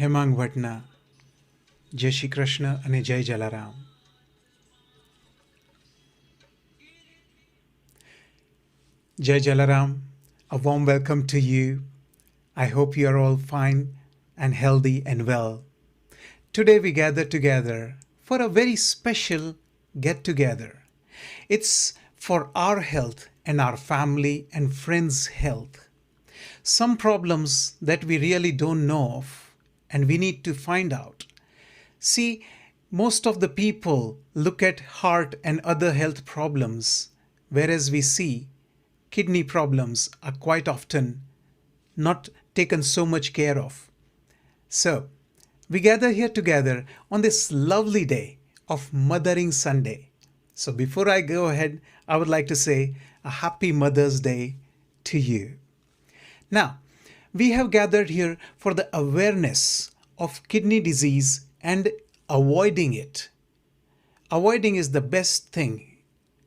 હેમાંગ ભટ્ટના જય શ્રી કૃષ્ણ અને જય Jalaram. Jai Jalaram, a warm welcome to you. I hope you are all fine and healthy and well. Today we gather together for a very special get together. It's for our health and our family and friends' health. Some problems that we really don't know of and we need to find out. See, most of the people look at heart and other health problems, whereas we see kidney problems are quite often not taken so much care of. So, we gather here together on this lovely day of Mothering Sunday. So, before I go ahead, I would like to say a happy Mother's Day to you. Now, we have gathered here for the awareness of kidney disease and avoiding it. Avoiding is the best thing.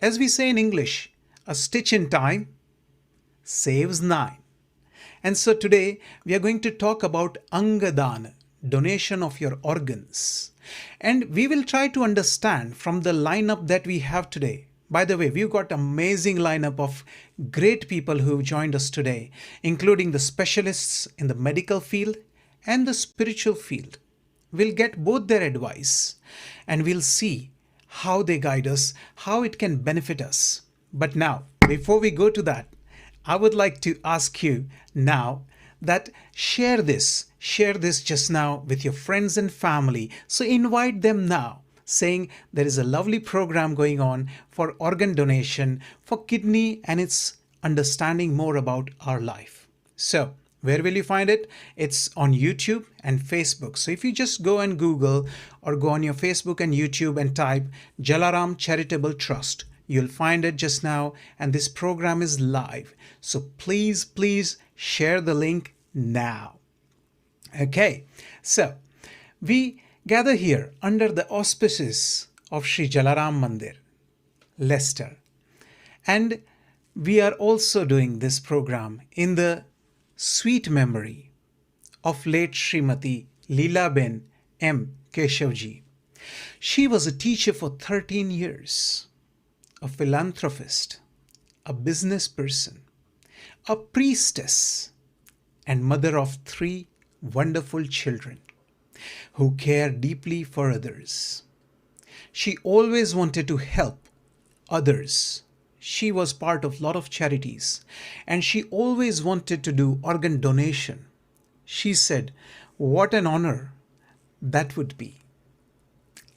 As we say in English, a stitch in time saves 9. And so today we are going to talk about Angadana, donation of your organs. And we will try to understand from the lineup that we have today. By the way, we've got amazing lineup of great people who have joined us today, including the specialists in the medical field and the spiritual field. We'll get both their advice and we'll see how they guide us, how it can benefit us. But now, before we go to that, I would like to ask you now that share this just now with your friends and family. So invite them now, saying there is a lovely program going on for organ donation, for kidney and its understanding more about our life. So, where will you find it? It's on YouTube and Facebook. So if you just go and Google or go on your Facebook and YouTube and type Jalaram Charitable Trust, you'll find it just now, and this program is live. So please share the link now. Okay, so we gather here under the auspices of Sri Jalaram Mandir, Leicester. And we are also doing this program in the sweet memory of late Srimati Leela Ben M. Keshavji. She was a teacher for 13 years, a philanthropist, a business person, a priestess, and mother of 3 wonderful children who care deeply for others. She always wanted to help others. She was part of a lot of charities and she always wanted to do organ donation. She said, what an honor that would be.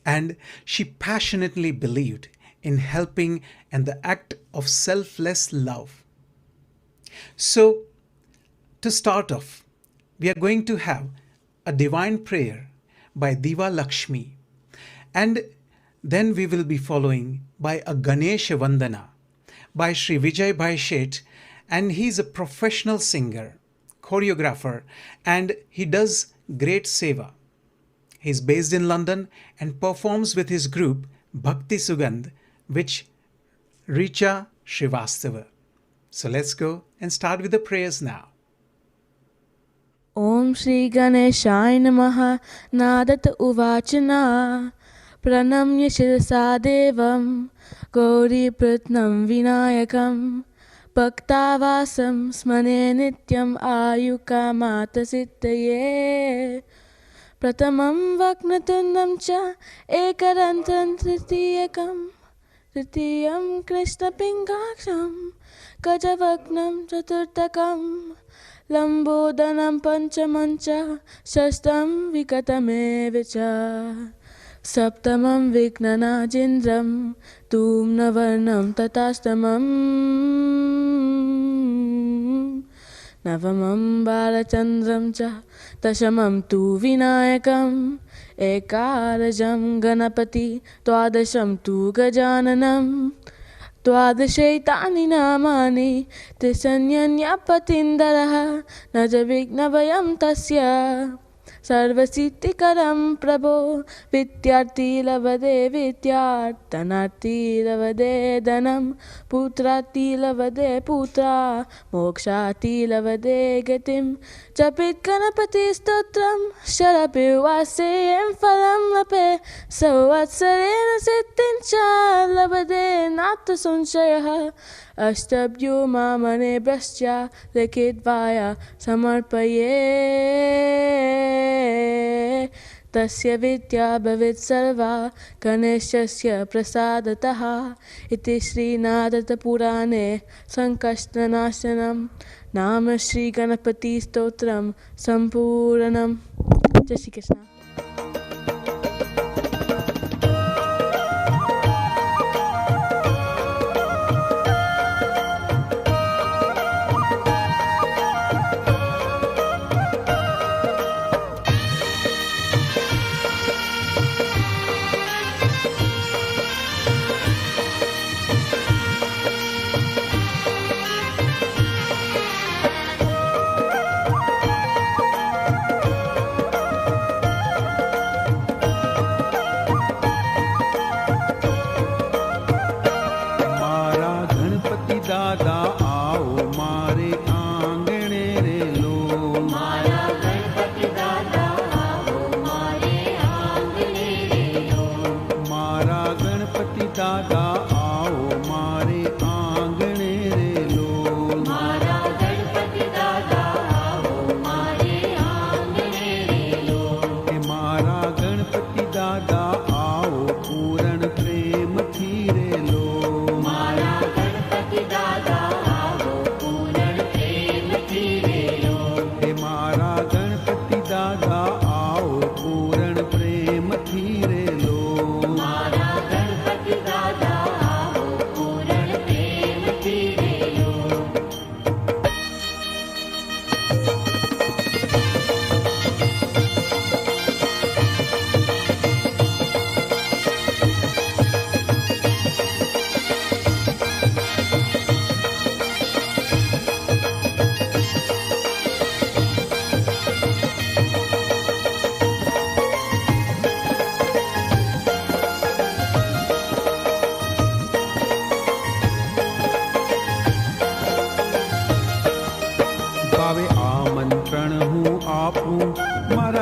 And she passionately believed in helping and the act of selfless love. So, to start off, we are going to have a divine prayer by Diva Lakshmi, and then we will be following by a Ganesha Vandana by Sri Vijay Bhai Sheth, and he's a professional singer, choreographer, and he does great seva. He's based in London and performs with his group Bhakti Sugandh, which Richa Srivastava. So let's go and start with the prayers now. Om Shri Ganeshaya Namaha Nadat Uvachana Pranamya Shirasa Devam Gauri Pratnam Vinayakam Bhaktavasam Smane Nityam Ayukamata Siddhaye Pratamam Vaknatundam Cha Ekarantam Tritiyakam Tritiyam Krishna Pingaksham Gajavaknam Chaturtakam Lambodanam Panchamancha Shastam Vikatamevacha Saptamam Vignanajindram Tumnavarnam Tatastamam Navamam Balachandram Cha Dashamam Tu Vinayakam Ekarajam Ganapati Twadasham Tu Gajananam Twadashaitani namani Tisanyanyapatindaraha Najavignavayam tasya सर्वसिद्धिकरं प्रभो विद्यार्थी लभते विद्यात् धनार्थी लभते धनं पुत्रार्थी लभते पुत्रा मोक्षार्थी लभते गतिं जपेत् गणपतिस्तोत्रं शरपिवासेयं फलं लभे संवत्सरेण सिद्धिं च लभते नात्र संशयः अष्टभ्यो मामने भ्रश्चा लिखित्वाया समर्पये तस्य विद्या भवेत् सर्वा गणेशस्य प्रसादतः इति श्रीनारदपुराणे संकष्टनाशनं नाम श्रीगणपतिस्तोत्रं सम्पूर्णम्। जय श्री कृष्ण।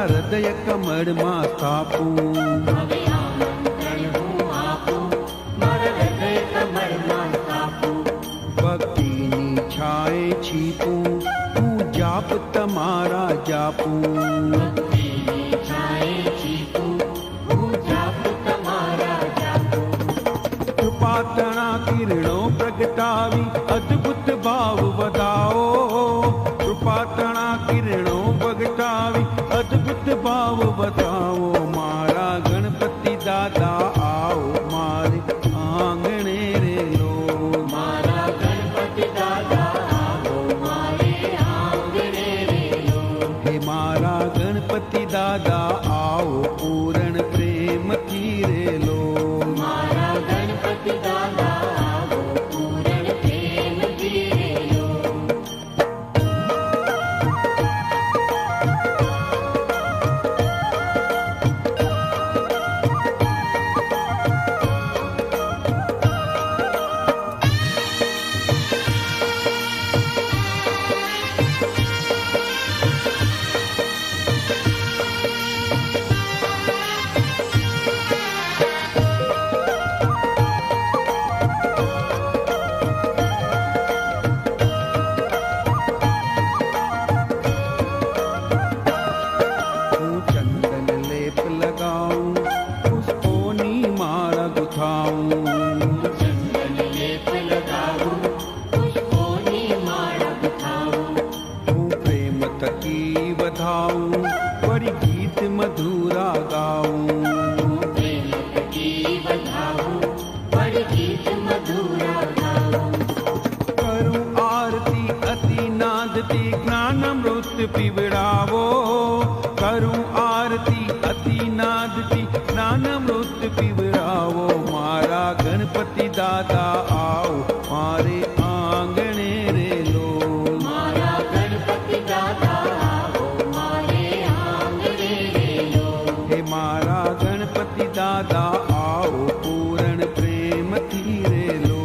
હૃદય કમળમાં સ્થાપું ભક્તિની છાએ છીપું હું જાપ તમારા જાપું કૃપાતણા કિરણો પ્રગટાવી અદ્ભુત ભાવ વધાવો કૃપાતણા કિરણો પ્રગટાવી અદ્ભુત ભાવ બતાવો મારા ગણપતિ દાદા આવો મારે આંગણે રે લો મારા ગણપતિ દાદા આવો મારે આંગણે રે લો હે મારા ગણપતિ દાદા આવો પૂરણ પ્રેમથી રે લો મારા ગણપતિ દાદા આવો પૂરણ પ્રેમથી રે લો પીવડાવો કરું આરતી અતિ નાદથી જ્ઞાનમૃત પીવડાવો મારા ગણપતિ દાદા આવો મારે આંગણે રે લો મારા ગણપતિ દાદા આવો મારે આંગણે गणपति दादा आओ पूर्ण प्रेम थी लो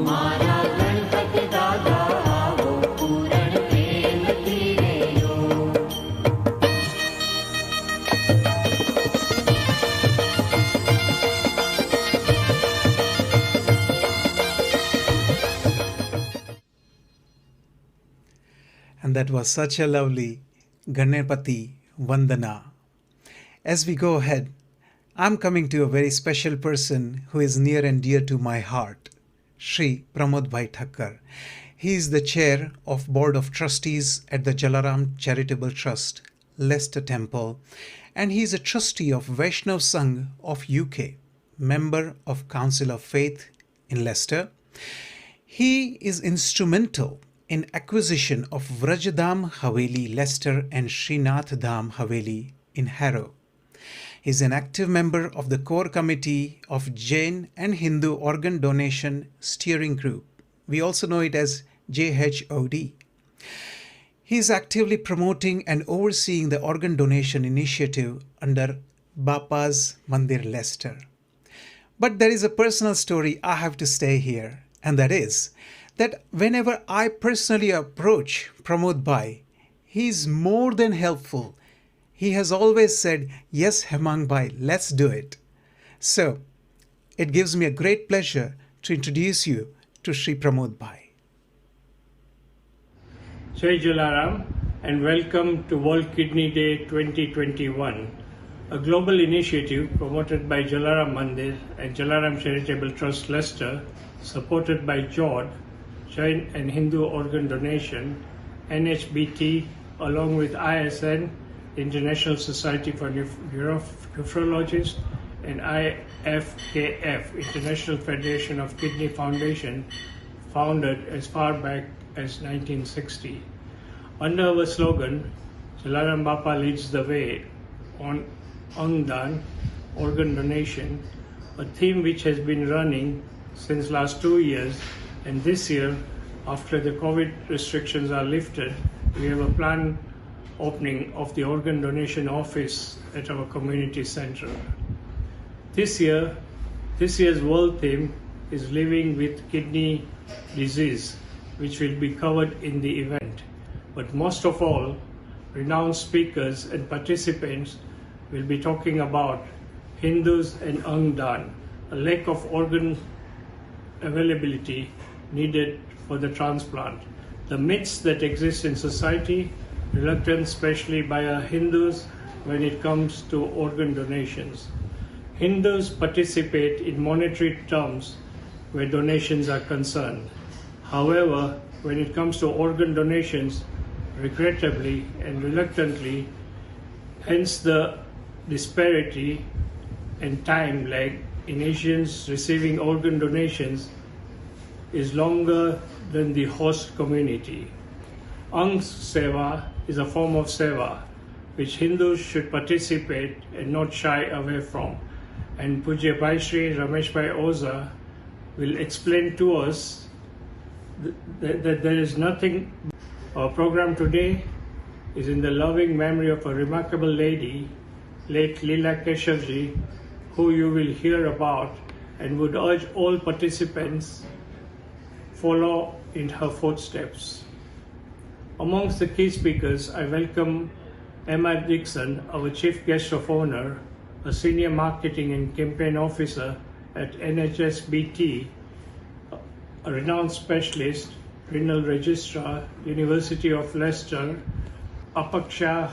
मारा गणपति दादा आओ पूर्ण प्रेम थी लो And that was such a lovely Ganapati Vandana. As we go ahead, I'm coming to a very special person who is near and dear to my heart, Shri Pramod Bhai Thakkar. He is the chair of Board of Trustees at the Jalaram Charitable Trust, Leicester Temple, and he is a trustee of Vaishnav Sangh of UK, member of Council of Faith in Leicester. He is instrumental in acquisition of Vrajadham Haveli Leicester and Srinath Dham Haveli in Harrow. He is an active member of the core committee of Jain and Hindu Organ Donation Steering Group. We also know it as JHOD. He is actively promoting and overseeing the organ donation initiative under Bapa's Mandir Leicester. But there is a personal story I have to stay here, and that is that whenever I personally approach Pramod Bhai, he is more than helpful. He has always said, yes, Hemang Bhai, let's do it. So, it gives me a great pleasure to introduce you to Sri Pramod Bhai. Jai Jalaram and welcome to World Kidney Day 2021, a global initiative promoted by Jalaram Mandir and Jalaram Charitable Trust Leicester, supported by JOD, Jain and Hindu Organ Donation, NHBT, along with ISN, International Society for Nephrologists, and IFKF, International Federation of Kidney Foundation, founded as far back as 1960. Under our slogan, Jalaram Bapa leads the way on Angdan, organ donation, a theme which has been running since last 2 years, and this year, after the COVID restrictions are lifted, we have a planned opening of the organ donation office at our community center. This year's world theme is Living with Kidney Disease, which will be covered in the event. But most of all, renowned speakers and participants will be talking about Hindus and Angdan, a lack of organ availability needed for the transplant, the myths that exist in society, reluctance especially by our Hindus when it comes to organ donations. Hindus participate in monetary terms where donations are concerned. However, when it comes to organ donations, regrettably and reluctantly, hence the disparity and time lag in Asians receiving organ donations is longer than the host community. Ang Seva is a form of seva which Hindus should participate and not shy away from. And Pujya Bhai Shri Ramesh Bhai Oza will explain to us that there is nothing. Our program today is in the loving memory of a remarkable lady, late Leela Keshavji, who you will hear about, and would urge all participants follow in her footsteps. Amongst the key speakers, I welcome Emma Dixon, our Chief Guest of Honor, a Senior Marketing and Campaign Officer at NHSBT, a renowned specialist, renal registrar, University of Leicester, Apaksha,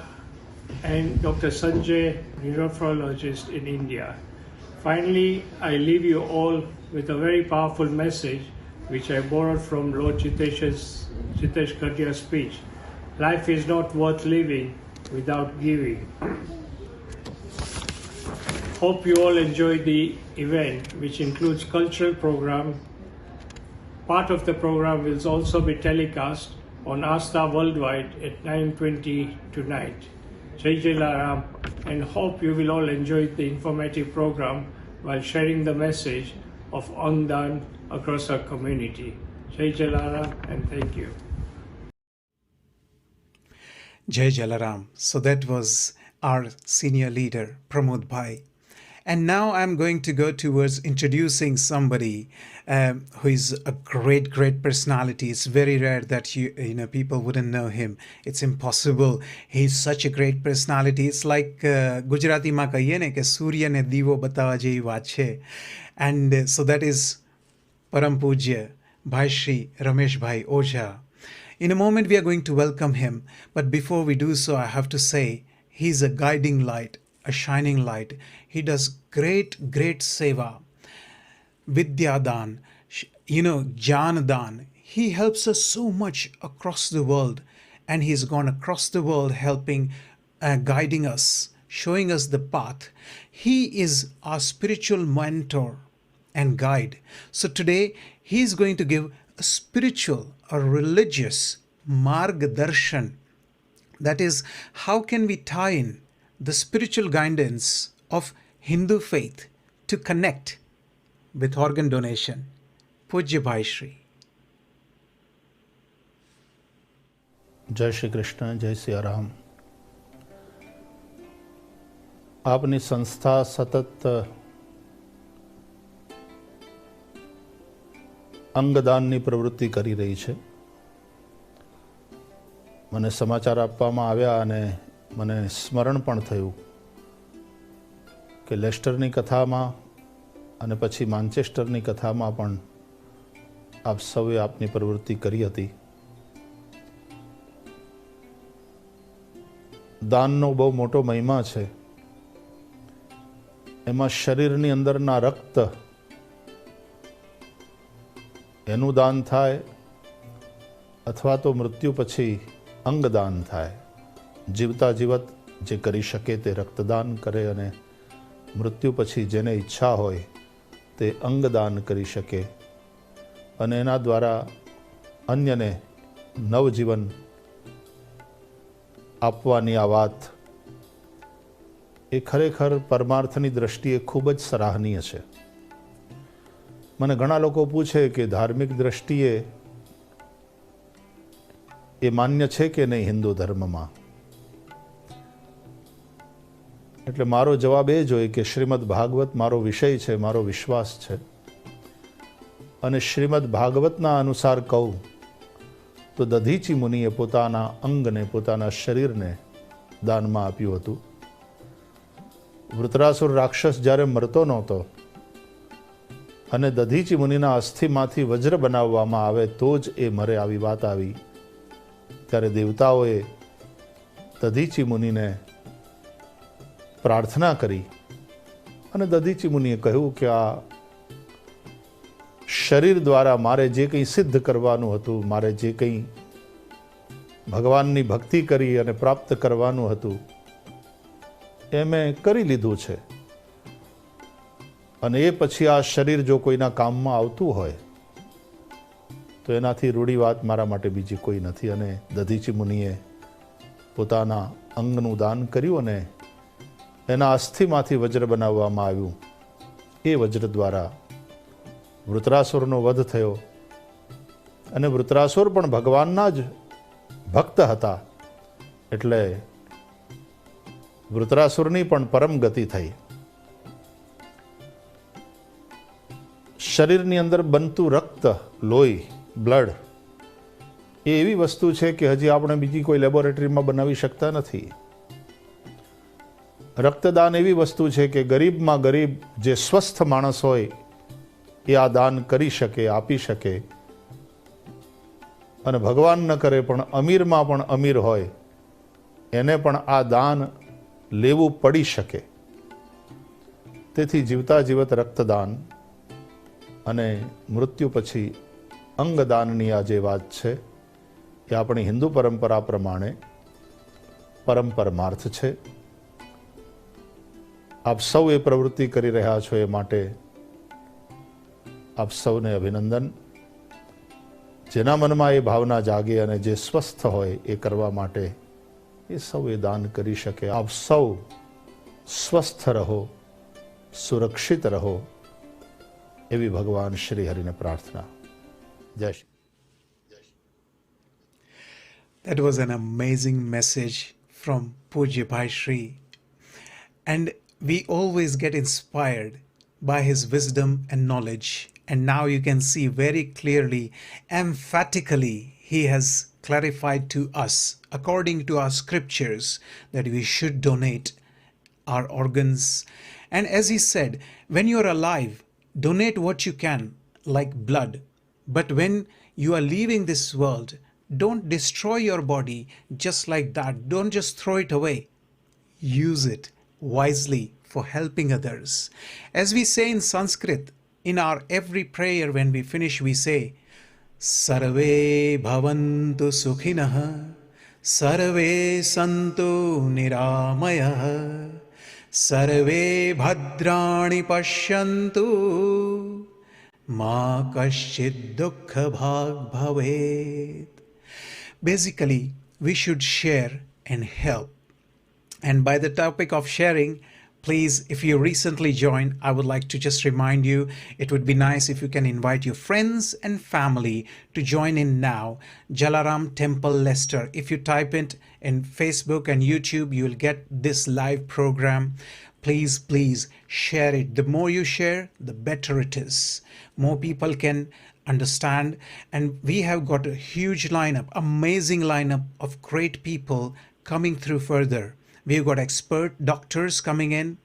and Dr. Sanjay, nephrologist in India. Finally, I leave you all with a very powerful message which I borrowed from Lord Jitesh Kadia's speech. Life is not worth living without giving. Hope you all enjoyed the event, which includes cultural program. Part of the program will also be telecast on Asta Worldwide at 9:20 tonight. Jai Jalaram, and hope you will all enjoy the informative program while sharing the message of Angdan across our community. Jai Jalaram, and thank you. Jai Jalaram. So that was our senior leader, Pramod Bhai. And now I'm going to go towards introducing somebody who is a great, great personality. It's very rare that people wouldn't know him. It's impossible. He's such a great personality. It's like Gujarati માં કહીએ ને કે સૂર્યને દીવો બતાવવા જેવી વાત છે. And so that is Param Pujya Bhai Shri Ramesh Bhai Oja. In a moment, we are going to welcome him. But before we do so, I have to say, he's a guiding light, a shining light. He does great, great seva. Vidya Dan, Jnana Dan. He helps us so much across the world. And he's gone across the world helping, guiding us, showing us the path. He is our spiritual mentor and guide. So today, he's going to give a spiritual or religious margdarshan. That is, how can we tie in the spiritual guidance of Hindu faith to connect with organ donation? Pujya Bhai Shri. જય શ્રી કૃષ્ણ, જય સિયારામ. આપની સંસ્થા સતત અંગદાનની પ્રવૃત્તિ કરી રહી છે. મને સમાચાર આપવામાં આવ્યા અને મને સ્મરણ પણ થયું કે લેસ્ટરની કથામાં અને પછી માન્ચેસ્ટરની કથામાં પણ આપ સૌએ આપની પ્રવૃત્તિ કરી હતી. દાનનો બહુ મોટો મહિમા છે. એમાં શરીરની અંદરના રક્ત એનું દાન થાય અથવા તો મૃત્યુ પછી અંગદાન થાય. જીવતા જીવત જે કરી શકે તે રક્તદાન કરે અને મૃત્યુ પછી જેને ઈચ્છા હોય તે અંગદાન કરી શકે અને એના દ્વારા અન્યને નવજીવન આપવાની આ વાત એ ખરેખર પરમાર્થની દ્રષ્ટિએ ખૂબ જ સરાહનીય છે. મને ઘણા લોકો પૂછે કે ધાર્મિક દ્રષ્ટિએ એ માન્ય છે કે નહીં હિન્દુ ધર્મમાં. એટલે મારો જવાબ એ જ હોય કે શ્રીમદ ભાગવત મારો વિષય છે, મારો વિશ્વાસ છે. અને શ્રીમદ ભાગવતના અનુસાર કહું તો દધીચી મુનિએ પોતાના અંગને, પોતાના શરીરને દાનમાં આપ્યું હતું. વૃત્રાસુર રાક્ષસ જ્યારે મરતો નહોતો અને દધીચી મુનિના અસ્થિમાંથી વજ્ર બનાવવામાં આવે તો જ એ મરે આવી વાત આવી, ત્યારે દેવતાઓએ દધીચી મુનિને પ્રાર્થના કરી અને દધીચી મુનિએ કહ્યું કે આ શરીર દ્વારા મારે જે કંઈ સિદ્ધ કરવાનું હતું, મારે જે કંઈ ભગવાનની ભક્તિ કરી અને પ્રાપ્ત કરવાનું હતું એ મેં કરી લીધું છે. અને એ પછી આ શરીર જો કોઈના કામમાં આવતું હોય તો એનાથી રૂડી વાત મારા માટે બીજી કોઈ નથી. અને દધીચી મુનિએ પોતાના અંગનું દાન કર્યું અને એના અસ્થિમાંથી વજ્ર બનાવવામાં આવ્યું. એ વજ્ર દ્વારા વૃત્રાસુરનો વધ થયો અને વૃત્રાસુર પણ ભગવાનના જ ભક્ત હતા એટલે વૃત્રાસુરની પણ પરમ ગતિ થઈ. શરીરની અંદર બનતું રક્ત, લોહી, બ્લડ એ એવી વસ્તુ છે કે હજી આપણે બીજી કોઈ લેબોરેટરીમાં બનાવી શકતા નથી. રક્તદાન એવી વસ્તુ છે કે ગરીબમાં ગરીબ જે સ્વસ્થ માણસ હોય એ આ દાન કરી શકે, આપી શકે. અને ભગવાન ન કરે પણ અમીરમાં પણ અમીર હોય એને પણ આ દાન લેવું પડી શકે. તેથી જીવતા જીવત રક્તદાન અને મૃત્યુ પછી અંગદાનની આ જે વાત છે એ આપણી હિન્દુ પરંપરા પ્રમાણે પરમ પરમાર્થ છે. આપ સૌ એ પ્રવૃત્તિ કરી રહ્યા છો એ માટે આપ સૌને અભિનંદન. જેના મનમાં એ ભાવના જાગે અને જે સ્વસ્થ હોય એ કરવા માટે એ સૌ એ દાન કરી શકે. આપ સૌ સ્વસ્થ રહો, સુરક્ષિત રહો એવી ભગવાન શ્રી હરિને પ્રાર્થના. જય Shri. That was an amazing message from Pujya Bhai Shri. And we always get inspired by his wisdom and knowledge. And now you can see very clearly, emphatically, he has clarified to us, according to our scriptures, that we should donate our organs. And as he said, when you're alive, donate what you can, like blood. But when you are leaving this world, don't destroy your body just like that. Don't just throw it away. Use it wisely for helping others. As we say in Sanskrit, in our every prayer when we finish, we say, Sarve bhavantu sukhinah, sarve santu niramayah, sarve bhadrani pashyantu, ma kaschid dukkha bhag bhavet. Basically, we should share and help. And by the topic of sharing, please, if you recently joined, I would like to just remind you, it would be nice if you can invite your friends and family to join in now. Jalaram Temple Leicester. If you type it in Facebook and YouTube, you will get this live program. Please, please share it. The more you share, the better it is. More people can understand. And we have got a huge lineup, amazing lineup of great people coming through further. We've got expert doctors coming in,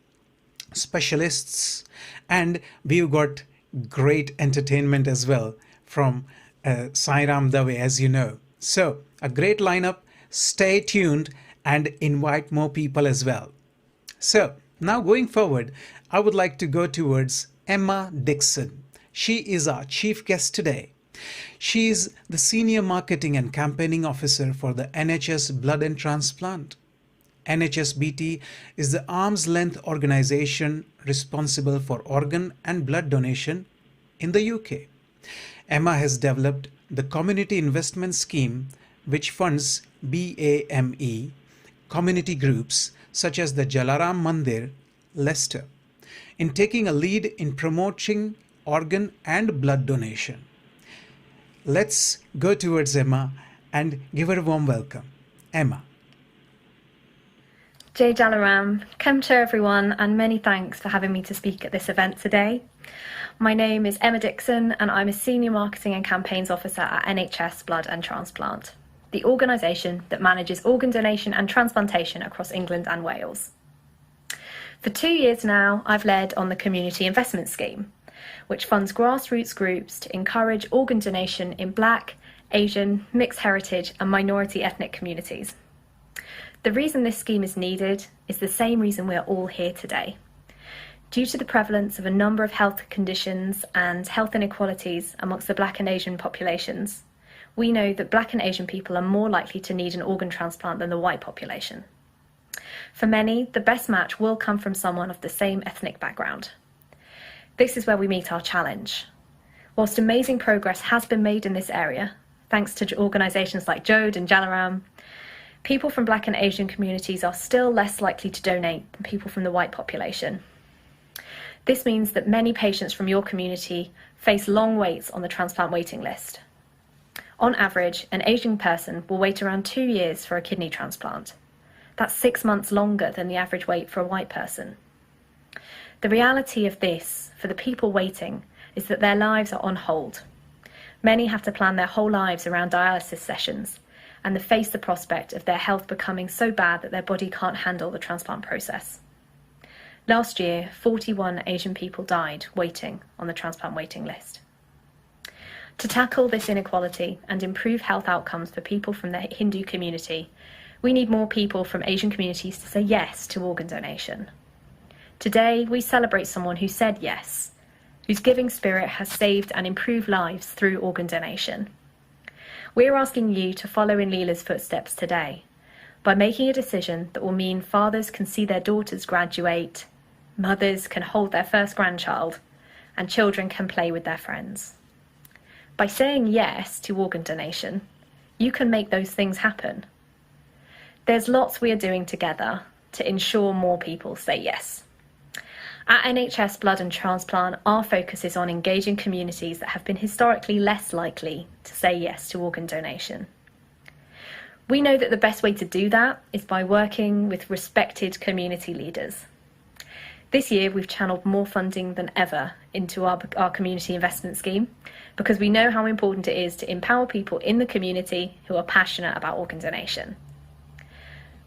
specialists, and we've got great entertainment as well from Sairam Dave, as you know. So a great lineup. Stay tuned and invite more people as well. So now going forward, I would like to go towards Emma Dixon. She is our chief guest today. She is the Senior Marketing and Campaigning Officer for the NHS Blood and Transplant. NHSBT is the arm's length organization responsible for organ and blood donation in the UK. Emma has developed the Community Investment Scheme, which funds BAME community groups such as the Jalaram Mandir, Leicester, in taking a lead in promoting organ and blood donation. Let's go towards Emma and give her a warm welcome. Emma. Jai Jalaram, Kemcha everyone, and many thanks for having me to speak at this event today. My name is Emma Dixon and I'm a Senior Marketing and Campaigns Officer at NHS Blood and Transplant, the organisation that manages organ donation and transplantation across England and Wales. For 2 years now, I've led on the Community Investment Scheme, which funds grassroots groups to encourage organ donation in Black, Asian, mixed heritage and minority ethnic communities. The reason this scheme is needed is the same reason we're all here today. Due to the prevalence of a number of health conditions and health inequalities amongst the Black and Asian populations, we know that Black and Asian people are more likely to need an organ transplant than the white population. For many, the best match will come from someone of the same ethnic background. This is where we meet our challenge. Whilst amazing progress has been made in this area, thanks to organisations like Jode and Jalaram, people from Black and Asian communities are still less likely to donate than people from the white population. This means that many patients from your community face long waits on the transplant waiting list. On average, an Asian person will wait around 2 years for a kidney transplant. That's 6 months longer than the average wait for a white person. The reality of this, for the people waiting, is that their lives are on hold. Many have to plan their whole lives around dialysis sessions, and they face the prospect of their health becoming so bad that their body can't handle the transplant process. Last year, 41 Asian people died waiting on the transplant waiting list. To tackle this inequality and improve health outcomes for people from the Hindu community, we need more people from Asian communities to say yes to organ donation. Today, we celebrate someone who said yes, whose giving spirit has saved and improved lives through organ donation. We're asking you to follow in Leela's footsteps today by making a decision that will mean fathers can see their daughters graduate, mothers can hold their first grandchild, and children can play with their friends. By saying yes to organ donation, you can make those things happen. There's lots we are doing together to ensure more people say yes. At NHS Blood and Transplant, our focus is on engaging communities that have been historically less likely to say yes to organ donation. We know that the best way to do that is by working with respected community leaders. This year, we've channeled more funding than ever into our community investment scheme because we know how important it is to empower people in the community who are passionate about organ donation.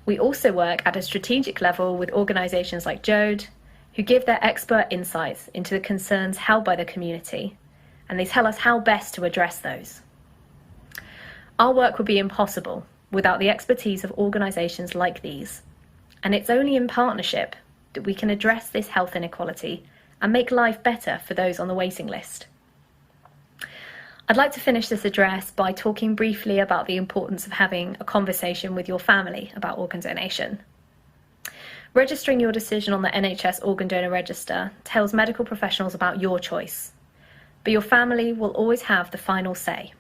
We also work at a strategic level with organisations like Jode, who give their expert insights into the concerns held by the community, and they tell us how best to address those. Our work would be impossible without the expertise of organisations like these, and it's only in partnership that we can address this health inequality and make life better for those on the waiting list. I'd like to finish this address by talking briefly about the importance of having a conversation with your family about organ donation. Registering your decision on the NHS Organ Donor Register tells medical professionals about your choice, but your family will always have the final say.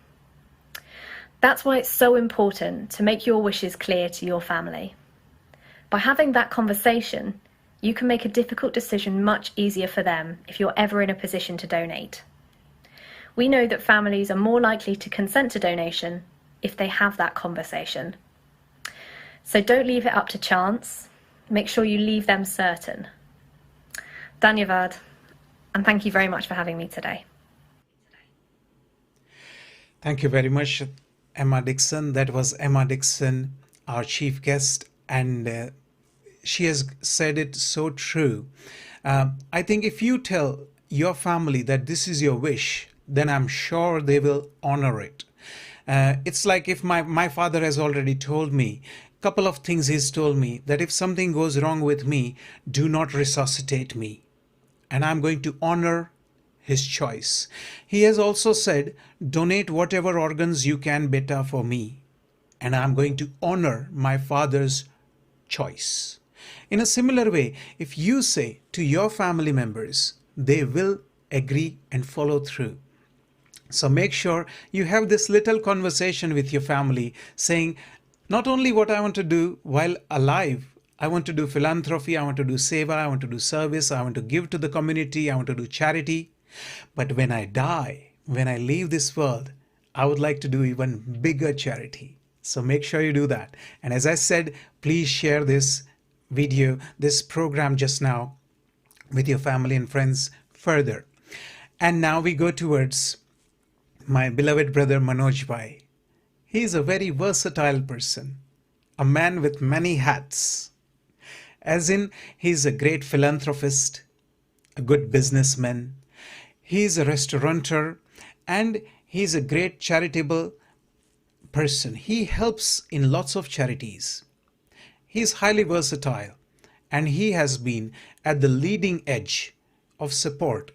That's why it's so important to make your wishes clear to your family. By having that conversation, you can make a difficult decision much easier for them if you're ever in a position to donate. We know that families are more likely to consent to donation if they have that conversation. So don't leave it up to chance. Make sure you leave them certain. Dhanyavad, and thank you very much for having me today. Thank you very much, Emma Dixon. That was Emma Dixon, our chief guest, and she has said it so true. I think if you tell your family that this is your wish, then I'm sure they will honor it. It's like if my father has already told me, a couple of things he's told me, that if something goes wrong with me, do not resuscitate me. And I'm going to honor his choice. He has also said, donate whatever organs you can better for me. And I'm going to honor my father's choice. In a similar way, if you say to your family members, they will agree and follow through. So make sure you have this little conversation with your family saying, not only what I want to do while alive, I want to do philanthropy, I want to do seva, I want to do service, I want to give to the community, I want to do charity. But when I die, when I leave this world, I would like to do even bigger charity. So make sure you do that. And as I said, please share this video, this program just now with your family and friends further. And now we go towards my beloved brother Manoj Bhai. He is a very versatile person, a man with many hats. As in, he's a great philanthropist, a good businessman, he's a restaurateur, and he's a great charitable person. He helps in lots of charities. He's highly versatile, and he has been at the leading edge of support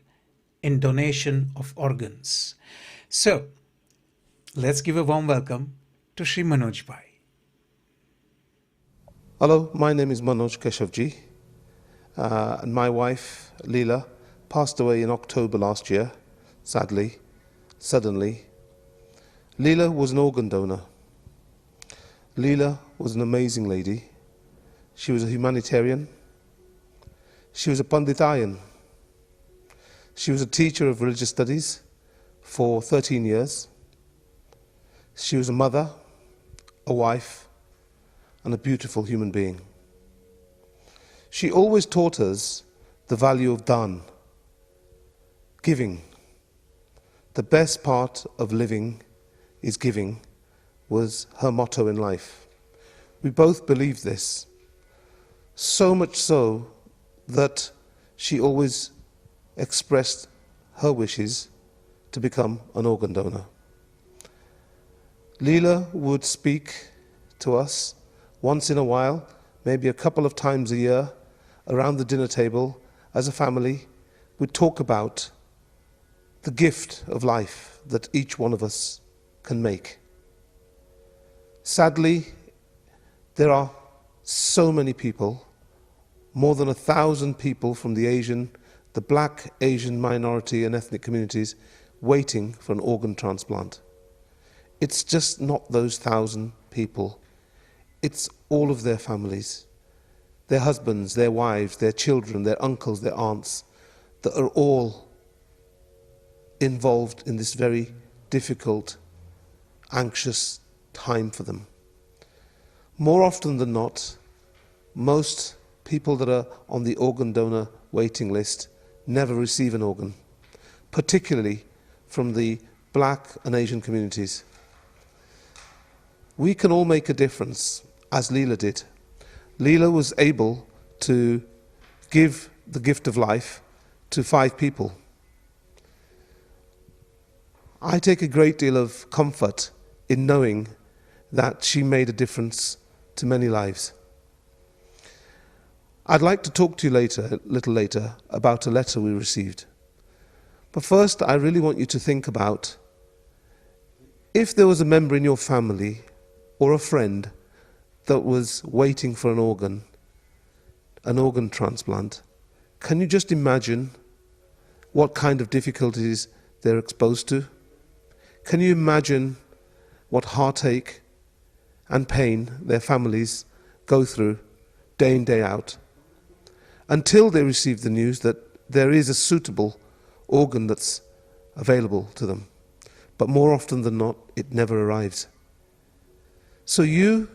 in donation of organs. So, let's give a warm welcome to Shri Manoj Bhai. Hello, my name is Manoj Keshavji, and my wife, Leela, passed away in October last year, sadly, suddenly. Leela was an organ donor. Leela was an amazing lady. She was a humanitarian. She was a Panditayan. She was a teacher of religious studies for 13 years. She was a mother, a wife, and a beautiful human being. She always taught us the value of dhan, giving. The best part of living is giving, was her motto in life. We both believed this, so much so that she always expressed her wishes to become an organ donor. Leela would speak to us once in a while, maybe a couple of times a year, around the dinner table as a family. We'd talk about the gift of life that each one of us can make. Sadly, there are so many people, more than 1,000 people from the black, Asian minority and ethnic communities waiting for an organ transplant. It's just not those 1,000 people. It's all of their families, their husbands, their wives, their children, their uncles, their aunts, that are all involved in this very difficult, anxious time for them. More often than not, most people that are on the organ donor waiting list never receive an organ, particularly from the black and Asian communities. We can all make a difference, as Leela did. Leela was able to give the gift of life to 5 people. I take a great deal of comfort in knowing that she made a difference to many lives. I'd like to talk to you a little later, about a letter we received. But first, I really want you to think about if there was a member in your family or a friend that was waiting for an organ transplant. Can you just imagine what kind of difficulties they're exposed to? Can you imagine what heartache and pain their families go through day in, day out, until they receive the news that there is a suitable organ that's available to them? But more often than not, it never arrives. So you,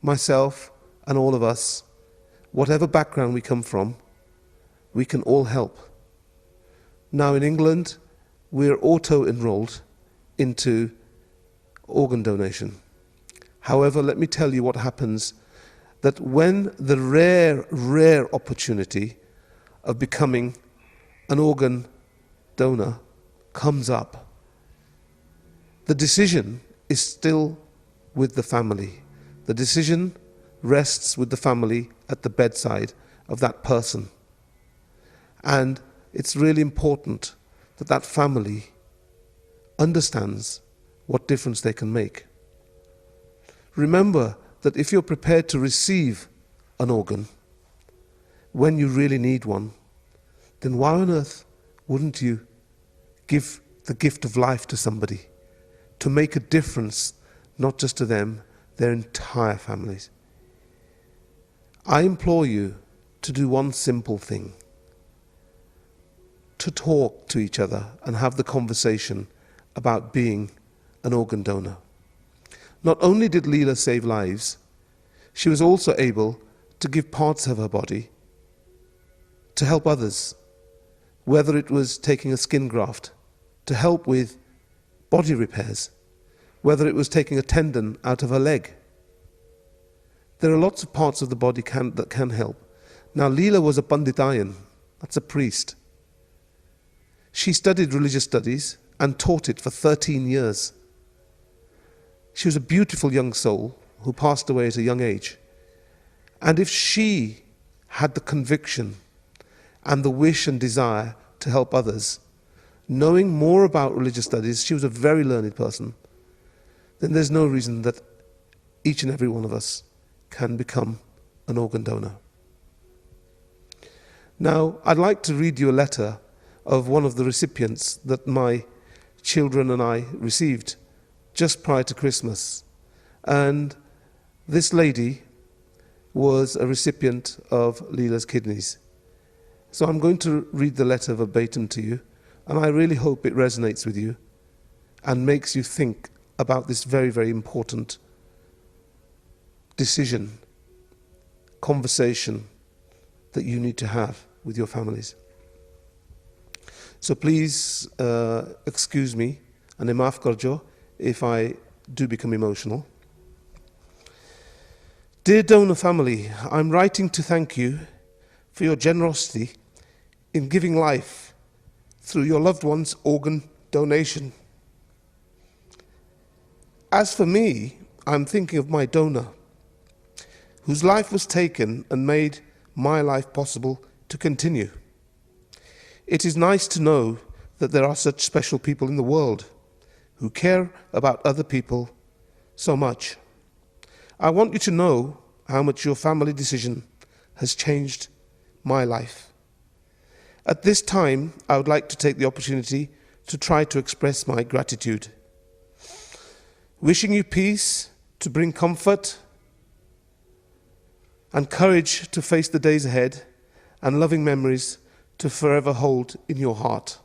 myself, and all of us, whatever background we come from, we can all help. Now in England, we're auto-enrolled into organ donation. However, let me tell you what happens, that when the rare opportunity of becoming an organ donor comes up, the decision is still with the family. The decision rests with the family at the bedside of that person. And it's really important that that family understands what difference they can make. Remember that if you're prepared to receive an organ when you really need one, then why on earth wouldn't you give the gift of life to somebody to make a difference, not just to them, their entire families? I implore you to do one simple thing: to talk to each other and have the conversation about being an organ donor. Not only did Leela save lives, she was also able to give parts of her body to help others, whether it was taking a skin graft to help with body repairs, whether it was taking a tendon out of her leg. There are lots of parts of the body that can help. Now, Leela was a Panditayan, that's a priest. She studied religious studies and taught it for 13 years. She was a beautiful young soul who passed away at a young age. And if she had the conviction and the wish and desire to help others, knowing more about religious studies, she was a very learned person, then there's no reason that each and every one of us can become an organ donor. Now, I'd like to read you a letter of one of the recipients that my children and I received just prior to Christmas. And this lady was a recipient of Leela's kidneys. So I'm going to read the letter verbatim to you, and I really hope it resonates with you and makes you think about this very, very important decision, conversation that you need to have with your families. So please excuse me, and maaf karjo if I do become emotional. Dear donor family, I'm writing to thank you for your generosity in giving life through your loved one's organ donation. As for me, I'm thinking of my donor, whose life was taken and made my life possible to continue. It is nice to know that there are such special people in the world who care about other people so much. I want you to know how much your family decision has changed my life. At this time, I would like to take the opportunity to try to express my gratitude. Wishing you peace to bring comfort and courage to face the days ahead, and loving memories to forever hold in your heart.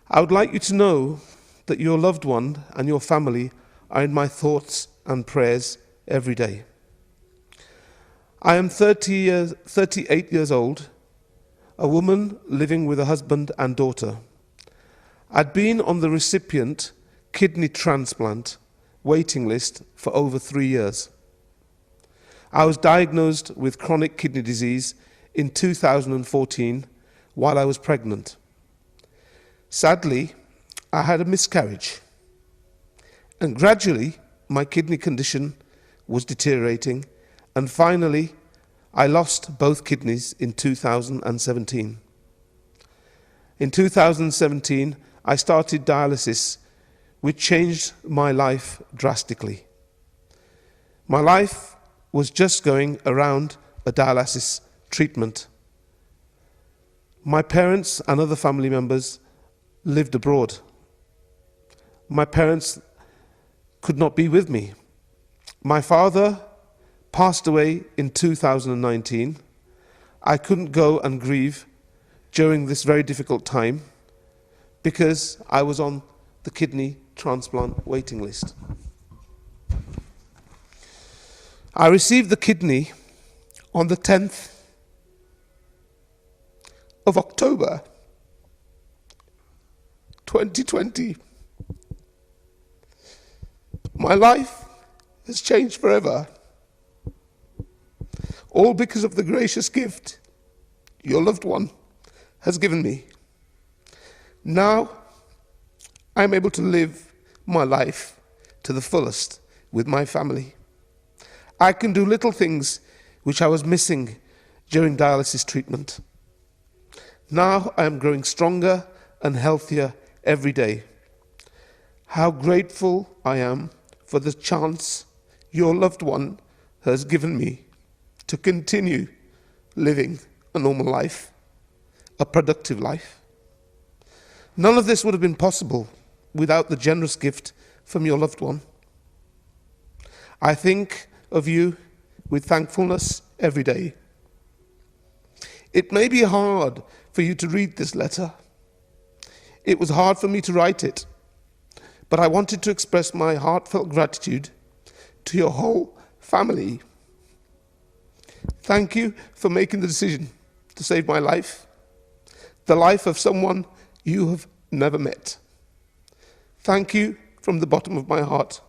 I would like you to know that your loved one and your family are in my thoughts and prayers every day. I am 38 years old a woman living with a husband and daughter. I'd been on the recipient kidney transplant waiting list for over 3 years. I was diagnosed with chronic kidney disease in 2014 while I was pregnant. Sadly, I had a miscarriage, and gradually my kidney condition was deteriorating, and finally I lost both kidneys in 2017. In 2017, I started dialysis, which changed my life drastically. My life was just going around a dialysis treatment. My parents and other family members lived abroad. My parents could not be with me. My father passed away in 2019. I couldn't go and grieve during this very difficult time because I was on the kidney transplant waiting list. I received the kidney on the 10th of October 2020. My life has changed forever, all because of the gracious gift your loved one has given me. Now I'm able to live my life to the fullest with my family. I can do little things which I was missing during dialysis treatment. Now I am growing stronger and healthier every day. How grateful I am for the chance your loved one has given me to continue living a normal life, a productive life. None of this would have been possible without the generous gift from your loved one. I think of you with thankfulness every day. It may be hard for you to read this letter. It was hard for me to write it, but I wanted to express my heartfelt gratitude to your whole family. Thank you for making the decision to save my life, the life of someone you have never met. Thank you from the bottom of my heart.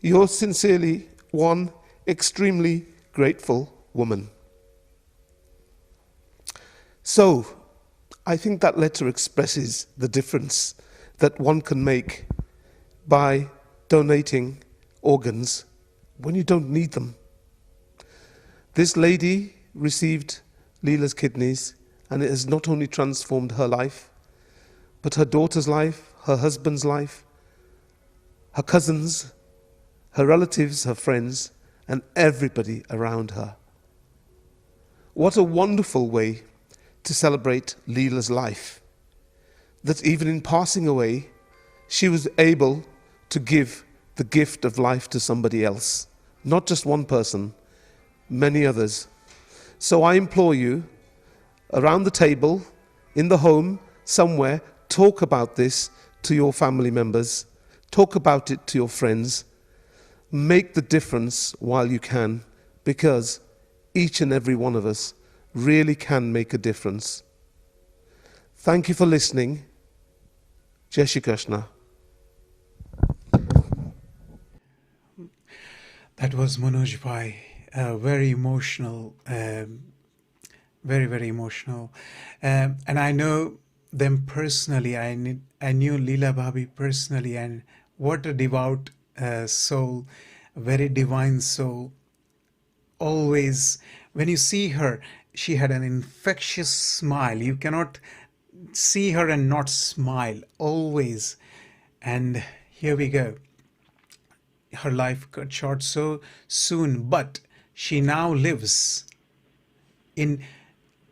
Yours sincerely, one extremely grateful woman. So, I think that letter expresses the difference that one can make by donating organs when you don't need them. This lady received Leela's kidneys, and it has not only transformed her life, but her daughter's life, her husband's life, her cousins, her relatives, her friends, and everybody around her. What a wonderful way to celebrate Leela's life, that even in passing away, she was able to give the gift of life to somebody else. Not just one person, many others. So I implore you, around the table, in the home, somewhere, talk about this to your family members. Talk about it to your friends. Make the difference while you can, because each and every one of us really can make a difference. Thank you for listening. Jai Shri Krishna. That was Manoj Bhai, very emotional, very, very emotional. And I know them personally. I knew Leela Bhabhi personally, and what a devout soul, very divine soul. Always, when you see her, she had an infectious smile. You cannot see her and not smile, always. And here we go. Her life cut short so soon, but she now lives in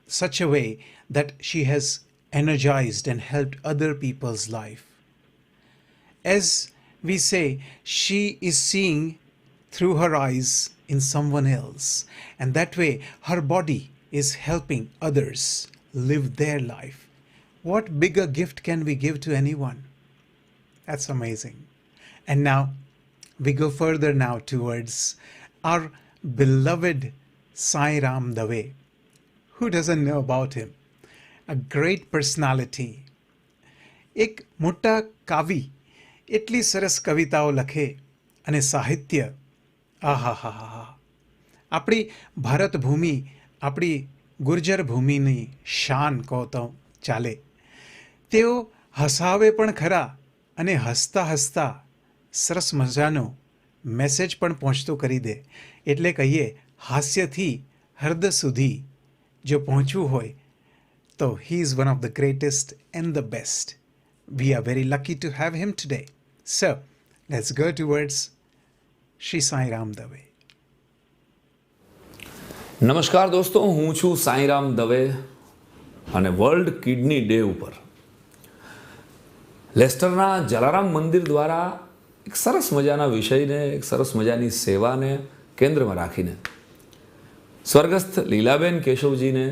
such a way that she has energized and helped other people's life. As we say, she is seeing through her eyes in someone else, and that way her body is helping others live their life. What bigger gift can we give to anyone? That's amazing. And now we go further now towards our beloved Sai Ram Dave, Who doesn't know about him? A great personality. એક મોટા કાવી એટલી સરસ કવિતાઓ લખે અને સાહિત્ય આહાહાહા. આપણી ભારત ભૂમિ, આપણી ગુર્જર ભૂમિની શાન કહો તો ચાલે. તેઓ હસાવે પણ ખરા અને હસતા હસતા સરસ મજાનો મેસેજ પણ પહોંચતો કરી દે. એટલે કહીએ હાસ્યથી હૃદય સુધી જો પહોંચવું હોય તો he is one of the greatest and the best. We are very lucky to have him today. So, let's go towards Shri Sai Ram Dave. નમસ્કાર દોસ્તો, હું છું સાંઈરામ દવે અને વર્લ્ડ કિડની ડે ઉપર લેસ્ટરના જલારામ મંદિર દ્વારા એક સરસ મજાના વિષયને, એક સરસ મજાની સેવાને કેન્દ્રમાં રાખીને સ્વર્ગસ્થ લીલાબેન કેશવજીને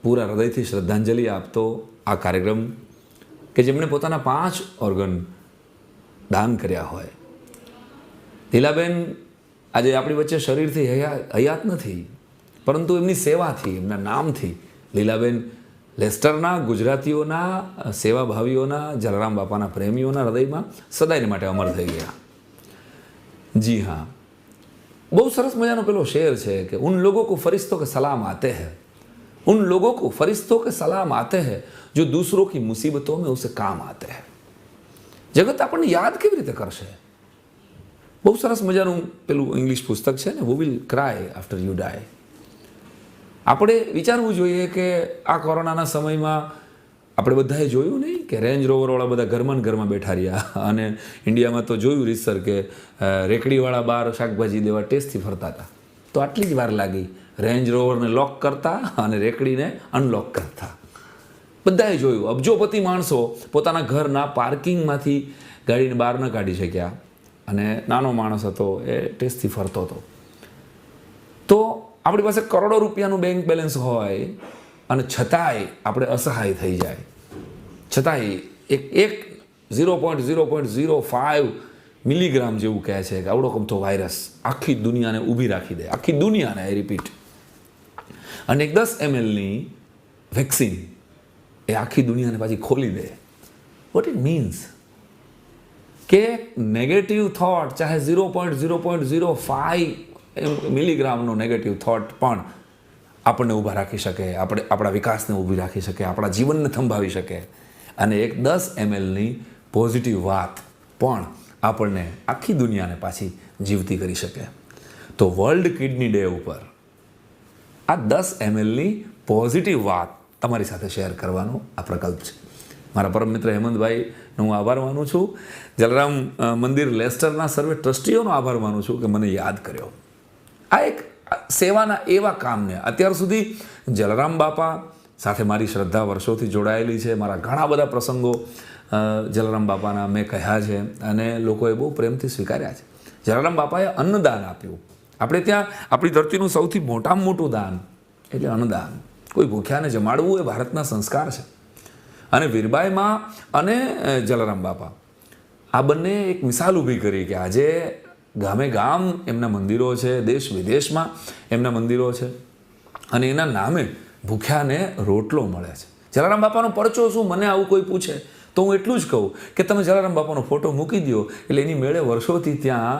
પૂરા હૃદયથી શ્રદ્ધાંજલિ આપતો આ કાર્યક્રમ કે જેમણે પોતાના 5 ઓર્ગન દાન કર્યા હોય. લીલાબેન આજે આપણી વચ્ચે શરીરથી હયાત નથી, પરંતુ એમની સેવાથી, એમના નામથી લીલાબેન લેસ્ટરના ગુજરાતીઓના સેવાભાવીઓના, જલારામ બાપાના પ્રેમીઓના હૃદયમાં સદાયને માટે અમર થઈ ગયા. જી હા, બહુ સરસ મજાનો પેલો શેર છે કે ઉન લોગો કો ફરિશ્તો કે સલામ આતે હૈ, उन लोगों को फरिश्तों के सलाम आते हैं जो दूसरों की मुसीबतों में उसे काम आते हैं. जगत આપણને યાદ કેવી રીતે કરશે? બહુ સરસ મજાનું પેલું ઇંગ્લિશ પુસ્તક છે ને, we will cry after you die. આપણે વિચારવું જોઈએ કે આ કોરોનાના સમયમાં આપણે બધાએ જોયું નહીં કે રેન્જ રોવરવાળા બધા ઘરમાં બેઠા રહ્યા, અને ઇન્ડિયામાં તો જોયું રીતસર કે રેકડીવાળા બહાર શાકભાજી દેવા ટેસ્ટથી ફરતા હતા. તો આટલી જ વાર લાગી રેન્જ રોવરને લોક કરતા અને રેકડીને અનલોક કરતા. બધાએ જોયું, અબજોપતિ માણસો પોતાના ઘરના પાર્કિંગમાંથી ગાડીને બહાર ન કાઢી શક્યા, અને નાનો માણસ હતો એ ટેસ્ટથી ફરતો હતો. તો આપણી પાસે કરોડો રૂપિયાનું બેંક બેલેન્સ હોય અને છતાંય આપણે અસહાય થઈ જાય. છતાંય એક 0.05 મિલીગ્રામ જેવું કહે છે કે આવડો કમતો વાયરસ આખી દુનિયાને ઊભી રાખી દે, આખી દુનિયાને, આઈ રિપીટ. અને એક 10 mlની વેક્સિન એ આખી દુનિયાને પાછી ખોલી દે. વોટ ઇટ મીન્સ કે નેગેટિવ થોટ, ચાહે 0.05 મિલીગ્રામનો નેગેટિવ થોટ પણ આપણને ઊભા રાખી શકે, આપણા વિકાસને ઊભી રાખી શકે, આપણા જીવનને થંભાવી શકે. અને એક 10 mlની પોઝિટિવ વાત પણ આપણને આખી દુનિયાને પાછી જીવતી કરી શકે. તો વર્લ્ડ કિડની ડે ઉપર આ 10 mlની પોઝિટિવ વાત તમારી સાથે શેર કરવાનો આ પ્રકલ્પ છે. મારા પરમ મિત્ર હેમંતભાઈનો હું આભાર માનું છું. જલારામ મંદિર લેસ્ટરના સર્વે ટ્રસ્ટીઓનો આભાર માનું છું કે મને યાદ કર્યો. આ એક સેવાના એવા કામને અત્યાર સુધી જલારામ બાપા સાથે મારી શ્રદ્ધા વર્ષોથી જોડાયેલી છે. મારા ઘણા બધા પ્રસંગો જલારામ બાપાના મેં કહ્યા છે અને લોકોએ બહુ પ્રેમથી સ્વીકાર્યા છે. જલારામ બાપાએ અન્નદાન આપ્યું. આપણે ત્યાં આપણી ધરતીનું સૌથી મોટામાં મોટું દાન એટલે અન્નદાન. કોઈ ભૂખ્યાને જમાડવું એ ભારતના સંસ્કાર છે. અને વીરબાઈમાં અને જલારામ બાપા આ બંને એક મિસાલ ઊભી કરી કે આજે ગામે ગામ એમના મંદિરો છે, દેશ વિદેશમાં એમના મંદિરો છે, અને એના નામે ભૂખ્યાને રોટલો મળે છે. જલારામ બાપાનો પરચો શું, મને આવું કોઈ પૂછે તો હું એટલું જ કહું કે તમે જલારામ બાપાનો ફોટો મૂકી દો એટલે એની મેળે વર્ષોથી ત્યાં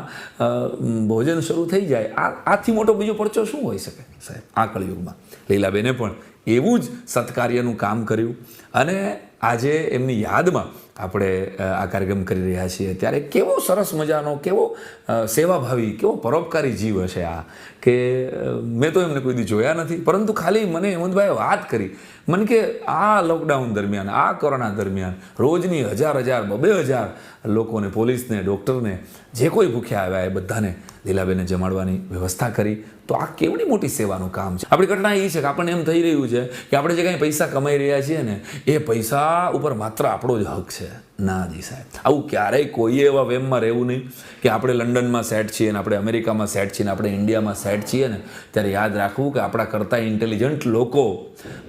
ભોજન શરૂ થઈ જાય. આથી મોટો બીજો પરચો શું હોઈ શકે સાહેબ આ કળિયુગમાં? લીલાબેને પણ એવું જ સત્કાર્યનું કામ કર્યું, અને આજે એમની યાદમાં આપણે આ કાર્યક્રમ કરી રહ્યા છીએ. ત્યારે કેવો સરસ મજાનો, કેવો સેવાભાવી, કેવો પરોપકારી જીવ હશે આ, કે મેં તો એમને કોઈ દી જોયા નથી, પરંતુ ખાલી મને હેમંતભાઈએ વાત કરી મને કે આ લોકડાઉન દરમિયાન, આ કોરોના દરમિયાન રોજની 1000, 2000 લોકોને, પોલીસને, ડૉક્ટરને, જે કોઈ ભૂખ્યા આવ્યા એ બધાને લીલાબેને જમાડવાની વ્યવસ્થા કરી. તો આ કેવડી મોટી સેવાનું કામ છે. આપણી ઘટના એ છે કે આપણને એમ થઈ રહ્યું છે કે આપણે જે કાંઈ પૈસા કમાઈ રહ્યા છીએ ને એ પૈસા ઉપર માત્ર આપણો જ હક છે. ના જી સાહેબ, આવું ક્યારેય કોઈએ એવા વેમમાં રહેવું નહીં કે આપણે લંડનમાં સેટ છીએ ને આપણે અમેરિકામાં સેટ છીએ ને આપણે ઇન્ડિયામાં સેટ છીએ ને ત્યારે યાદ રાખવું કે આપણા કરતાં ઇન્ટેલિજન્ટ લોકો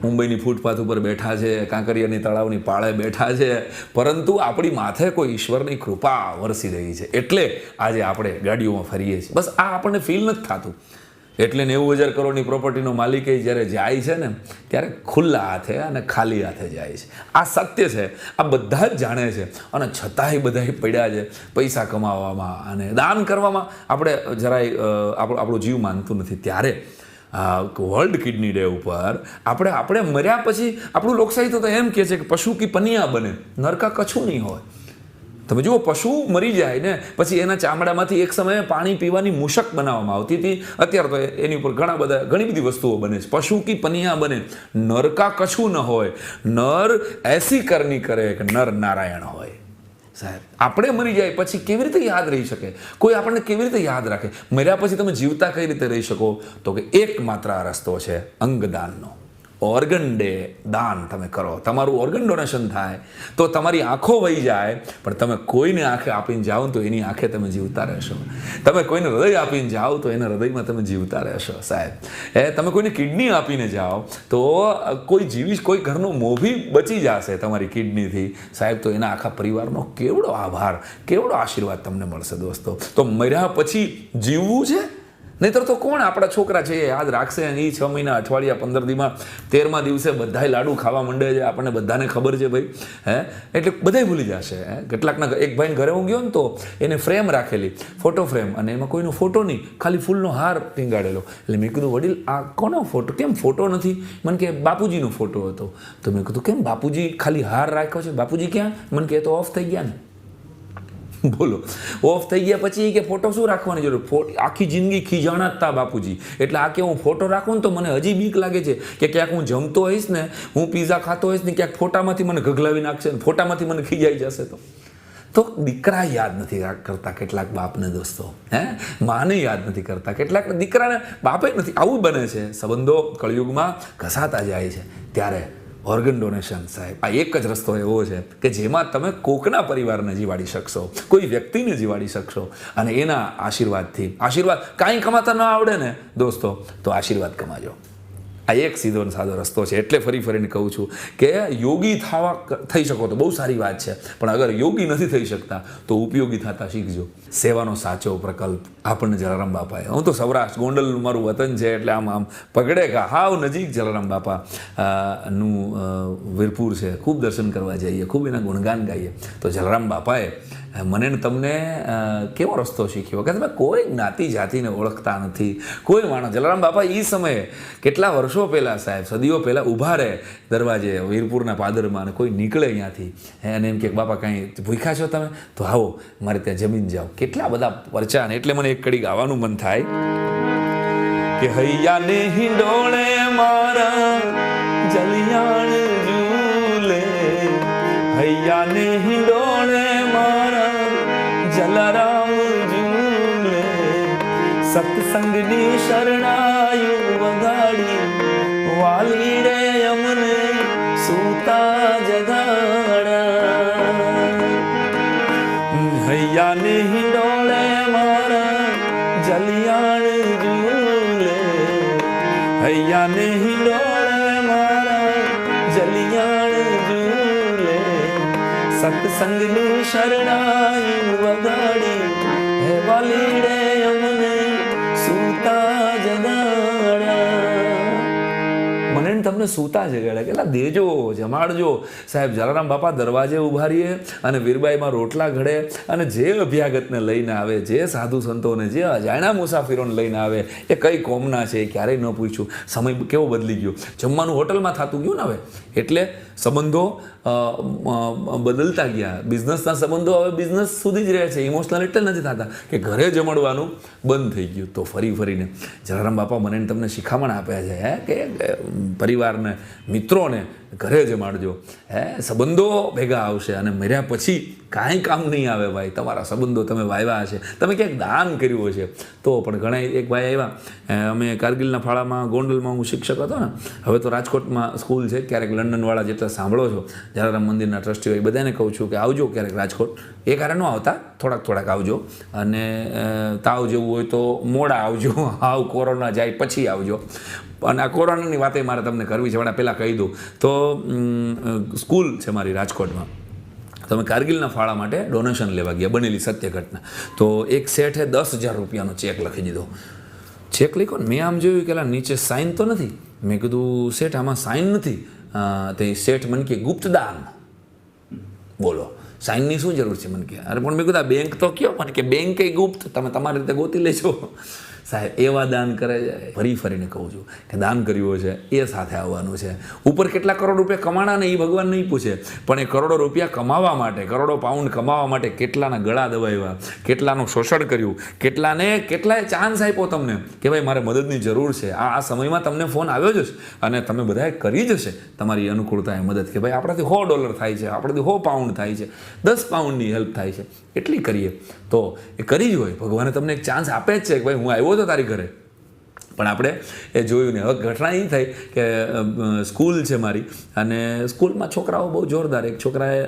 મુંબઈની ફૂટપાથ ઉપર બેઠા છે, કાંકરિયાની તળાવની પાળે બેઠા છે, પરંતુ આપણી માથે કોઈ ઈશ્વરની કૃપા વરસી રહી છે એટલે આજે આપણે ગાડીઓમાં ફરીએ છીએ. બસ આ આપણને ફીલ નથી થતું એટલે 90,000 કરોડની પ્રોપર્ટીનો માલિક જ્યારે જાય છે ને ત્યારે ખુલ્લા હાથે અને ખાલી હાથે જાય છે. આ સત્ય છે, આ બધા જ જાણે છે, અને છતાંય બધા પડ્યા છે પૈસા કમાવામાં અને દાન કરવામાં. આપણે જરાય આપણો જીવ માનતું નથી. ત્યારે વર્લ્ડ કિડની ડે ઉપર આપણે મર્યા પછી આપણું લોકશાહી તો એમ કહે છે કે પશુ કી પનિયા બને, નરકા કછું નહીં હોય. તમે જુઓ, પશુ મરી જાય ને પછી એના ચામડામાંથી એક સમયે પાણી પીવાની મૂષક બનાવવામાં આવતી હતી. અત્યારે તો એની ઉપર ઘણી બધી વસ્તુઓ બને છે. પશુ કી પનિયા બને, નરકા કછું ન હોય. નર એસી કરની કરે કે નર નારાયણ હોય. સાહેબ, આપણે મરી જાય પછી કેવી રીતે યાદ રહી શકે? કોઈ આપણને કેવી રીતે યાદ રાખે? મર્યા પછી તમે જીવતા કઈ રીતે રહી શકો? તો કે એકમાત્ર આ રસ્તો છે અંગદાનનો. ઓર્ગન ડે દાન તમે કરો, તમારું ઓર્ગન ડોનેશન થાય તો તમારી આંખો વહી જાય, પણ તમે કોઈને આંખે આપીને જાઓ તો એની આંખે તમે જીવતા રહેશો. તમે કોઈને હૃદય આપીને જાઓ તો એના હૃદયમાં તમે જીવતા રહેશો. સાહેબ, તમે કોઈને કિડની આપીને જાઓ તો કોઈ ઘરનો મોભી બચી જશે તમારી કિડનીથી. સાહેબ, તો એના આખા પરિવારનો કેવડો આભાર, કેવડો આશીર્વાદ તમને મળશે દોસ્તો. તો મર્યા પછી જીવવું છે, નહીતર તો કોણ આપણા છોકરા છે એ યાદ રાખશે? અને એ 6 મહિના, અઠવાડિયા, 15 દીમાં 13મા દિવસે બધાય લાડુ ખાવા માંડે છે. આપણને બધાને ખબર છે ભાઈ. એટલે બધાય ભૂલી જશે. કેટલાકના એક ભાઈને ઘરે હું ગયો ને તો એને ફ્રેમ રાખેલી, ફોટો ફ્રેમ, અને એમાં કોઈનો ફોટો નહીં, ખાલી ફૂલનો હાર ટીંગાડેલો. એટલે મેં કીધું, વડીલ આ કોનો ફોટો? કેમ ફોટો નથી? મને કે બાપુજીનો ફોટો હતો. તો મેં કીધું, કેમ બાપુજી ખાલી હાર રાખ્યો છે? બાપુજી ક્યાં? મને કે તો ઓફ થઈ ગયા ને. બોલો, ઓફ થઈ ગયા પછી કે ફોટો શું રાખવાની જરૂર? આખી જિંદગી ખીજાણા જ તા બાપુજી. એટલે આ કે હું ફોટો રાખું ને તો મને હજી બીક લાગે છે કે ક્યાંક હું જમતો હોઈશ ને, હું પીઝા ખાતો હોઈશ ને, ક્યાંક ફોટામાંથી મને ગગલાવી નાખશે ને, ફોટામાંથી મને ખીજાઈ જશે. તો દીકરા યાદ નથી કરતા કેટલાક બાપને દોસ્તો. માને યાદ નથી કરતા કેટલાક દીકરાને, બાપે નથી. આવું બને છે. સંબંધો કળયુગમાં ઘસાતા જાય છે. ત્યારે ઓર્ગન ડોનેશન, સાહેબ, આ એક જ રસ્તો એવો છે કે જેમાં તમે કોકના પરિવારને જીવાડી શકશો, કોઈ વ્યક્તિને જીવાડી શકશો, અને એના આશીર્વાદથી. આશીર્વાદ કાંઈ કમાતા ન આવડે ને દોસ્તો, તો આશીર્વાદ કમાજો. આ એક સીધો સાદો રસ્તો છે. એટલે ફરીને કહું છું કે યોગી થઈ શકો તો બહુ સારી વાત છે, પણ અગર યોગી નથી થઈ શકતા તો ઉપયોગી થતા શીખજો. સેવાનો સાચો પ્રકલ્પ આપણને જલારામ બાપાએ. હું તો સૌરાષ્ટ્ર, ગોંડલ મારું વતન છે, એટલે આમ પગડે કા હાવ નજીક જલારામ બાપા નું વીરપુર છે. ખૂબ દર્શન કરવા જઈએ, ખૂબ એના ગુણગાન ગાઈએ. તો જલારામ બાપાએ મને ને તમને કેવો રસ્તો શીખ્યો કે તમે કોઈ જ્ઞાતિ જાતિને ઓળખતા નથી. કોઈ માણસ, જલારામ બાપા એ સમયે કેટલા વર્ષો પહેલાં, સાહેબ, સદીઓ પહેલાં ઊભા રહે દરવાજે વીરપુરના પાદરમાં, અને કોઈ નીકળે અહીંયાથી અને એમ કે બાપા કાંઈ ભૂખ્યા છો તમે? તો આવો મારે ત્યાં જમીન જાઓ. કેટલા બધા પરચા. ને એટલે મને એક કડી ગાવાનું મન થાય કે હૈયાને હિંડોળે મારા જલિયાણ ઝૂલે, હૈયાને હિંડોળે જલારામ ઝૂલે, સત્સંગની શરણાયું વગાડી, વાલી રે અમને સૂતા જગાડા. હૈયાને હિંડોળે મારા જલિયાણ ઝૂલે, હૈયાને હિંડોળે મારા જલિયાણ ઝૂલે, સત્સંગની શરણાઈ વગાડી, હે વાલી રે અમને સૂતા જગાડા. મને તમને સૂતા જગાડ્યા. કેટલા દેજો, જમાડજો. સાહેબ, જલારામ બાપા દરવાજે ઊભા રહીએ અને વીરબાઈમાં રોટલા ઘડે, અને જે અભ્યાગતને લઈને આવે, જે સાધુ સંતોને, જે અજાણ્યા મુસાફિરોને લઈને આવે, એ કઈ કોમના છે એ ક્યારેય ન પૂછ્યું. સમય કેવો બદલી ગયો. જમવાનું હોટલમાં થતું ગયું ને હવે. એટલે સંબંધો બદલતા ગયા. બિઝનેસના સંબંધો હવે બિઝનેસ સુધી જ રહે છે. ઇમોશનલ એટલે નથી થતા કે ઘરે જમડવાનું બંધ થઈ ગયું. તો ફરીને જલારામ બાપા મને તમને શિખામણ આપ્યા છે કે પરિવારને, મિત્રોને ઘરે જમાડજો. સંબંધો ભેગા આવશે, અને મર્યા પછી કાંઈ કામ નહીં આવે ભાઈ. તમારા સંબંધો તમે વાવ્યા હશે, તમે ક્યાંક દાન કર્યું હશે તો. પણ ઘણા એક ભાઈ આવ્યા, અમે કારગિલના ફાળામાં ગોંડલમાં હું શિક્ષક હતો ને, હવે તો રાજકોટમાં સ્કૂલ છે. ક્યારેક લંડનવાળા જેટલા સાંભળો છો જલારામ મંદિરના ટ્રસ્ટીઓ, એ બધાને કહું છું કે આવજો ક્યારેક રાજકોટ. એ કારણ ન આવતા, થોડાક આવજો, અને તાવ જેવું હોય તો મોડા આવજો. હાવ કોરોના જાય પછી આવજો. અને આ કોરોનાની વાતે મારે તમને કરવી છે, પહેલાં કહી દઉં તો સ્કૂલ છે મારી રાજકોટમાં. તમે કારગિલના ફાળા માટે ડોનેશન લેવા ગયા, બનેલી સત્ય ઘટના. તો એક શેઠે 10,000 રૂપિયાનો ચેક લખી દીધો. ચેક લખો ને. મેં આમ જોયું કે નીચે સાઇન તો નથી. મેં કીધું શેઠ આમાં સાઇન નથી. તે શેઠ મને કે ગુપ્ત દાન. બોલો સાઇનની શું જરૂર છે? મને કે અરે પણ મેં કીધું આ બેંક તો કયો? મને કે બેંક કઈ ગુપ્ત, તમે તમારી રીતે ગોતી લેજો. સાહેબ એવા દાન કરે છે. ફરીને કહું છું કે દાન કર્યું છે એ સાથે આવવાનું છે. ઉપર કેટલા કરોડ રૂપિયા કમાણા ને એ ભગવાન નહીં પૂછે, પણ એ કરોડો રૂપિયા કમાવા માટે, કરોડો પાઉન્ડ કમાવા માટે કેટલાના ગળા દબાવ્યા, કેટલાનું શોષણ કર્યું, કેટલાએ ચાન્સ આપ્યો તમને કે ભાઈ મારે મદદની જરૂર છે. આ સમયમાં તમને ફોન આવ્યો જ હશે અને તમે બધાએ કરી જ હશે તમારી અનુકૂળતાએ મદદ કે ભાઈ આપણાથી $100 થાય છે, આપણાથી £100 થાય છે, 10 પાઉન્ડની હેલ્પ થાય છે, એટલી કરીએ તો એ કરી જ હોય. ભગવાને તમને એક ચાન્સ આપે જ છે કે ભાઈ હું આવ્યો તો તારી ઘરે. પણ આપણે એ જોયું ને. હવે ઘટના એ થઈ કે સ્કૂલ છે મારી, અને સ્કૂલમાં છોકરાઓ બહુ જોરદાર. એક છોકરાએ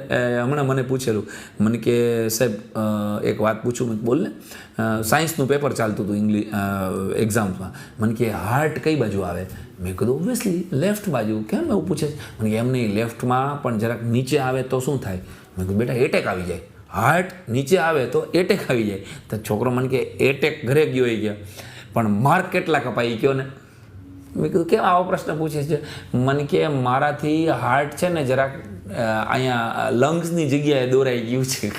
હમણાં મને પૂછેલું, મને કે સાહેબ એક વાત પૂછું. મેં બોલ ને. સાયન્સનું પેપર ચાલતું હતું એક્ઝામ્સમાં. મને કે હાર્ટ કઈ બાજુ આવે? મેં કીધું ઓબ્વિયસલી લેફ્ટ બાજુ. કેમ એવું પૂછે? મને કે એમ નહીં, લેફ્ટમાં પણ જરાક નીચે આવે તો શું થાય? મેં કીધું બેટા એટેક આવી જાય. હાર્ટ નીચે આવે તો એટેક આવી જાય. તો છોકરો મને કે એટેક ઘરે ગયો એ ગયા, પણ માર્ક કેટલા કપાઈ ગયો ને? મેં કીધું કેમ આવો પ્રશ્ન પૂછે છે? મને કે મારાથી હાર્ટ છે ને જરાક અહીંયા લંગ્સની જગ્યાએ દોરાઈ ગયું છે,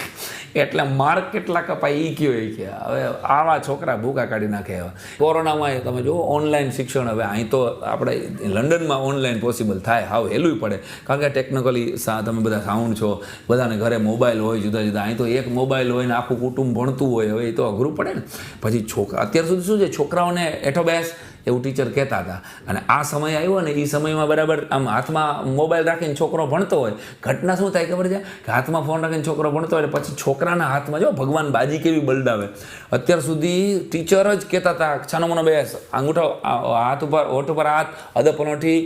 એટલે માર્ક કેટલા કપાઈ એ કયો એ કે. હવે આવા છોકરા ભૂકા કાઢી નાખે. હવે કોરોનામાં તમે જુઓ ઓનલાઈન શિક્ષણ. હવે અહીં તો આપણે લંડનમાં ઓનલાઈન પોસિબલ થાય, હાવ હેલું પડે, કારણ કે ટેકનિકલી તમે બધા સાઉન્ડ છો, બધાને ઘરે મોબાઈલ હોય જુદા જુદા. અહીં તો એક મોબાઈલ હોય ને આખું કુટુંબ ભણતું હોય. હવે એ તો અઘરું પડે ને. પછી અત્યાર સુધી શું છે, છોકરાઓને એઠો બેસ એવું ટીચર કહેતા હતા. અને આ સમય આવ્યો ને એ સમયમાં બરાબર આમ હાથમાં મોબાઈલ રાખીને છોકરો ભણતો હોય. ઘટના શું થાય ખબર છે કે હાથમાં ફોન રાખીને છોકરો ભણતો હોય, પછી છોકરાના હાથમાં જો ભગવાન બાજી કેવી બલડાવે. અત્યાર સુધી ટીચર જ કહેતા હતા છાનો મનો બેસ, અંગૂઠો હાથ ઉપર, હોઠ ઉપર હાથ, અદપનોઠી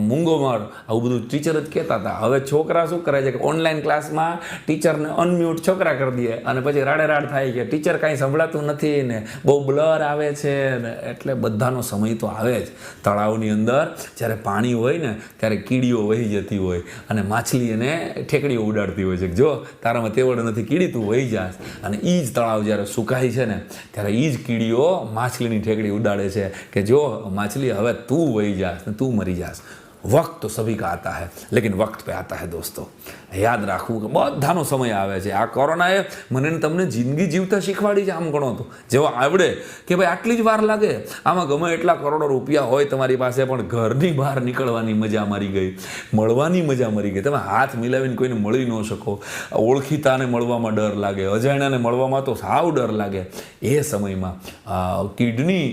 મૂંગો માર, આવું બધું ટીચર જ કહેતા હતા. હવે છોકરા શું કરે છે કે ઓનલાઈન ક્લાસમાં ટીચરને અનમ્યુટ છોકરા કરી દે, અને પછી રાડે થાય કે ટીચર કાંઈ સંભળાતું નથી ને બહુ બ્લર આવે છે ને. એટલે બધાનો સમય તો આવે જ. તળાવની અંદર જ્યારે પાણી હોય ને ત્યારે કીડીઓ વહી જતી હોય, અને માછલી એને ઠેકડીઓ ઉડાડતી હોય છે કે જો તારામાં તેવડ નથી કીડી, તું વહી જાસ. અને એ જ તળાવ જ્યારે સુકાય છે ને ત્યારે એ જ કીડીઓ માછલીની ઠેકડી ઉડાડે છે કે જો માછલી હવે તું વહી જાસ ને તું મરી જાસ. वक्त तो सभी का आता है, लेकिन वक्त पे आता है दोस्तों. યાદ રાખવું કે બધાનો સમય આવે છે. આ કોરોનાએ મને તમને જિંદગી જીવતા શીખવાડી છે. આમ ગણો તો જેવો આવડે કે ભાઈ આટલી જ વાર લાગે. આમાં ગમે એટલા કરોડો રૂપિયા હોય તમારી પાસે, પણ ઘરની બહાર નીકળવાની મજા મારી ગઈ, મળવાની મજા મરી ગઈ. તમે હાથ મિલાવીને કોઈને મળી ન શકો, ઓળખીતાને મળવામાં ડર લાગે, અજાણ્યાને મળવામાં તો સાવ ડર લાગે. એ સમયમાં કિડની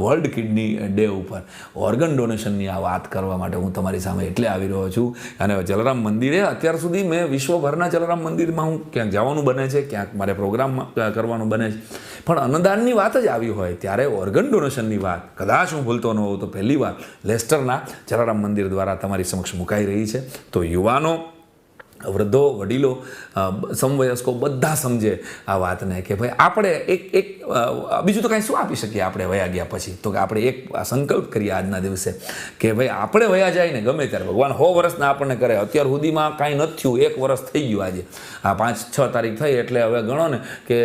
વર્લ્ડ કિડની ડે ઉપર ઓર્ગન ડોનેશનની આ વાત કરવા માટે હું તમારી સામે એટલે આવી રહ્યો છું. અને જલારામ મંદિરે અત્યાર સુધી મેં વિશ્વભરના જલારામ મંદિરમાં હું ક્યાંક જવાનું બને છે, ક્યાંક મારે પ્રોગ્રામ કરવાનું બને છે, પણ અન્નદાનની વાત જ આવી હોય ત્યારે ઓર્ગન ડોનેશનની વાત કદાચ હું ભૂલતો ન હોઉં તો પહેલી વાર લેસ્ટરના જલારામ મંદિર દ્વારા તમારી સમક્ષ મુકાઈ રહી છે. તો યુવાનો, વૃદ્ધો, વડીલો, સમવયસ્કો બધા સમજે આ વાતને કે ભાઈ આપણે એક બીજું તો કાંઈ શું આપી શકીએ આપણે વયા ગયા પછી, તો કે આપણે એક સંકલ્પ કરીએ આજના દિવસે કે ભાઈ આપણે વયા જાય ને ગમે ત્યારે ભગવાન 100 વર્ષના આપણને કરે. અત્યાર સુધીમાં કાંઈ નથી થયું, 1 વર્ષ થઈ ગયું. આજે આ 5-6 તારીખ થઈ એટલે હવે ગણો ને કે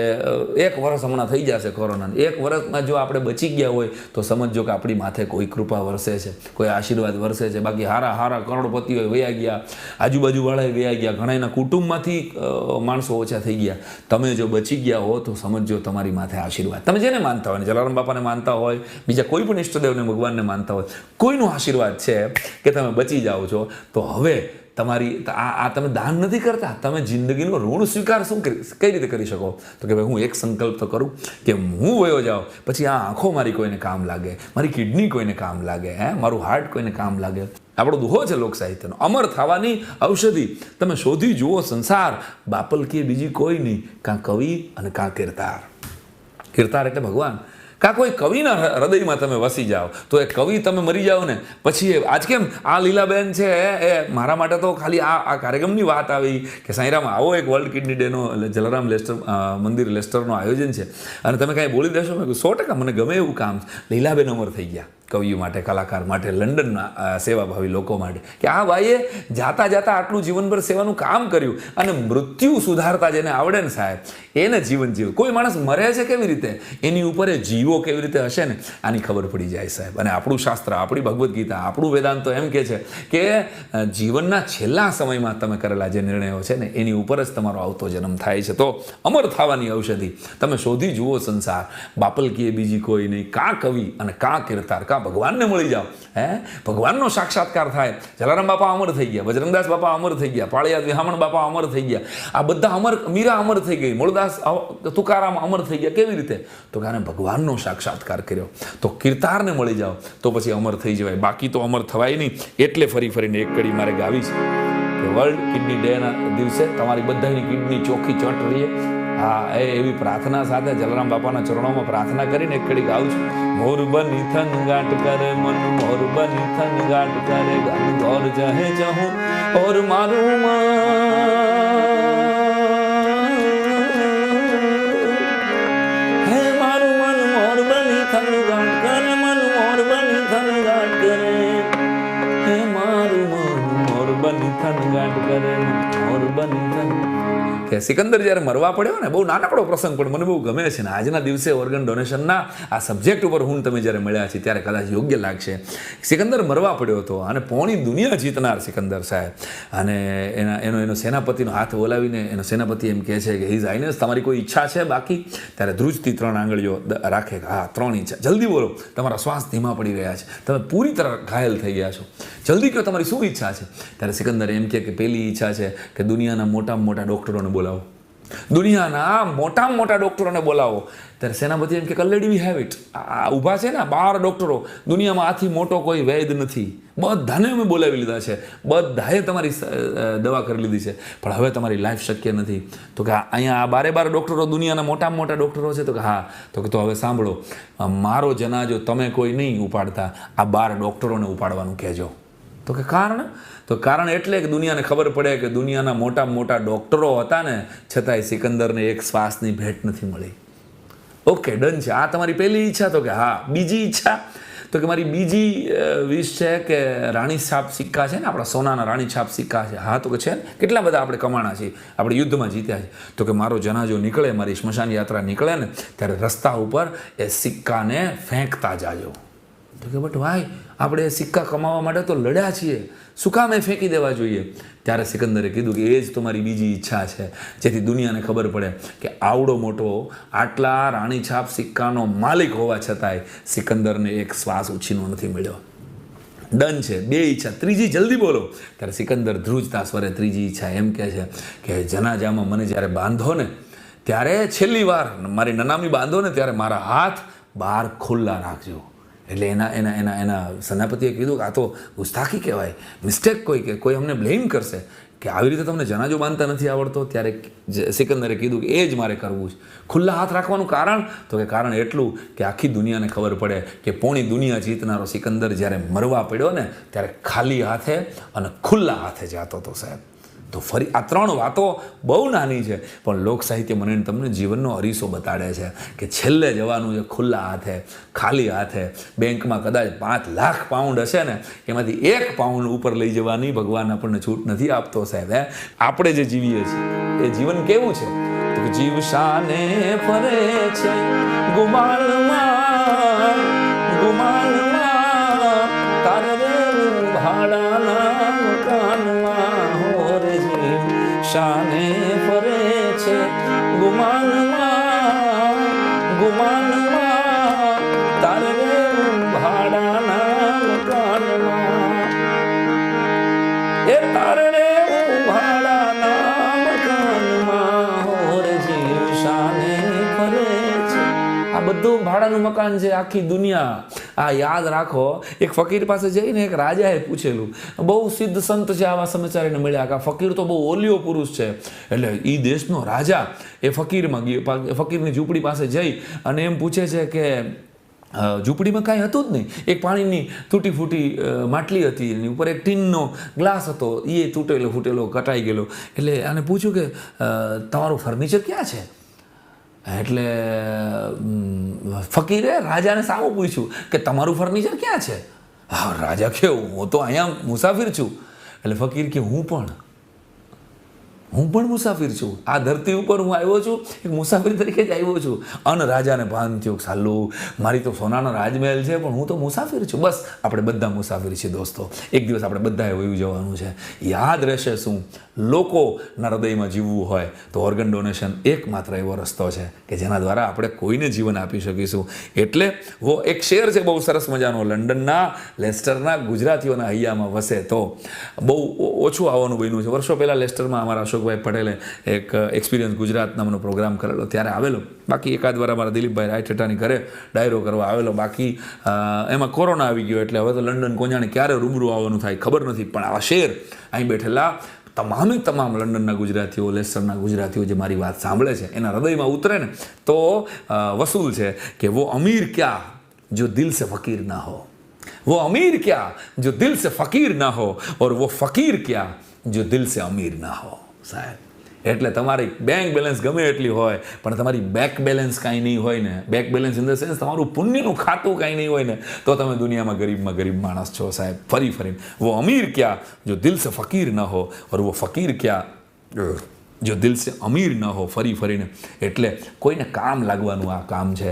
1 વર્ષ હમણાં થઈ જશે કોરોનાને. 1 વર્ષમાં જો આપણે બચી ગયા હોય તો સમજો કે આપણી માથે કોઈ કૃપા વરસે છે, કોઈ આશીર્વાદ વરસે છે. બાકી હારા કરોડપતિ હોય વયા ગયા, આજુબાજુવાળાએ વયા ગયા, ઘણાના કુટુંબમાંથી માણસો ઓછા થઈ ગયા. તમે જો બચી ગયા હો તો સમજો તમારી માથે આશીર્વાદ. તમે જેને માનતા હોય, જલારામ બાપાને માનતા હોય, બીજા કોઈ પણ ઈષ્ટદેવને, ભગવાનને માનતા હોય, કોઈનો આશીર્વાદ છે કે તમે બચી જાઓ છો. તો હવે તમારી આ તમે દાન નથી કરતા, તમે જિંદગીનો ઋણ સ્વીકાર કઈ રીતે કરી શકો? તો કે ભાઈ હું એક સંકલ્પ તો કરું કે હું વયો જાઉં પછી આ આંખો મારી કોઈને કામ લાગે, મારી કિડની કોઈને કામ લાગે, મારું હાર્ટ કોઈને કામ લાગે. આપણો દુહો છે લોક સાહિત્યનો, અમર થવાની ઔષધિ. તમે શોધી જુઓ સંસાર, બાપલ કે બીજી કોઈ નહીં, કાં કવિ અને કાં કીર્તાર. કીર્તાર એટલે ભગવાન. કાં કોઈ કવિના હૃદયમાં તમે વસી જાઓ તો એ કવિ તમે મરી જાઓ ને પછી આજ કેમ આ લીલાબેન છે એ મારા માટે તો ખાલી આ કાર્યક્રમની વાત આવી કે સાંઈરામ આવો એક વર્લ્ડ કિડની ડેનો જલારામ મંદિર લેસ્ટરનો આયોજન છે અને તમે કાંઈ બોલી દેશો? મેં 100% મને ગમે એવું કામ. લીલાબેન અમર થઈ ગયા. કવિઓ માટે, કલાકાર માટે, લંડનના સેવાભાવી લોકો માટે, કે આ ભાઈએ જાતા જાતા આટલું જીવનભર સેવાનું કામ કર્યું અને મૃત્યુ સુધારતા જેને આવડે ને સાહેબ, એને જીવન જીવ. કોઈ માણસ મરે છે કેવી રીતે, એની ઉપર એ જીવો કેવી રીતે હશે ને, આની ખબર પડી જાય સાહેબ. અને આપણું શાસ્ત્ર, આપણી ભગવદ્ ગીતા, આપણું વેદાંત તો એમ કહે છે કે જીવનના છેલ્લા સમયમાં તમે કરેલા જે નિર્ણયો છે ને, એની ઉપર જ તમારો આવતો જન્મ થાય છે. તો અમર થવાની ઔષધિ તમે શોધી જુઓ સંસાર, બાપલ કીએ બીજી કોઈ નહીં, કાં કવિ અને કાં કીર્તાર, કાં ભગવાનને મળી જાઓ. ભગવાનનો સાક્ષાત્કાર થાય. જલારામ બાપા અમર થઈ ગયા, બજરંગદાસ બાપા અમર થઈ ગયા, પાળિયાદ વિહામણ બાપા અમર થઈ ગયા, આ બધા અમર, મીરા અમર થઈ ગઈ, મૂળદાસ તુકારામ અમર થઈ ગયા. કેવી રીતે? તો કે આને ભગવાનનો સાક્ષાત્કાર કર્યો. તો કીર્તારને મળી જાઓ તો પછી અમર થઈ જવાય, બાકી તો અમર થવાય નહીં. એટલે ફરીને એક કડી મારે ગાવી છે કે વર્લ્ડ કિડની ડેના દિવસે તમારી બધાની કિડની ચોખ્ખી ચોટ રહીએ. હા, એવી પ્રાર્થના સાથે જલારામ બાપાના ચરણોમાં પ્રાર્થના કરીને એક કડી ગાઉં છું. મોર બની થનગાટ કરે મન, મોર બની થનગાટ કરે ગન, ગોર જહે જહું ઓર મારું મન, હે મારું મન મોર બની થનગાટ કરે, મન મોર બની થનગાટ કરે, હે મારું મન મોર બની થનગાટ કરે, મોર બની થન. કે સિકંદર જ્યારે મરવા પડ્યો ને, બહુ નાનકડો પ્રસંગ પણ મને બહુ ગમે છે ને. આજના દિવસે ઓર્ગન ડોનેશનના આ સબ્જેક્ટ ઉપર હું તમે જ્યારે મળ્યા છે ત્યારે કદાચ યોગ્ય લાગશે. સિકંદર મરવા પડ્યો હતો અને પોણી દુનિયા જીતનાર સિકંદર સાહેબ, અને એનો સેનાપતિનો હાથ બોલાવીને એનો સેનાપતિ એમ કહે છે કે હિઝ હાઇનેસ, તમારી કોઈ ઈચ્છા છે બાકી? ત્યારે ધ્રુજતી 3 આંગળીઓ રાખે કે હા 3 ઈચ્છા. જલ્દી બોલો, તમારા શ્વાસ ધીમા પડી રહ્યા છે, તમે પૂરી તરહ ઘાયલ થઈ ગયા છો, જલ્દી કહો તમારી શું ઈચ્છા છે? ત્યારે સિકંદર એમ કહે કે પહેલી ઈચ્છા છે કે દુનિયાના મોટામાં મોટા ડૉક્ટરોને બોલાવો, દુનિયાના મોટામાં મોટા ડૉક્ટરોને બોલાવો. ત્યારે સેનાપતિ એમ કે ઓલરેડી વી હેવ ઇટ. આ ઊભા છે ને 12 ડૉક્ટરો, દુનિયામાં આથી મોટો કોઈ વૈદ નથી, બધાને અમે બોલાવી લીધા છે, બધાએ તમારી દવા કરી લીધી છે, પણ હવે તમારી લાઈફ શક્ય નથી. તો કે અહીંયા આ 12 ડૉક્ટરો દુનિયાના મોટામાં મોટા ડૉક્ટરો છે? તો કે હા. તો કે તો હવે સાંભળો, મારો જનાજો તમે કોઈ નહીં ઉપાડતા, આ 12 ડૉક્ટરોને ઉપાડવાનું કહેજો. તો કે કારણ? તો કારણ એટલે કે દુનિયાને ખબર પડે કે દુનિયાના મોટામાં મોટા ડૉક્ટરો હતા ને, છતાંય સિકંદરને એક શ્વાસની ભેટ નથી મળી. ઓકે, ડન છે. આ તમારી પહેલી ઈચ્છા? તો કે હા. બીજી ઈચ્છા? તો કે મારી બીજી વિશ છે કે રાણી છાપ સિક્કા છે ને, આપણા સોનાના રાણી છાપ સિક્કા છે. હા. તો કે છે ને, કેટલા બધા આપણે કમાણા છીએ, આપણે યુદ્ધમાં જીત્યા છે. તો કે મારો જનાજો નીકળે, મારી સ્મશાન યાત્રા નીકળે ને, ત્યારે રસ્તા ઉપર એ સિક્કાને ફેંકતા જાજો. તો કે બટ વાય, આપણે સિક્કા કમાવા માટે તો લડ્યા છીએ, શું કામ એ ફેંકી દેવા જોઈએ? ત્યારે સિકંદરે કીધું કે એ જ તમારી બીજી ઈચ્છા છે, જેથી દુનિયાને ખબર પડે કે આવડો મોટો આટલા રાણી છાપ સિક્કાનો માલિક હોવા છતાંય સિકંદરને એક શ્વાસ ઉછીનો નથી મળ્યો. ડન છે. 2 ઈચ્છા. ત્રીજી જલ્દી બોલો. ત્યારે સિકંદર ધ્રુજતા સ્વરે ત્રીજી ઈચ્છા એમ કહે છે કે જનાજામાં મને જ્યારે બાંધો ને, ત્યારે છેલ્લી વાર મારી નનામી બાંધો ને, ત્યારે મારા હાથ બહાર ખુલ્લા રાખજો. એટલે એના સેનાપતિએ કીધું કે આ તો ગુસ્તાખી કહેવાય, મિસ્ટેક કોઈ અમને બ્લેમ કરશે કે આવી રીતે તમને જનાજો બાંધતા નથી આવડતો. ત્યારે સિકંદરે કીધું કે એ જ મારે કરવું છે. ખુલ્લા હાથ રાખવાનું કારણ? તો કે કારણ એટલું કે આખી દુનિયાને ખબર પડે કે પોણી દુનિયા જીતનારો સિકંદર જ્યારે મરવા પડ્યો ને, ત્યારે ખાલી હાથે અને ખુલ્લા હાથે જતો હતો સાહેબ. તો ફરી આ 3 વાતો બહુ નાની છે, પણ લોક સાહિત્ય મને તમને જીવનનો અરીસો બતાડે છે કે છેલ્લે જવાનું છે ખુલ્લા હાથે, ખાલી હાથે. બેંકમાં કદાચ 5 લાખ પાઉન્ડ હશે ને, એમાંથી 1 પાઉન્ડ ઉપર લઈ જવાની ભગવાન આપણને છૂટ નથી આપતો સાહેબ. આપણે જે જીવીએ છીએ એ જીવન કેવું છે? તો જીવ શાને ફરે છે ગુમાનમાં, ગુમાનમાં તારે ભાડાના મકાનમાં, શાને ફરે છે ગુમાનમાં, ગુમાનમાં તારે ભાડાના મકાનમાં, એ તારે ભાડાના મકાનમાં, હોર જીવ શાને ફરે છે. આ બધું ભાડાનું મકાન છે, આખી દુનિયા. આ યાદ રાખો. એક ફકીર પાસે જઈને એક રાજાએ પૂછેલું, બહુ સિદ્ધ સંત છે, આવા સમાચાર એને મળ્યા કે આ ફકીર તો બહુ ઓલિયો પુરુષ છે. એટલે એ દેશનો રાજા એ ફકીરમાં ગયો, ફકીરની ઝૂંપડી પાસે જઈ અને એમ પૂછે છે કે ઝૂંપડીમાં કાંઈ હતું જ નહીં, એક પાણીની તૂટી ફૂટી માટલી હતી, એની ઉપર એક ટીનનો ગ્લાસ હતો, એ તૂટેલો ફૂટેલો કટાઈ ગયેલો. એટલે આને પૂછ્યું કે તમારું ફર્નિચર ક્યાં છે? એટલે ફકીરે રાજાને સામું પૂછ્યું કે તમારું ફર્નિચર ક્યાં છે? હા, રાજા કે હું તો અહીંયા મુસાફિર છું. એટલે ફકીર કે હું પણ મુસાફિર છું. આ ધરતી ઉપર હું આવ્યો છું, એક મુસાફિર તરીકે જ આવ્યો છું. અને રાજાને ભાન થયું સાલું મારી તો સોનાનો રાજમહેલ છે, પણ હું તો મુસાફિર છું. બસ આપણે બધા મુસાફિર છીએ દોસ્તો. એક દિવસ આપણે બધાએ વયું જવાનું છે. યાદ રહેશે શું? લોકોના હૃદયમાં જીવવું હોય તો ઓર્ગન ડોનેશન એકમાત્ર એવો રસ્તો છે કે જેના દ્વારા આપણે કોઈને જીવન આપી શકીશું. એટલે એક શેર છે બહુ સરસ મજાનો, લંડનના લેસ્ટરના ગુજરાતીઓના હૈયામાં વસે તો બહુ ઓછું આવવાનું બન્યું છે. વર્ષો પહેલાં લેસ્ટરમાં અમારા અશોકભાઈ પટેલે એક એક્સપિરિયન્સ ગુજરાત નામનો પ્રોગ્રામ કરેલો, ત્યારે આવેલો. બાકી એકાદ વાર અમારા દિલીપભાઈ રાયઠેટાની ઘરે ડાયરો કરવા આવેલો. બાકી એમાં કોરોના આવી ગયો એટલે હવે તો લંડન કોજાણે ક્યારે રૂબરૂ આવવાનું થાય ખબર નથી. પણ આવા શેર અહીં બેઠેલા તમામ લંડનના ગુજરાતીઓ, લેસ્ટરના ગુજરાતીઓ જે મારી વાત સાંભળે છે એના હૃદયમાં ઉતરે ને તો વસૂલ છે કે વો અમીર ક્યા જો દિલ સે ફકીર ના હો, वो अमीर क्या जो दिल से फकीर ना हो, और वो फकीर क्या जो दिल से अमीर ना हो. સાહેબ, એટલે તમારી બેંક બેલેન્સ ગમે એટલી હોય પણ તમારી બેક બેલેન્સ કાંઈ નહીં હોય ને, back balance in the sense તમારું પુણ્યનું ખાતું કાંઈ નહીં હોય ને, તો તમે દુનિયામાં ગરીબ માણસ છો સાહેબ. ફરીને વો અમીર ક્યા જો દિલ સે ફકીર ના હો, ઓર વો ફકીર ક્યા જો દિલ સે અમીર ન હો. ફરીને એટલે કોઈને કામ લાગવાનું આ કામ છે,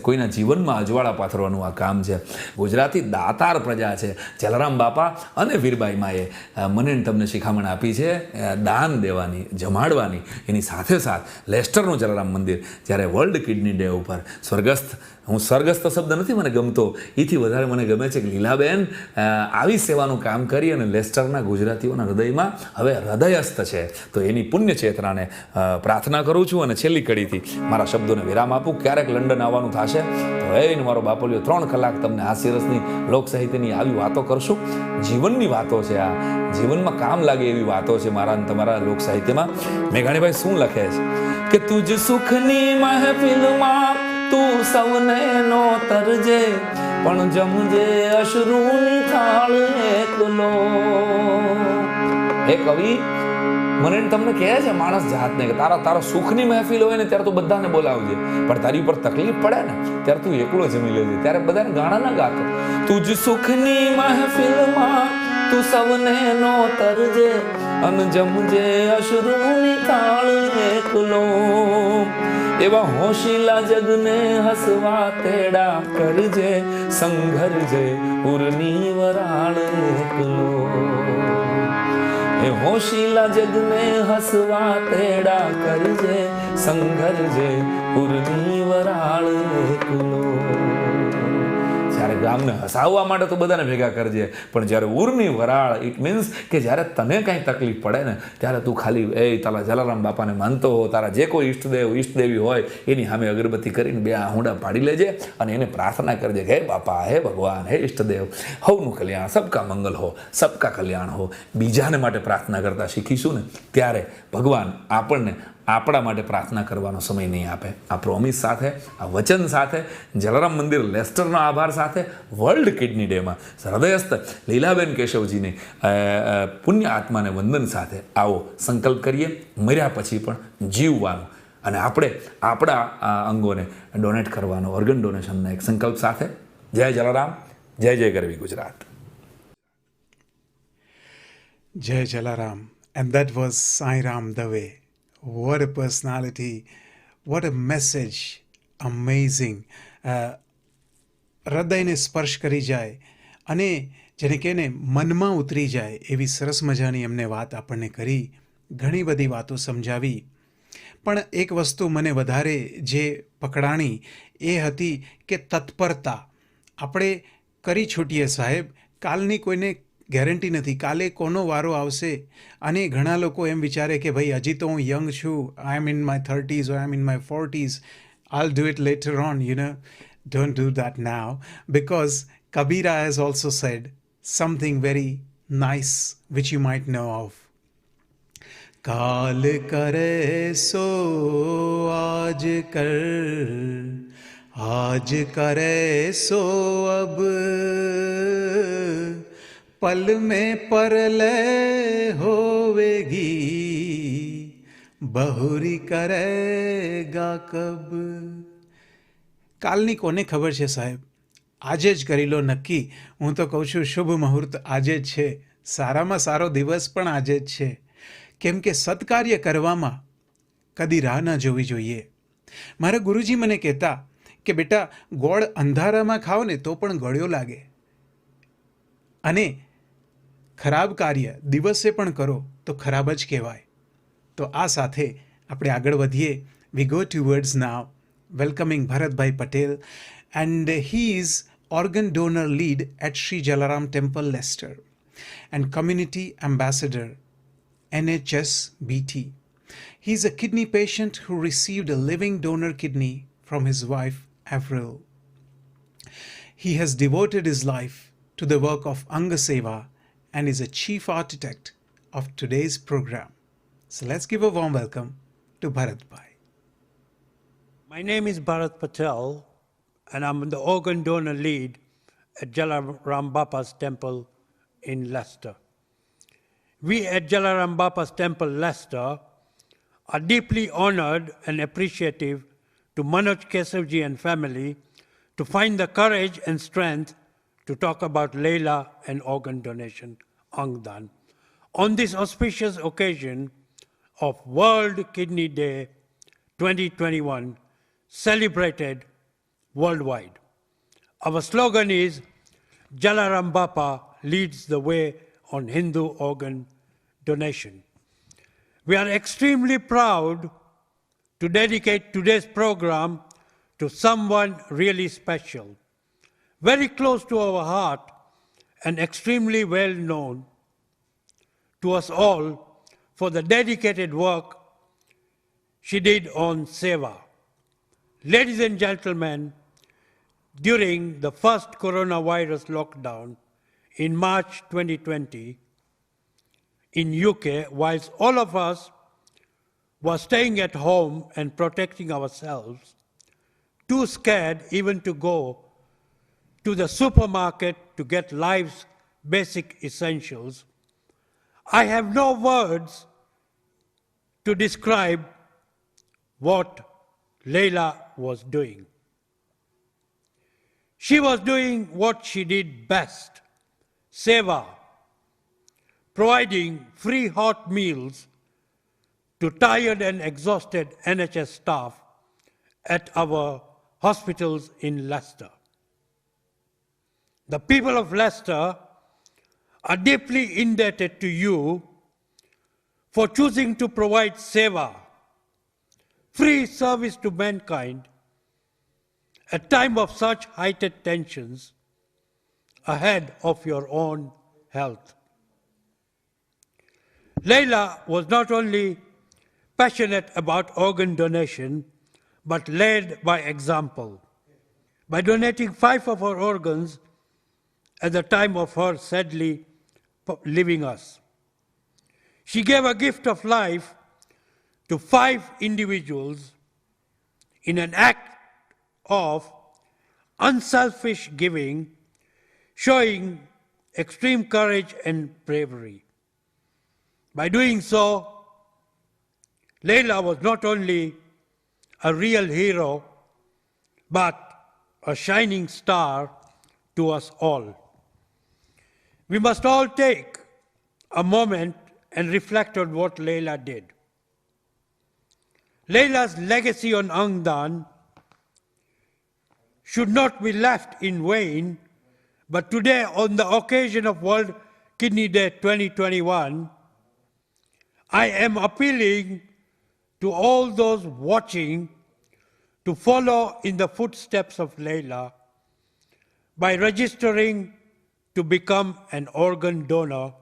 કોઈના જીવનમાં અજવાળા પાથરવાનું આ કામ છે. ગુજરાતી દાતાર પ્રજા છે. જલારામ બાપા અને વીરબાઈ માએ મને તમને શિખામણ આપી છે દાન દેવાની, જમાડવાની. એની સાથે લેસ્ટરનું જલારામ મંદિર જ્યારે વર્લ્ડ કિડની ડે ઉપર સ્વર્ગસ્થ શબ્દ નથી મને ગમતો, એથી વધારે મને ગમે છે કે લીલાબેન આવી સેવાનું કામ કરી અને લેસ્ટરના ગુજરાતીઓના હૃદયમાં હવે હૃદયસ્થ છે. તો એની પુણ્ય ચેતનાને પ્રાર્થના કરું છું અને છેલ્લી કડીથી મારા શબ્દોને વિરામ આપું. ક્યારેક લંડન આવવાનું થશે તો એને મારો બાપોલિયો 3 કલાક તમને હાસ્યરસની લોક સાહિત્યની આવી વાતો કરશું. જીવનની વાતો છે આ, જીવનમાં કામ લાગે એવી વાતો છે મારા તમારા લોક સાહિત્યમાં. મેઘાણીભાઈ શું લખે છે કે તુજ સુખની મહેફિલમાં તું સૌને નો તરજે, પણ જમજે અશ્રુની થાળ એકલો. એ કવિ મને તમને કહે છે માણસ જાતને કે તારો સુખની મહેફિલ હોય ને ત્યારે તું બધાને બોલાવજે, પણ તારી ઉપર તકલીફ પડે ને ત્યારે તું એકલો જમી લેજે, ત્યારે બધાને ગાણા ના ગાતો. તુજ સુખની મહેફિલમાં તું સૌને નો તરજે, અન જમજે અશ્રુની થાળ એકલો. એવા હોશીલા જગને હસવા તેડા કરજે, સંઘરજે ઉરની વરાળ એકલો. એ હોશીલા જગને હસવા તેડા કરજે, સંઘરજે ઉરની વરાળ એકલો. જ્યારે ગામને હસાવવા માટે તો બધાને ભેગા કરજે, પણ જ્યારે ઉરની વરાળ, ઇટ મીન્સ કે જ્યારે તને કાંઈ તકલીફ પડે ને ત્યારે તું ખાલી તારા જલારામ બાપાને માનતો હો, તારા જે કોઈ ઈષ્ટદેવી હોય એની સામે અગરબત્તી કરીને 2 આહુડા પાડી લેજે અને એને પ્રાર્થના કરજે કે હે બાપા, હે ભગવાન, હે ઈષ્ટદેવ, હવનું કલ્યાણ, સબકા મંગલ હો, સબકા કલ્યાણ હો. બીજાને માટે પ્રાર્થના કરતા શીખીશું ને ત્યારે ભગવાન આપણને આપણા માટે પ્રાર્થના કરવાનો સમય નહીં આપે. આ પ્રોમિસ સાથે, આ વચન સાથે, જલારામ મંદિર લેસ્ટરનો આભાર સાથે, વર્લ્ડ કિડની ડેમાં હૃદયસ્થ લીલાબેન કેશવજીની પુણ્ય આત્માને વંદન સાથે આવો સંકલ્પ કરીએ મર્યા પછી પણ જીવવાનું, અને આપણે આપણા અંગોને ડોનેટ કરવાનો, ઓર્ગન ડોનેશનના એક સંકલ્પ સાથે. જય જલારામ, જય ગરવી Gujarat. Jai Jalaram. And that was Sai Ram Dave. What a personality. What a message. Amazing. હૃદયને સ્પર્શ કરી જાય અને જેને કહેને મનમાં ઉતરી જાય એવી સરસ મજાની એમને વાત આપણને કરી, ઘણી બધી વાતો સમજાવી. પણ એક વસ્તુ મને વધારે જે પકડાણી એ હતી કે તત્પરતા. આપણે કરી છૂટીએ સાહેબ, કાલની કોઈને ગેરંટી નથી, કાલે કોનો વારો આવશે. અને ઘણા લોકો એમ વિચારે કે ભાઈ હજી તો હું યંગ છું, I am in my 30s or I am in my 40s, I'll do it later on, Don't do that now, because Kabira has also said something very nice which you might know of. काल करे सो आज कर, आज करे सो अब, पल में परलय होवेगी, બહુરી કરેગા કબ. કાલની કોને ખબર છે સાહેબ? આજે જ કરી લો નક્કી. હું તો કહું છું શુભ મુહૂર્ત આજે જ છે. સારામાં સારો દિવસ પણ આજે જ છે. કેમ કે સત્કાર્ય કરવામાં કદી રાહ ન જોવી જોઈએ. મારા ગુરુજી મને કહેતા કે બેટા ગોળ અંધારામાં ખાઓ ને તો પણ ગળ્યો લાગે, અને ખરાબ કાર્ય દિવસે પણ કરો તો ખરાબ જ કહેવાય. તો આ સાથે આપણે આગળ વધીએ. We go towards now welcoming Bharatbhai Patel, and he is organ donor lead at Sri Jalaram Temple, Leicester, and community ambassador NHS BT. He is a kidney patient who received a living donor kidney from his wife Avril. He has devoted his life to the work of Anga Seva and is a chief architect of today's program. So let's give a warm welcome to Bharat Bhai. My name is Bharat Patel, and I'm the organ donor lead at Jalaram Bapa's temple in Leicester. We at Jalaram Bapa's temple, Leicester, are deeply honored and appreciative to Manoj Kesavji and family to find the courage and strength to talk about Leila and organ donation, Angdan, on this auspicious occasion of World Kidney Day 2021, celebrated worldwide. Our slogan is Jalaram Bapa leads the way on Hindu organ donation. We are extremely proud to dedicate today's program to someone really special, very close to our heart and extremely well known to us all for the dedicated work she did on Seva. Ladies and gentlemen, during the first coronavirus lockdown in March 2020 in UK, whilst all of us were staying at home and protecting ourselves, too scared even to go to the supermarket to get life's basic essentials, I have no words to describe what Leila was doing. She was doing what she did best, Seva, providing free hot meals to tired and exhausted NHS staff at our hospitals in Leicester. The people of Leicester are deeply indebted to you for choosing to provide Seva, free service to mankind, at a time of such heightened tensions ahead of your own health. Leila was not only passionate about organ donation, but led by example. By donating 5 of her organs at the time of her sadly leaving us, she gave a gift of life to 5 individuals in an act of unselfish giving, showing extreme courage and bravery. By doing so, Leila was not only a real hero, but a shining star to us all. We must all take a moment and reflect on what Leila did. Leila's legacy on Angdan should not be left in vain, but today, on the occasion of World Kidney Day 2021, I am appealing to all those watching to follow in the footsteps of Leila by registering to become an organ donor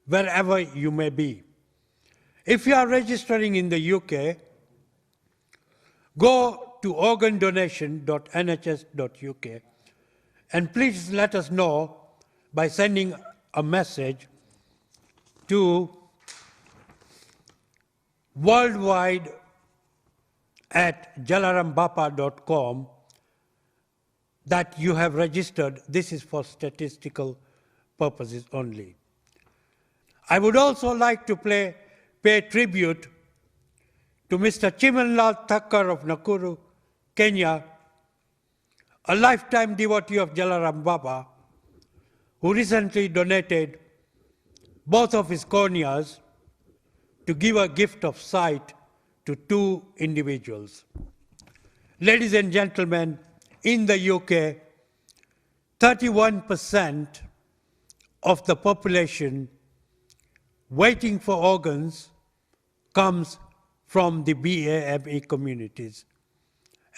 wherever you may be. If you are registering in the UK, go to organdonation.nhs.uk and please let us know by sending a message to worldwide@jalarambapa.com that you have registered. This is for statistical purposes only. I would also like to pay tribute to Mr. Chimanlal Thakkar of Nakuru, Kenya, a lifetime devotee of Jalaram Baba, who recently donated both of his corneas to give a gift of sight to 2 individuals. Ladies and gentlemen, in the UK, 31% of the population waiting for organs comes from the BAME communities,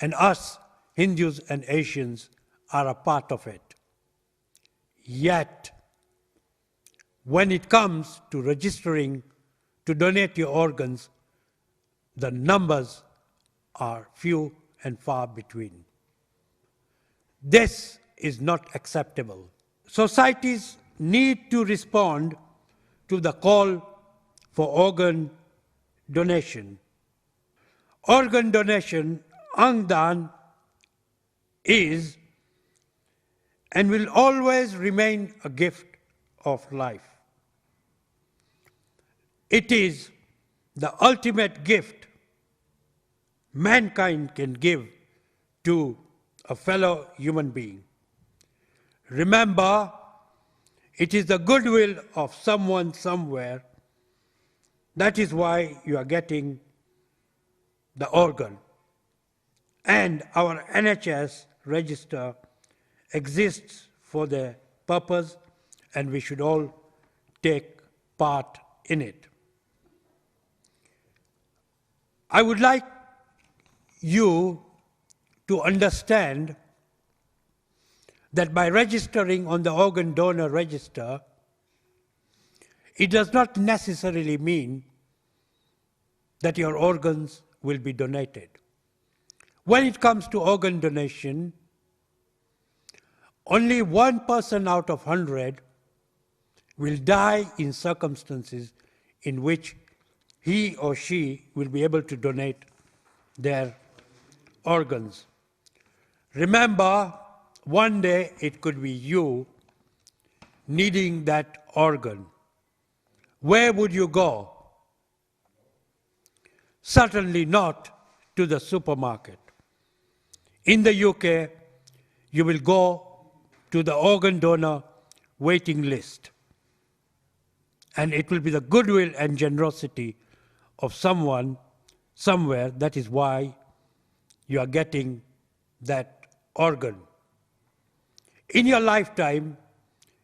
and us, Hindus and Asians, are a part of it. Yet, when it comes to registering to donate your organs, the numbers are few and far between. This is not acceptable. Societies need to respond to the call for organ donation. Organ donation, Angdan, is and will always remain a gift of life. It is the ultimate gift mankind can give to a fellow human being. Remember, it is the goodwill of someone somewhere. That is why you are getting the organ. And our NHS register exists for the purpose, and we should all take part in it. I would like you to understand that by registering on the organ donor register, it does not necessarily mean that your organs will be donated. When it comes to organ donation, only 1 person out of 100 will die in circumstances in which he or she will be able to donate their organs. Remember, one day it could be you needing that organ. Where would you go? Certainly not to the supermarket. In the UK, you will go to the organ donor waiting list. And it will be the goodwill and generosity of someone, somewhere. That is why you are getting that organ. In your lifetime,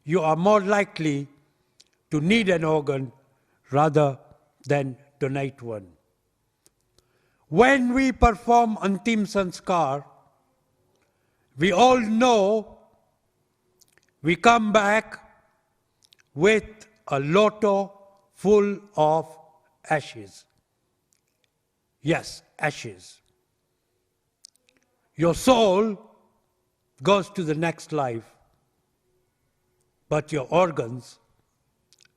you are more likely to need an organ rather than donate one. When we perform Antim Sanskar, we all know we come back with a loto full of ashes. Yes, ashes. Your soul goes to the next life, but your organs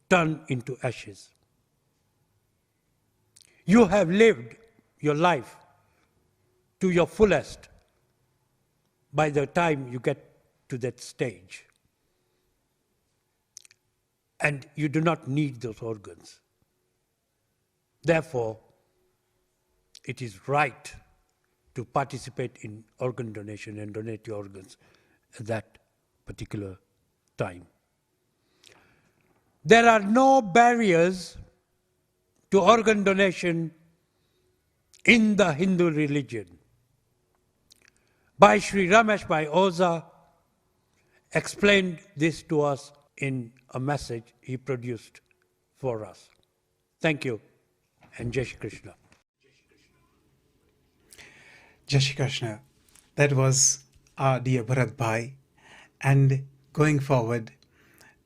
turn into ashes. You have lived your life to your fullest by the time you get to that stage. And you do not need those organs. Therefore, it is right to participate in organ donation and donate your organs at that particular time. There are no barriers to organ donation in the Hindu religion. Bhai Sri Ramesh Bhai Oza explained this to us in a message he produced for us. Thank you, and Jai Shri Krishna. Jai Shri Krishna. That was our dear Bharat Bhai. And going forward,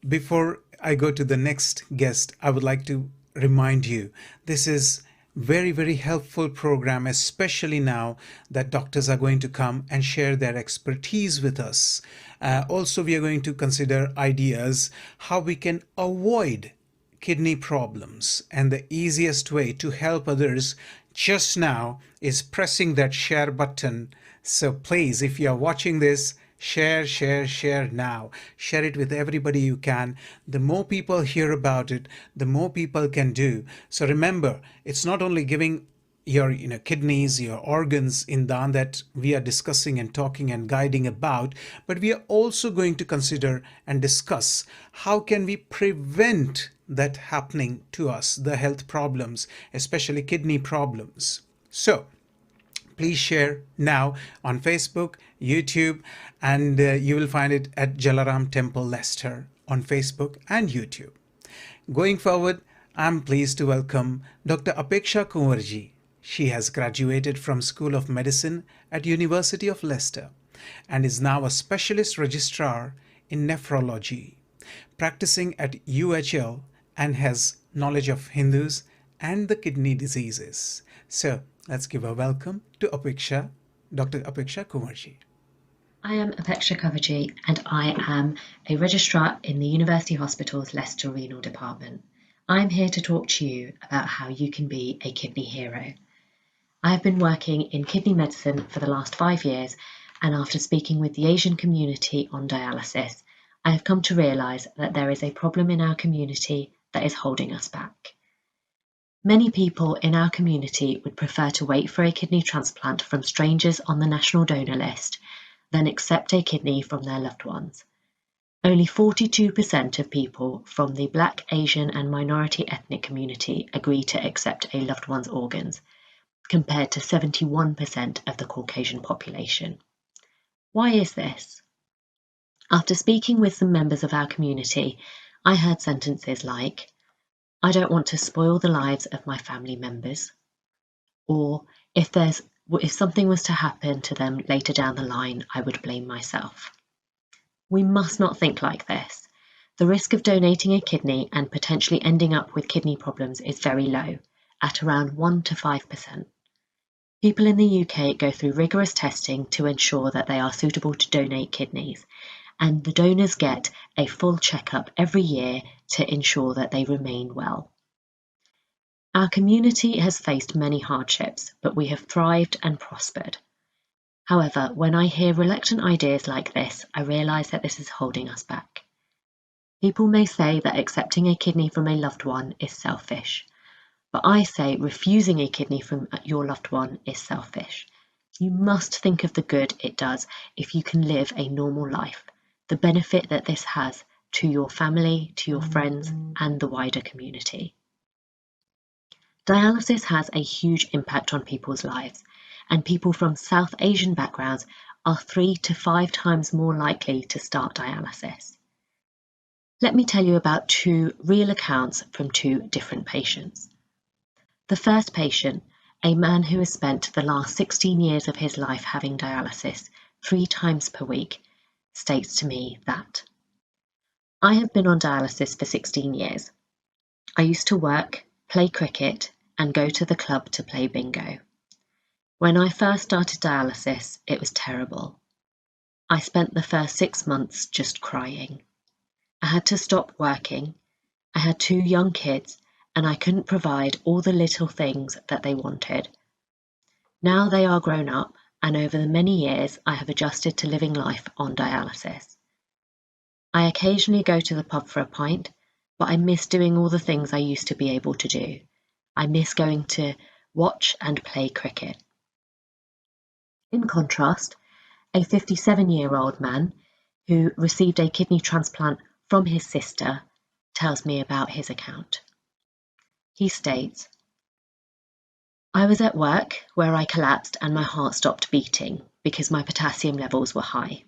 before I go to the next guest, I would like to remind you, this is very, very helpful program, especially now that doctors are going to come and share their expertise with us. Also, we are going to consider ideas how we can avoid kidney problems, and the easiest way to help others just now is pressing that share button. So please, if you are watching this, share, share, share now. Share it with everybody you can. The more people hear about it, the more people can do. So remember, it's not only giving your kidneys, your organs in daan that we are discussing and talking and guiding about, but we are also going to consider and discuss how can we prevent that happening to us, the health problems, especially kidney problems. So please share now on Facebook, YouTube, and you will find it at Jalaram Temple Leicester on Facebook and YouTube. Going forward, I'm pleased to welcome Dr. Apeksha Kunwarji. She has graduated from School of Medicine at University of Leicester and is now a specialist registrar in nephrology, practicing at UHL, and has knowledge of Hindus and the kidney diseases. So let's give a welcome to Apeksha, Dr. Apeksha Kunwarji. I am Apeksha Kunwarji and I am a registrar in the University Hospital's Leicester Renal Department. I'm here to talk to you about how you can be a kidney hero. I have been working in kidney medicine for the last 5 years, and after speaking with the Asian community on dialysis, I have come to realise that there is a problem in our community that is holding us back. Many people in our community would prefer to wait for a kidney transplant from strangers on the national donor list than accept a kidney from their loved ones. Only 42% of people from the Black, Asian and minority ethnic community agree to accept a loved one's organs, compared to 71% of the Caucasian population. Why is this? After speaking with some members of our community, I heard sentences like, "I don't want to spoil the lives of my family members," or if something was to happen to them later down the line, I would blame myself. We must not think like this. The risk of donating a kidney and potentially ending up with kidney problems is very low, at around 1 to 5%. People in the UK go through rigorous testing to ensure that they are suitable to donate kidneys, and the donors get a full checkup every year to ensure that they remain well. Our community has faced many hardships, but we have thrived and prospered. However, when I hear reluctant ideas like this, I realise that this is holding us back. People may say that accepting a kidney from a loved one is selfish, but I say refusing a kidney from your loved one is selfish. You must think of the good it does if you can live a normal life, the benefit that this has to your family, to your friends, and the wider community. Dialysis has a huge impact on people's lives, and people from South Asian backgrounds are 3 to 5 times more likely to start dialysis. Let me tell you about 2 real accounts from 2 different patients. The first patient, a man who has spent the last 16 years of his life having dialysis 3 times per week, states to me that, "I have been on dialysis for 16 years. I used to work, play cricket, and go to the club to play bingo. When I first started dialysis, it was terrible. I spent the first 6 months just crying. I had to stop working. I had 2 young kids, and I couldn't provide all the little things that they wanted. Now they are grown up, and over the many years I have adjusted to living life on dialysis. I occasionally go to the pub for a pint, but I miss doing all the things I used to be able to do. I miss going to watch and play cricket." In contrast, a 57-year-old man who received a kidney transplant from his sister tells me about his account. He states, "I was at work where I collapsed and my heart stopped beating because my potassium levels were high.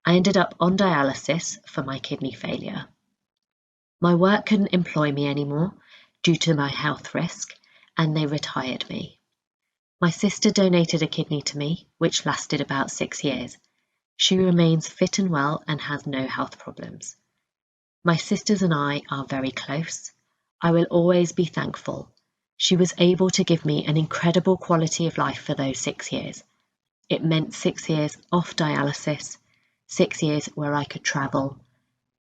I ended up on dialysis for my kidney failure. My work couldn't employ me anymore due to my health risk, and they retired me. My sister donated a kidney to me, which lasted about 6 years. She remains fit and well and has no health problems. My sisters and I are very close. I will always be thankful. She was able to give me an incredible quality of life for those 6 years. It meant 6 years off dialysis, 6 years where I could travel,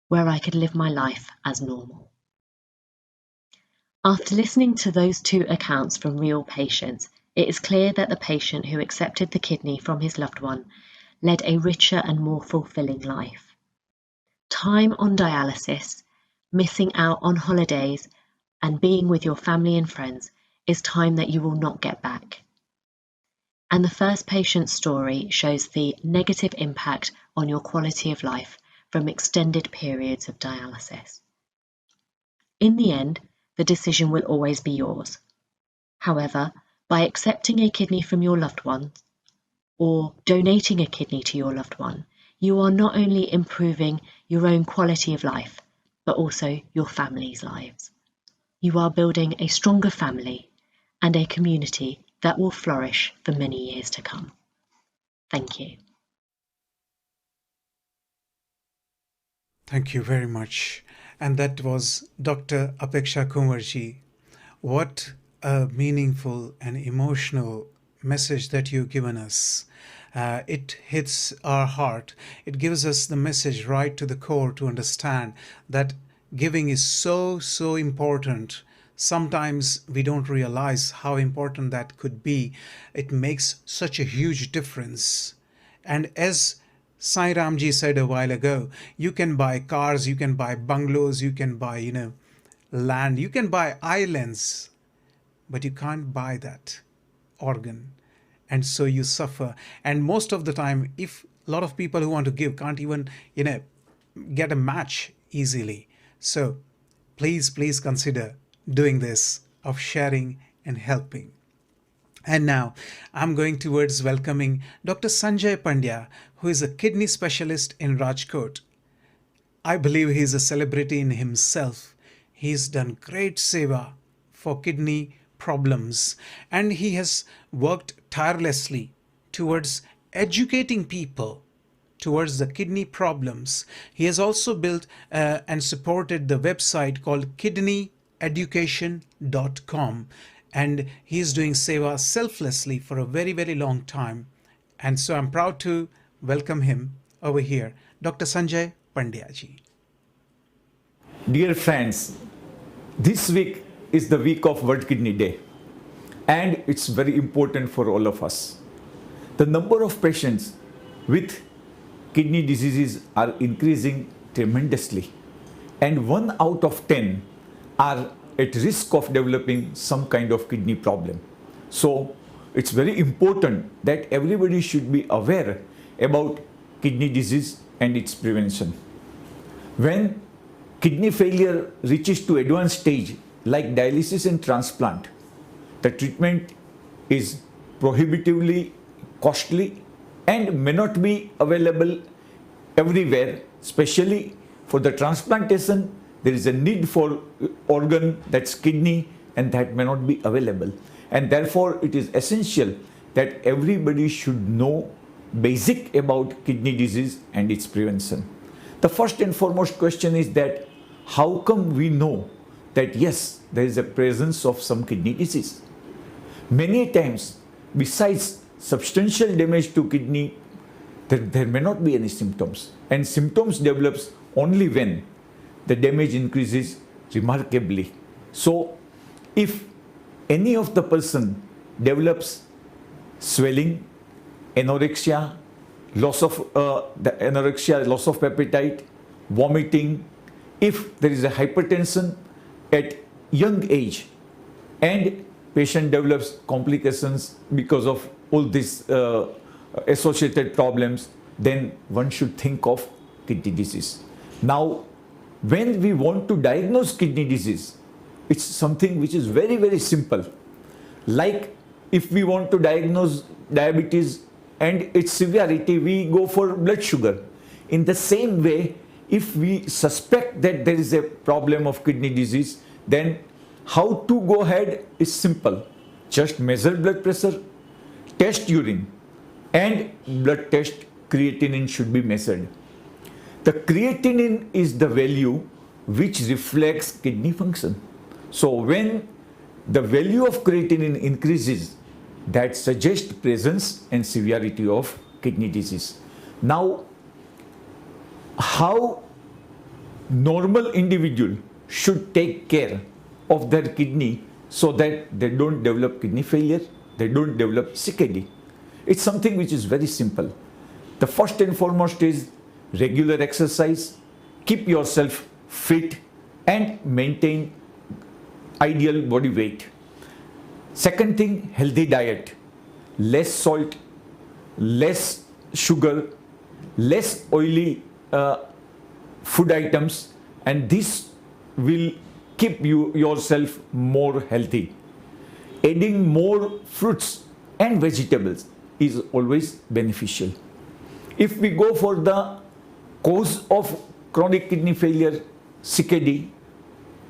where I could live my life as normal." After listening to those 2 accounts from real patients, it is clear that the patient who accepted the kidney from his loved one led a richer and more fulfilling life. Time on dialysis, missing out on holidays, and being with your family and friends is time that you will not get back. And the first patient's story shows the negative impact on your quality of life from extended periods of dialysis. In the end, the decision will always be yours. However, by accepting a kidney from your loved one or donating a kidney to your loved one, you are not only improving your own quality of life, but also your family's lives. You are building a stronger family and a community that will flourish for many years to come. Thank you. Thank you very much. And that was Dr. Apeksha Kumarji. What a meaningful and emotional message that you've given us. It hits our heart. It gives us the message right to the core to understand that giving is so, so important. Sometimes we don't realize how important that could be. It makes such a huge difference. And as Sai Ramji said a while ago, you can buy cars, you can buy bungalows, you can buy, land, you can buy islands, but you can't buy that organ. And so you suffer. And most of the time, if a lot of people who want to give can't even, get a match easily. So please consider doing this, of sharing and helping. And now I'm going towards welcoming Dr. Sanjay Pandya, who is a kidney specialist in Rajkot. I believe he is a celebrity in himself. He's done great seva for kidney problems, and he has worked tirelessly towards educating people towards the kidney problems. He has also built and supported the website called kidneyeducation.com, and he is doing seva selflessly for a very, very long time. And so I'm proud to welcome him over here, Dr. Sanjay Pandya ji. Dear friends, this week is the week of World Kidney Day, and it's very important for all of us. The number of patients with kidney diseases are increasing tremendously, and 1 out of 10 are at risk of developing some kind of kidney problem. So it's very important that everybody should be aware about kidney disease and its prevention. When kidney failure reaches to advanced stage like dialysis and transplant, the treatment is prohibitively costly and may not be available everywhere. Especially for the transplantation, there is a need for organ, that's kidney, and that may not be available. And therefore it is essential that everybody should know basic about kidney disease and its prevention. The first and foremost question is that how come we know that yes, there is a presence of some kidney disease? Many times, besides substantial damage to kidney, there may not be any symptoms, and symptoms develops only when the damage increases remarkably. So if any of the person develops swelling, anorexia, loss of appetite, vomiting, if there is a hypertension at young age, and patient develops complications because of all these associated problems, then one should think of kidney disease. Now, when we want to diagnose kidney disease, it's something which is very, very simple. Like if we want to diagnose diabetes and its severity, we go for blood sugar. In the same way, if we suspect that there is a problem of kidney disease, then how to go ahead is simple. Just measure blood pressure, test urine, and blood test creatinine should be measured. The creatinine is the value which reflects kidney function. So when the value of creatinine increases, that suggests presence and severity of kidney disease. Now, how normal individual should take care of their kidney so that they don't develop kidney failure, they don't develop CKD? It's something which is very simple. The first and foremost is regular exercise, keep yourself fit, and maintain ideal body weight. Second thing, healthy diet. Less salt, less sugar, less oily food items, and this will keep yourself more healthy. Adding more fruits and vegetables is always beneficial. If we go for the cause of chronic kidney failure, CKD,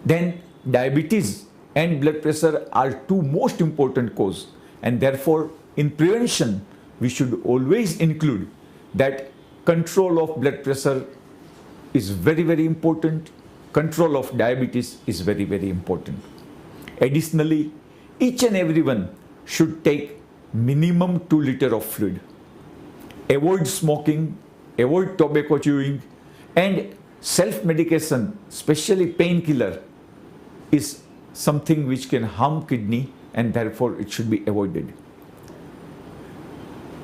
then diabetes and blood pressure are two most important causes, and therefore in prevention we should always include that control of blood pressure is very, very important. Control of diabetes is very, very important. Additionally, each and everyone should take minimum 2 liters of fluid. Avoid smoking, avoid tobacco chewing, and self-medication, especially painkiller, is something which can harm kidney, and therefore it should be avoided.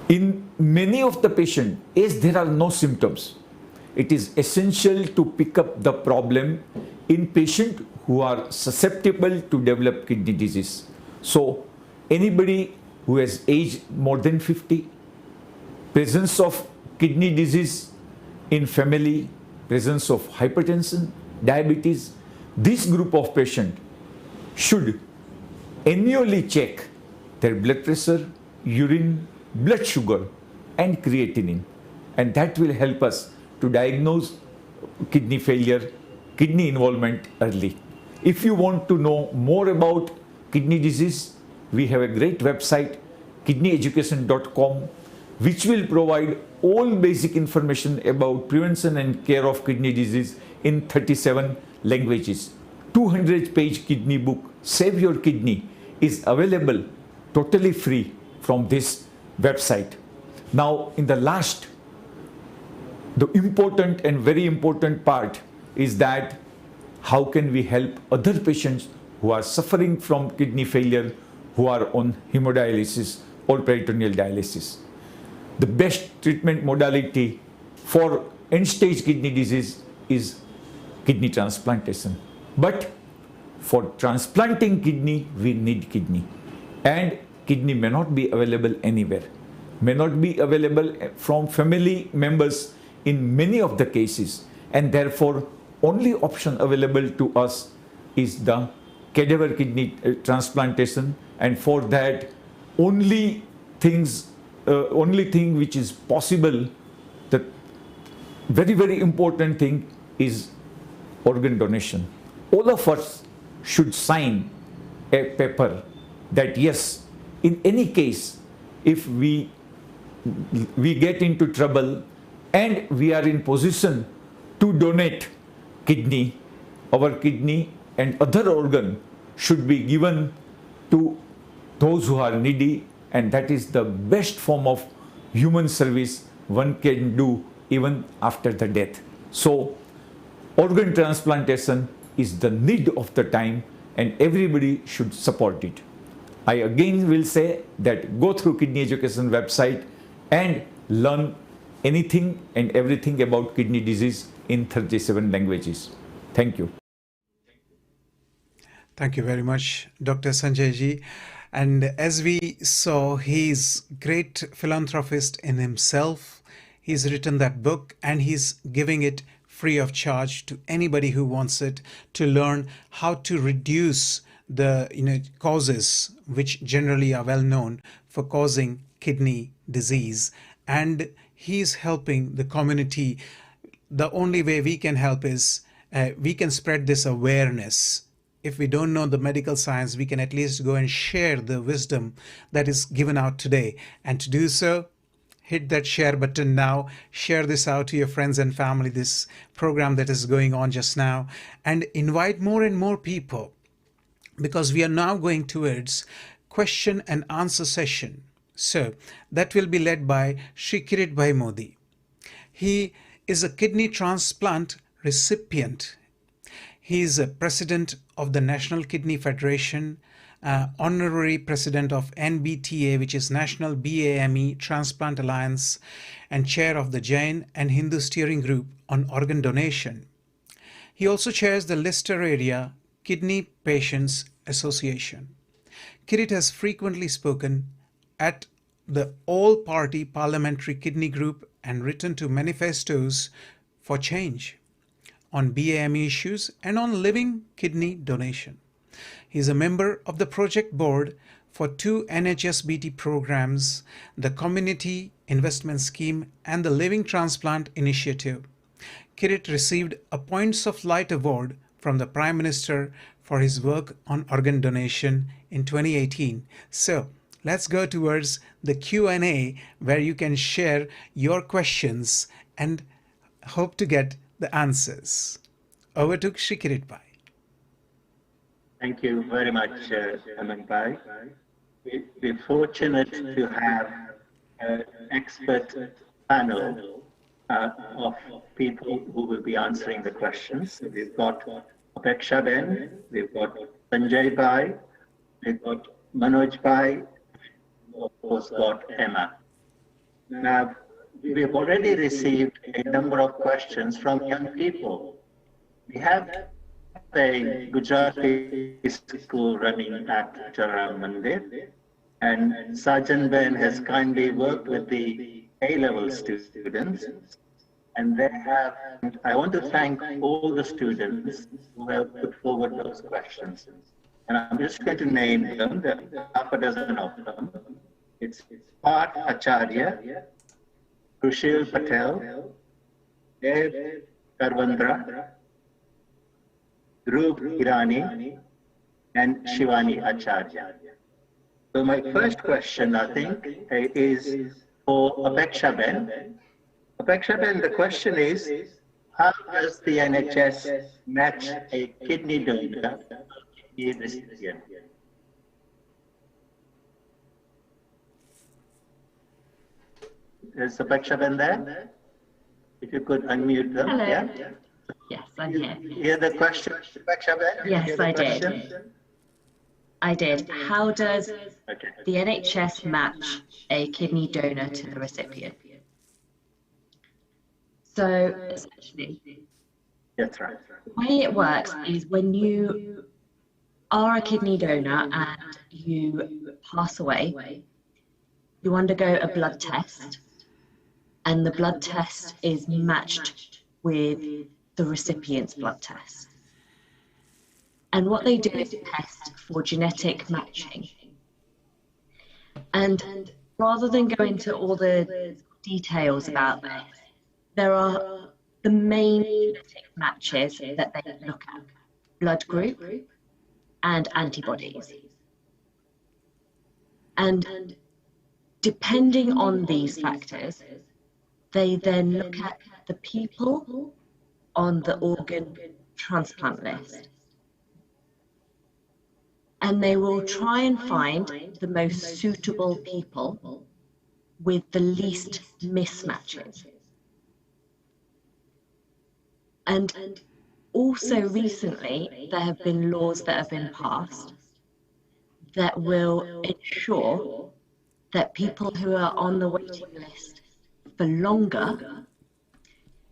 In many of the patients, as there are no symptoms, it is essential to pick up the problem in patients who are susceptible to develop kidney disease. So anybody who has aged more than 50, presence of kidney disease in family, presence of hypertension, diabetes, this group of patients should annually check their blood pressure, urine, blood sugar and creatinine, and that will help us to diagnose kidney failure, kidney involvement early. If you want to know more about kidney disease, we have a great website, kidneyeducation.com, which will provide all basic information about prevention and care of kidney disease in 37 languages. 200-page kidney book, Save Your Kidney, is available totally free from this website. Now, in the last, the important and very important part is that how can we help other patients who are suffering from kidney failure, who are on hemodialysis or peritoneal dialysis. The best treatment modality for end-stage kidney disease is kidney transplantation. But for transplanting kidney, we need kidney. And kidney may not be available anywhere, may not be available from family members in many of the cases, and therefore only option available to us is the cadaver kidney transplantation, and for that only thing which is possible, the very, very important thing is organ donation. All of us should sign a paper that yes, in any case, if we get into trouble and we are in position to donate kidney, our kidney and other organ should be given to those who are needy, and that is the best form of human service one can do even after the death. So organ transplantation is the need of the time, and everybody should support it. I again will say that go through Kidney Education website and learn anything and everything about kidney disease in 37 languages. Thank you. Thank you very much, Dr. Sanjay ji. And as we saw, he's great philanthropist in himself. He's written that book and he's giving it free of charge to anybody who wants it, to learn how to reduce the causes which generally are well known for causing kidney disease. And he's helping the community. The only way we can help is we can spread this awareness. If we don't know the medical science, we can at least go and share the wisdom that is given out today. And to do so, hit that share button now, share this out to your friends and family, this program that is going on just now, and invite more and more people, because we are now going towards question and answer session. So that will be led by Shri Kirit Bhai Modi. He is a kidney transplant recipient. He is a president of the National Kidney Federation, honorary president of NBTA, which is National BAME Transplant Alliance, and chair of the Jain and Hindu Steering Group on Organ Donation. He also chairs the Leicester Area Kidney Patients Association. Kirit has frequently spoken at the All-Party Parliamentary Kidney Group and written to manifestos for change on BAME issues and on living kidney donation. He is a member of the project board for 2 NHSBT programs, the Community Investment Scheme and the Living Transplant Initiative. Kirit received a Points of Light Award from the Prime Minister for his work on organ donation in 2018. So let's go towards the Q&A where you can share your questions and hope to get the answers. Over to Shri Kirit Bhai. Thank you very much, Aman Bhai. We're fortunate to have an expert panel of people who will be answering the questions. We've got Apeksha Ben, we've got Sanjay Bhai, we've got Manoj Bhai, of course got Emma. Now, we've already received a number of questions from young people. We have a Gujarati school running at Jalaram Mandir, and Sajan Ben has kindly worked with the A-level students, and they have, I want to thank all the students who have put forward those questions. And I'm just going to name them, there are half a dozen of them. It's Parth Acharya, Rushil Patel, Dev Karvandra, Dhruv Irani, and Shivani Acharya. So my first question, I think, is for Apeksha Ben. Apeksha Ben, the question is, how does the NHS match a kidney donor to a kidney recipient? Is Apeksha Ben there? If you could unmute them. Hello. Yeah? Yes, I'm here. Hear the question, Apeksha Ben? Yes, I did. I did. How does the NHS match a kidney donor to the recipient? So essentially, That's right. the way it works is when you are a kidney donor and you pass away, you undergo a blood test, and the blood test is matched with the recipient's blood test. And what they do is test for genetic matching. And rather than go into all the details about this, there are the main genetic matches that they look at: blood group and antibodies. And depending on these factors, they then look at the people on the organ transplant list. And they will try and find the most suitable people with the least mismatches. And also recently, there have been laws that have been passed that will ensure that people who are on the waiting list for longer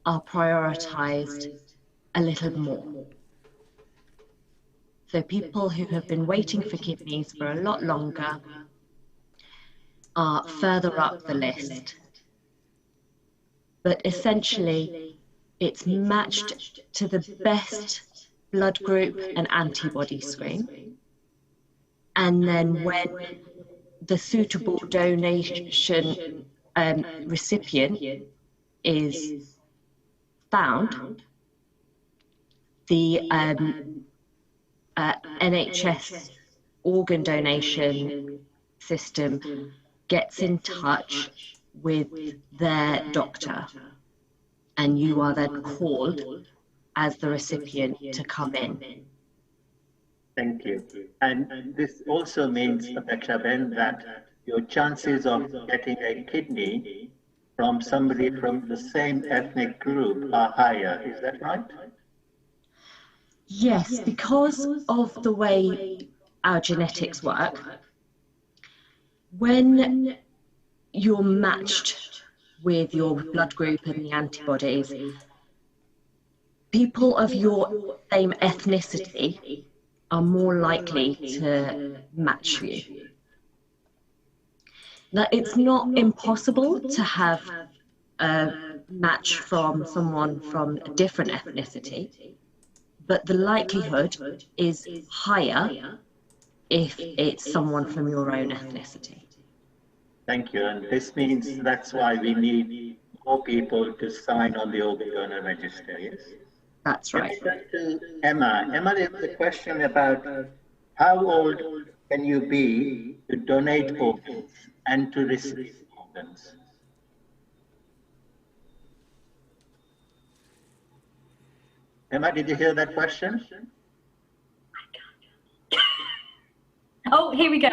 are prioritised a little more. So people who have been waiting for kidneys for a lot longer are further up the list. But essentially, it's matched to the best blood group and antibody screen. And then when the suitable donation recipient is found, the NHS organ donation system gets in touch with their doctor, and you are then called as the recipient to come in. Thank you. And this also means, Apeksha Ben, that your chances of getting a kidney from somebody from the same ethnic group are higher. Is that right? Yes, because of the way our genetics work, when you're matched with your blood group and the antibodies, people of your same ethnicity are more likely to match you. Now, it's not impossible to have a match from someone from a different ethnicity, but the likelihood is higher if it's someone from your own ethnicity. Thank you. And this means that's why we need more people to sign on the organ donor register, yes? That's right. Let me turn to Emma. Emma, there's a question about how old can you be to donate organs and to receive organs? Emma, did you hear that question? Oh, here we go.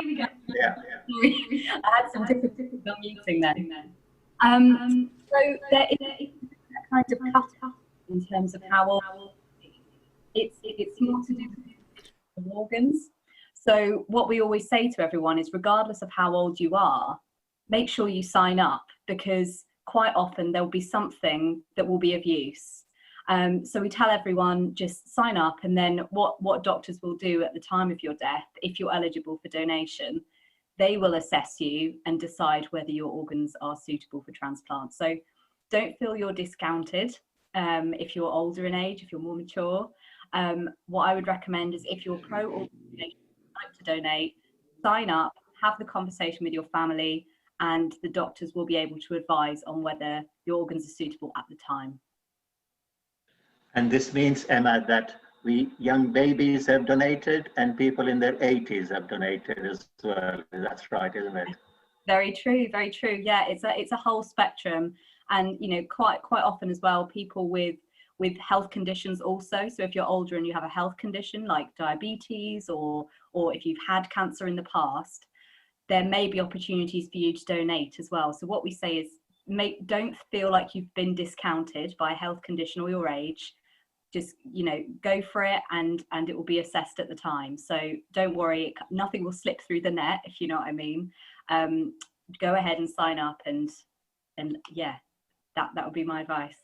Yeah. Sorry, I had some difficulties unmuting then. So there is a kind of cut in terms of how old it's more to do with organs. So what we always say to everyone is, regardless of how old you are, make sure you sign up, because quite often there will be something that will be of use. So we tell everyone, just sign up, and then what doctors will do at the time of your death, if you're eligible for donation, they will assess you and decide whether your organs are suitable for transplant. So don't feel you're discounted if you're older in age, if you're more mature. What I would recommend is, if you're pro-organ donation, like to donate, sign up, have the conversation with your family, and the doctors will be able to advise on whether your organs are suitable at the time. And this means, Emma, that young babies have donated and people in their 80s have donated as well. That's right, isn't it? Very true, very true. Yeah, it's a whole spectrum, and quite often as well, people with health conditions also. So if you're older and you have a health condition like diabetes, or if you've had cancer in the past, there may be opportunities for you to donate as well. So what we say is, don't feel like you've been discounted by a health condition or your age. Just go for it, and it will be assessed at the time. So don't worry, nothing will slip through the net, if you know what I mean. Go ahead and sign up, and yeah, that would be my advice.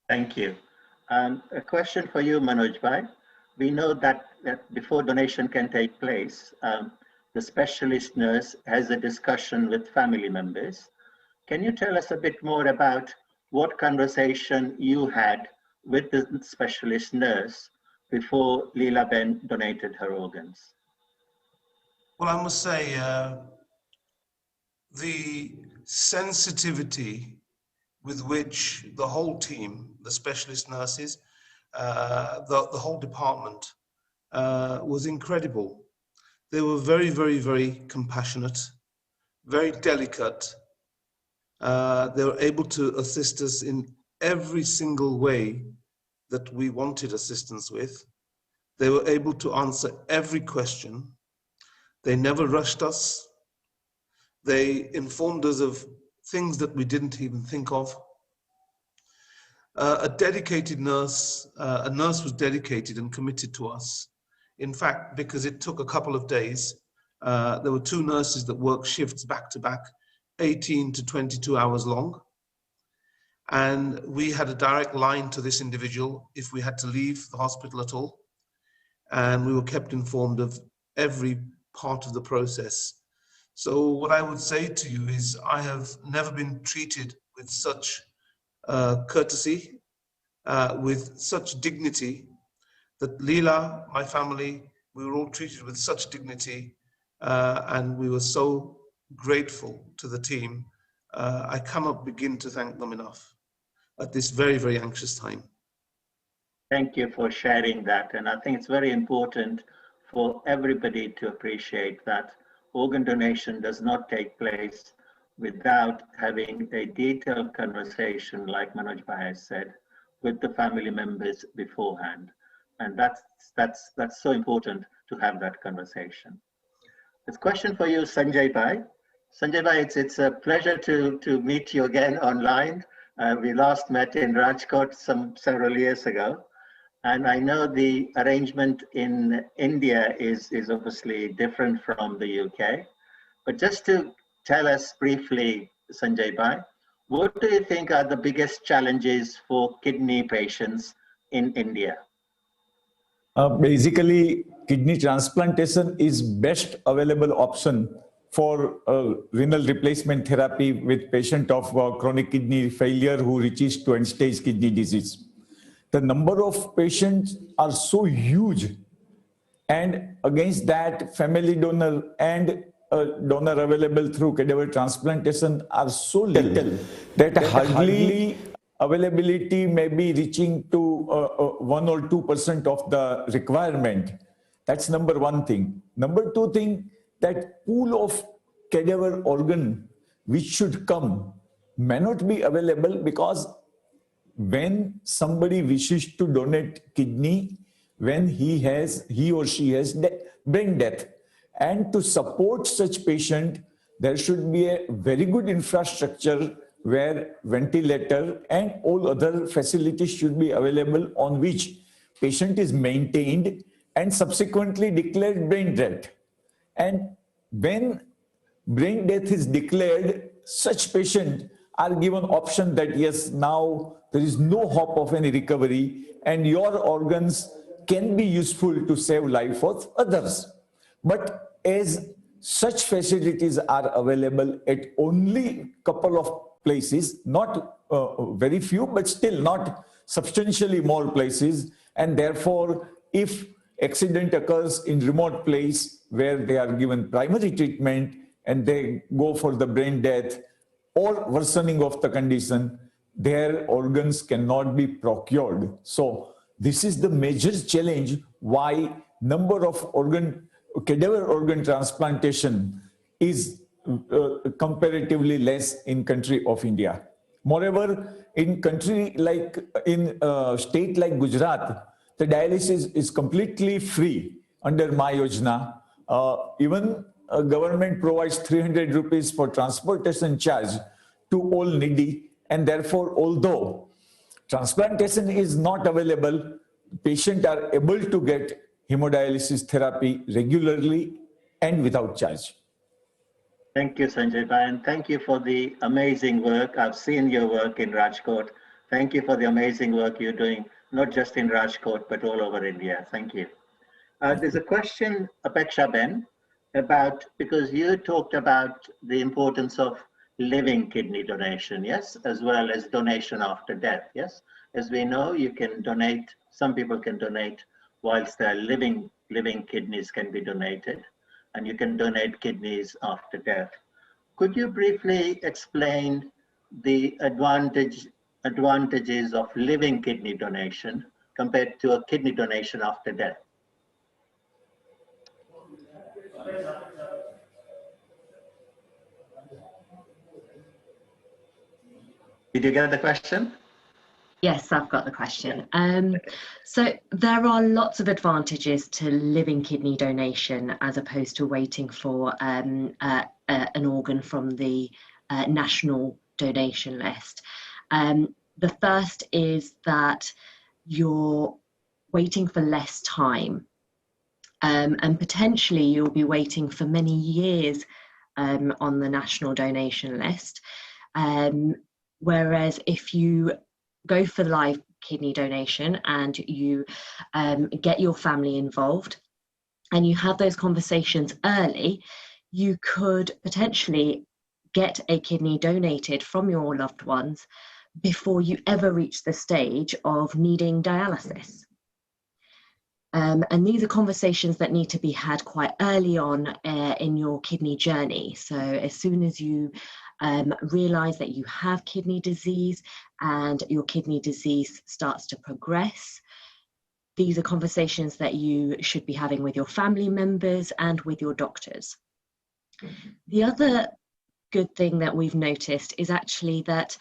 Thank you. A question for you, Manoj Bhai. We know that before donation can take place, the specialist nurse has a discussion with family members. Can you tell us a bit more about what conversation you had with the specialist nurse before Leela Ben donated her organs? Well, I must say, the sensitivity with which the whole team, the specialist nurses, the whole department was incredible. They were very, very, very compassionate, very delicate. They were able to assist us in every single way that we wanted assistance with. They were able to answer every question. They never rushed us. They informed us of things that we didn't even think of. A dedicated nurse, a nurse was dedicated and committed to us. In fact, because it took a couple of days, there were two nurses that worked shifts back to back, 18 to 22 hours long. And we had a direct line to this individual if we had to leave the hospital at all. And we were kept informed of every part of the process. So what I would say to you is, I have never been treated with such courtesy, with such dignity, that Leela, my family, we were all treated with such dignity, and we were so grateful to the team. I cannot begin to thank them enough at this very, very anxious time. Thank you for sharing that. And I think it's very important for everybody to appreciate that organ donation does not take place without having a detailed conversation, like Manoj Bhai has said, with the family members beforehand. And that's so important to have that conversation. This question for you, Sanjay Bhai. Sanjay Bhai, it's a pleasure to meet you again online. We last met in Rajkot several years ago. And I know the arrangement in India is obviously different from the UK. But just to tell us briefly, Sanjay Bhai, what do you think are the biggest challenges for kidney patients in India? Basically, kidney transplantation is best available option for renal replacement therapy with patient of chronic kidney failure who reaches to end-stage kidney disease. The number of patients are so huge, and against that, family donor and donor available through cadaver transplantation are so little that hardly availability may be reaching to 1 or 2% of the requirement. That's number one thing. Number two thing, that pool of cadaver organ which should come may not be available, because when somebody wishes to donate kidney, when he or she has brain death, and to support such patient, there should be a very good infrastructure where ventilator and all other facilities should be available, on which patient is maintained and subsequently declared brain dead. And when brain death is declared, such patients are given option that yes, now there is no hope of any recovery and your organs can be useful to save life of others. But as such facilities are available at only couple of places, not very few, but still not substantially more places, and therefore if accident occurs in remote place where they are given primary treatment and they go for the brain death or worsening of the condition, their organs cannot be procured. So this is the major challenge why number of cadaver organ transplantation is comparatively less in country of India. Moreover, in country like in state like Gujarat, the dialysis is completely free under My Yojana. Even government provides 300 rupees for transportation charge to all needy, and therefore, although transplantation is not available, patients are able to get hemodialysis therapy regularly and without charge. Thank you, Sanjay Bhai, and thank you for the amazing work. I've seen your work in Rajkot. Thank you for the amazing work you're doing, not just in Rajkot, but all over India. Thank you. There's a question, Apeksha Ben, about, because you talked about the importance of living kidney donation, yes, as well as donation after death, yes? As we know, you can donate, some people can donate whilst they're living kidneys can be donated, and you can donate kidneys after death. Could you briefly explain the advantages of living kidney donation compared to a kidney donation after death? Did you get the question? Yes, I've got the question. So there are lots of advantages to living kidney donation as opposed to waiting for an organ from the national donation list. The first is that you're waiting for less time, and potentially you'll be waiting for many years on the national donation list. Whereas if you go for live kidney donation and you get your family involved and you have those conversations early, you could potentially get a kidney donated from your loved ones before you ever reach the stage of needing dialysis. And these are conversations that need to be had quite early on in your kidney journey. So as soon as you realize that you have kidney disease and your kidney disease starts to progress, these are conversations that you should be having with your family members and with your doctors. The other good thing that we've noticed is actually that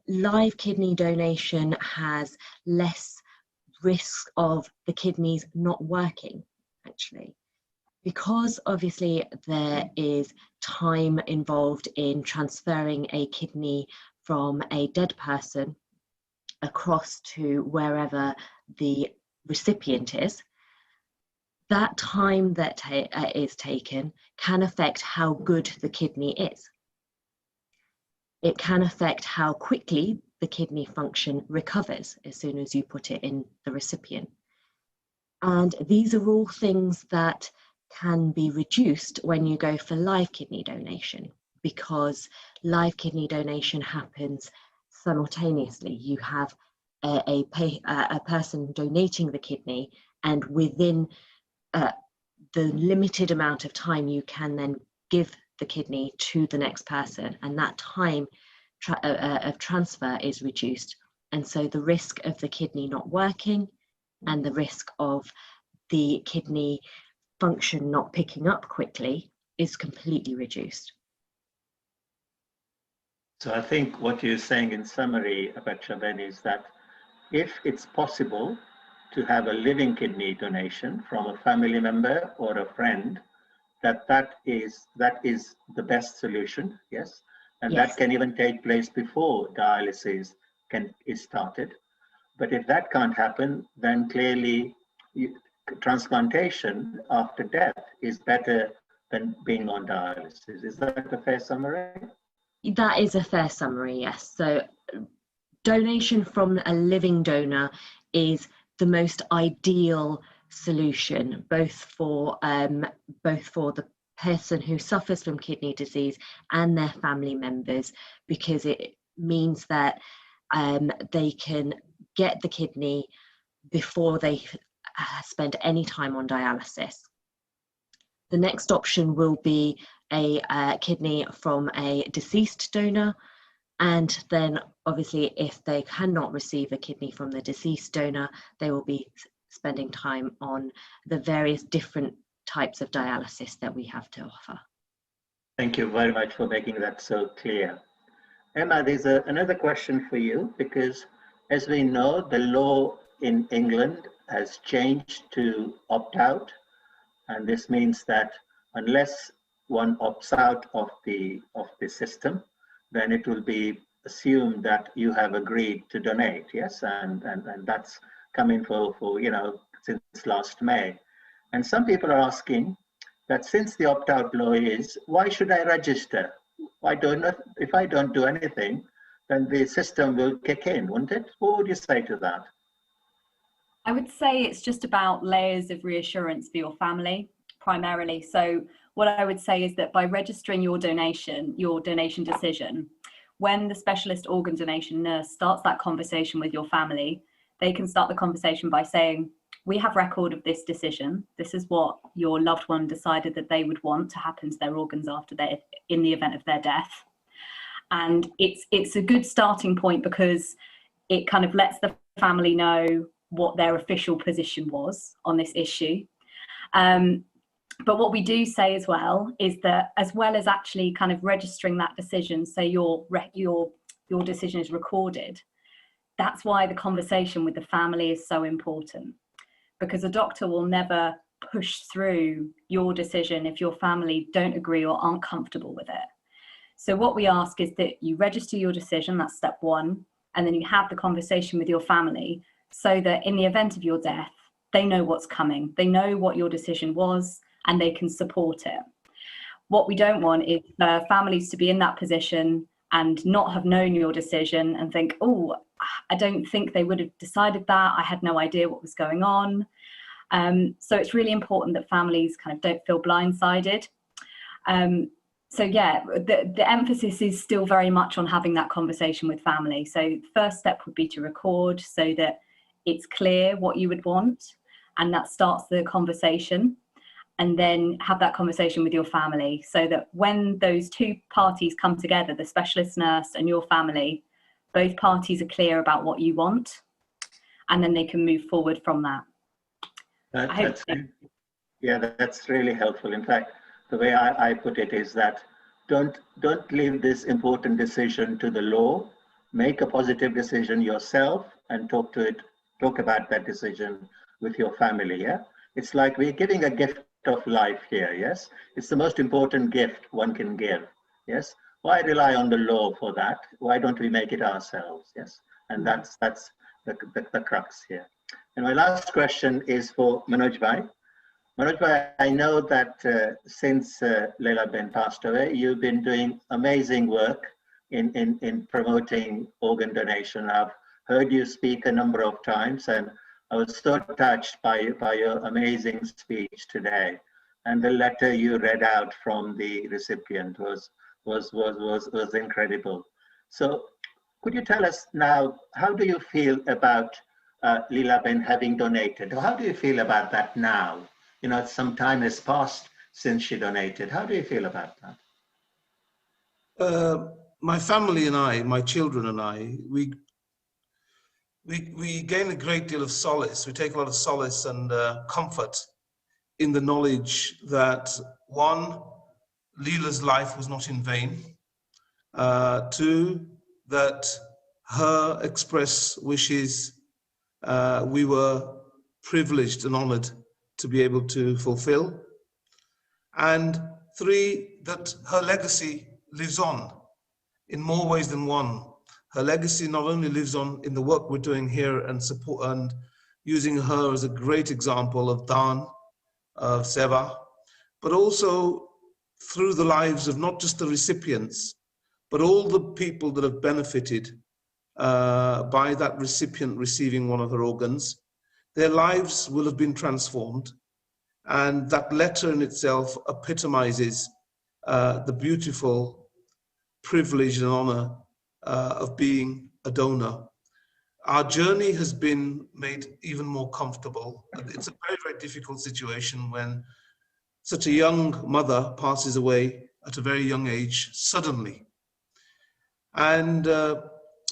live kidney donation has less risk of the kidneys not working, actually. Because obviously there is time involved in transferring a kidney from a dead person across to wherever the recipient is, that time that is taken can affect how good the kidney is. It can affect how quickly the kidney function recovers as soon as you put it in the recipient. And these are all things that can be reduced when you go for live kidney donation, because live kidney donation happens simultaneously. You have a person donating the kidney, and within the limited amount of time you can then give the kidney to the next person, and that time of transfer is reduced. And so the risk of the kidney not working and the risk of the kidney function not picking up quickly is completely reduced. So I think what you're saying in summary, Apachaben, is that if it's possible to have a living kidney donation from a family member or a friend, that is the best solution, yes? And Yes. that can even take place before dialysis is started. But if that can't happen, then clearly transplantation after death is better than being on dialysis. Is that a fair summary? That is a fair summary, yes. So donation from a living donor is the most ideal solution, both for the person who suffers from kidney disease and their family members, because it means that they can get the kidney before they spend any time on dialysis. The next option will be a kidney from a deceased donor, and then obviously if they cannot receive a kidney from the deceased donor, they will be spending time on the various different types of dialysis that we have to offer. Thank you very much for making that so clear. Emma, there's another question for you, because as we know, the law in England has changed to opt out. And this means that unless one opts out of the system, then it will be assumed that you have agreed to donate, yes? And that's coming for since last May. And some people are asking that since the opt-out law is, why should I register? If I don't do anything, then the system will kick in, wouldn't it? What would you say to that? I would say it's just about layers of reassurance for your family, primarily. So what I would say is that by registering your donation decision, when the specialist organ donation nurse starts that conversation with your family, they can start the conversation by saying, we have record of this decision. This is what your loved one decided that they would want to happen to their organs in the event of their death. And it's a good starting point, because it kind of lets the family know what their official position was on this issue. But what we do say as well is that, as well as actually kind of registering that decision, so your decision is recorded, that's why the conversation with the family is so important, because a doctor will never push through your decision if your family don't agree or aren't comfortable with it. So what we ask is that you register your decision, that's step one, and then you have the conversation with your family, so that in the event of your death, they know what's coming, they know what your decision was, and they can support it. What we don't want is families to be in that position and not have known your decision and think, oh, I don't think they would have decided that, I had no idea what was going on. So it's really important that families kind of don't feel blindsided. So yeah, the emphasis is still very much on having that conversation with family. So the first step would be to record so that it's clear what you would want, and that starts the conversation. And then have that conversation with your family, so that when those two parties come together, the specialist nurse and your family, both parties are clear about what you want, and then they can move forward from that. That's really helpful. In fact, the way I put it is that don't leave this important decision to the law. Make a positive decision yourself and talk about that decision with your family. Yeah, it's like we're giving a gift of life here. Yes, it's the most important gift one can give. Yes, why rely on the law for that? Why don't we make it ourselves? Yes, and that's the crux here. And my last question is for Manoj Bhai. Manoj Bhai, I know that since Leila Ben passed away, you've been doing amazing work in promoting organ donation. I've heard you speak a number of times, and I was so touched by your amazing speech today. And the letter you read out from the recipient was incredible. So, could you tell us now, how do you feel about Leela Ben having donated? How do you feel about that now? You know, some time has passed since she donated. How do you feel about that? My family and I, my children and I, we gain a great deal of solace. We take a lot of solace and comfort in the knowledge that, one, Leela's life was not in vain. Two, that her express wishes we were privileged and honored to be able to fulfill. And three, that her legacy lives on in more ways than one. Her legacy not only lives on in the work we're doing here and support and using her as a great example of Dan, of Seva, but also through the lives of not just the recipients, but all the people that have benefited by that recipient receiving one of her organs. Their lives will have been transformed. And that letter in itself epitomizes the beautiful privilege and honor of being a donor. Our journey has been made even more comfortable. It's a very, very difficult situation when such a young mother passes away at a very young age, suddenly. And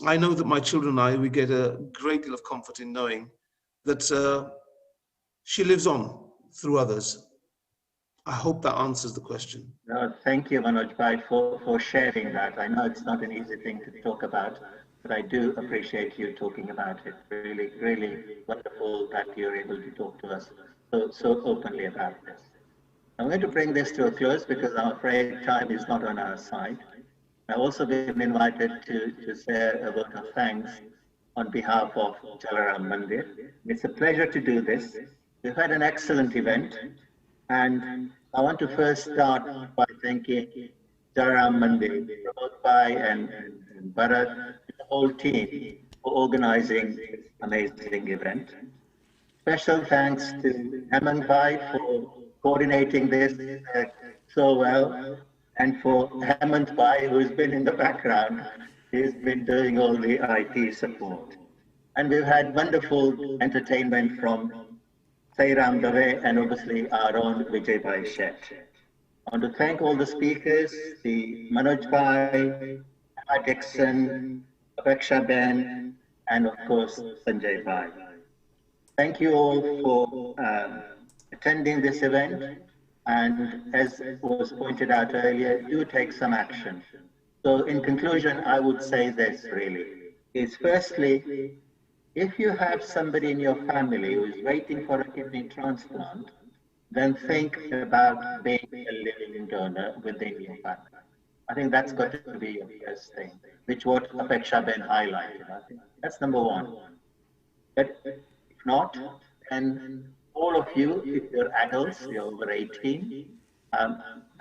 I know that my children and I, we get a great deal of comfort in knowing that she lives on through others. I hope that answers the question. No, thank you, Manoj Bhai, for sharing that. I know it's not an easy thing to talk about, but I do appreciate you talking about it. Really, really wonderful that you're able to talk to us so openly about this. I'm going to bring this to a close because I'm afraid time is not on our side. I've also been invited to say a vote of thanks on behalf of Jalaram Mandir. It's a pleasure to do this. We've had an excellent event, and I want to first start by thanking Jalaram Mandir, Pramod Bhai and Bharat, the whole team for organizing this amazing event. Special thanks to Hemant Bhai for coordinating this so well, and for Hemant Bhai, who's been in the background. He's been doing all the IT support. And we've had wonderful entertainment from Sairam Dave and obviously our own Vijay Bhai Shet. I want to thank all the speakers, the Manoj Bhai, Dixon, Apeksha Ben, and of course, Sanjay Bhai. Thank you all for attending this event. And as was pointed out earlier, do take some action. So in conclusion, I would say this really, is firstly, if you have somebody in your family who is waiting for a kidney transplant, then think about being a living donor within your family. I think that's got to be your first thing, which what Apeksha Ben highlighted. I think that's number one. But if not, then all of you, if you're adults, you're over 18,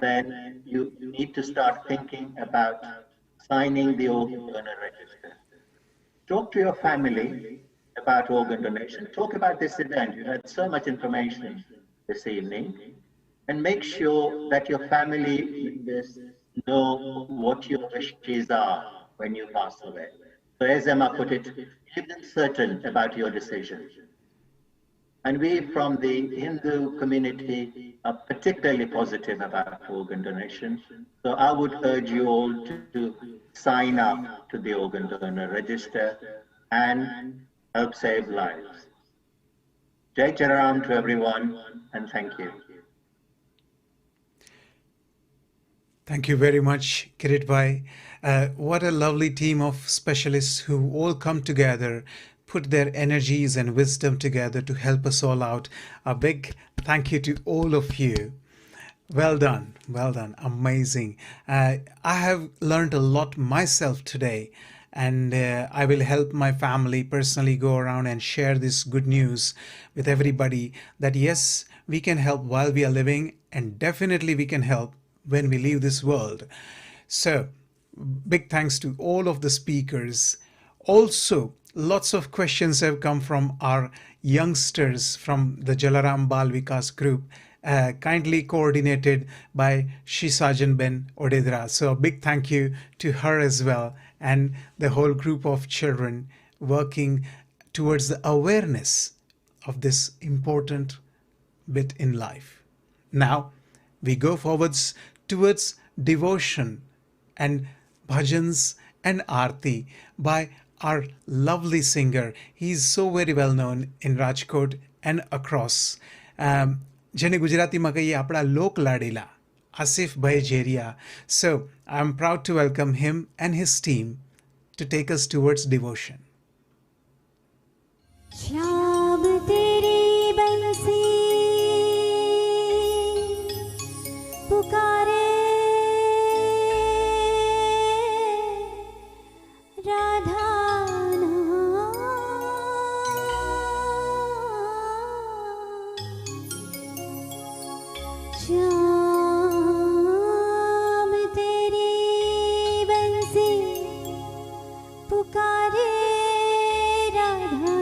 then you need to start thinking about signing the organ donor register. Talk to your family about organ donation. Talk about this event. You had so much information this evening. And make sure that your family members know what your wishes are when you pass away. So as Emma put it, keep them certain about your decision. And we from the Hindu community are particularly positive about organ donation. So I would urge you all to sign up to the organ donor register and help save lives. Jai Jalaram to everyone, and thank you. Thank you very much, Kirit Bhai. What a lovely team of specialists who all come together, put their energies and wisdom together to help us all out. A big thank you to all of you. Well done, amazing. I have learned a lot myself today, and I will help my family personally go around and share this good news with everybody that yes, we can help while we are living, and definitely we can help when we leave this world. So Big thanks to all of the speakers. Also, lots of questions have come from our youngsters from the Jalaram Bal Vikas group, kindly coordinated by Shisajan Ben Odedra. So a big thank you to her as well, and the whole group of children working towards the awareness of this important bit in life. Now we go forwards towards devotion and bhajans and arti by our lovely singer. He's so very well known in Rajkot and across. જેને ગુજરાતીમાં કહીએ આપણા લોક લાડીલા આસિફ ભાઈ જેરિયા. So I'm proud to welcome him and his team to take us towards devotion. Shyam तेरी बंसी पुकारे राधा श्याम तेरी बंसी पुकारे राधा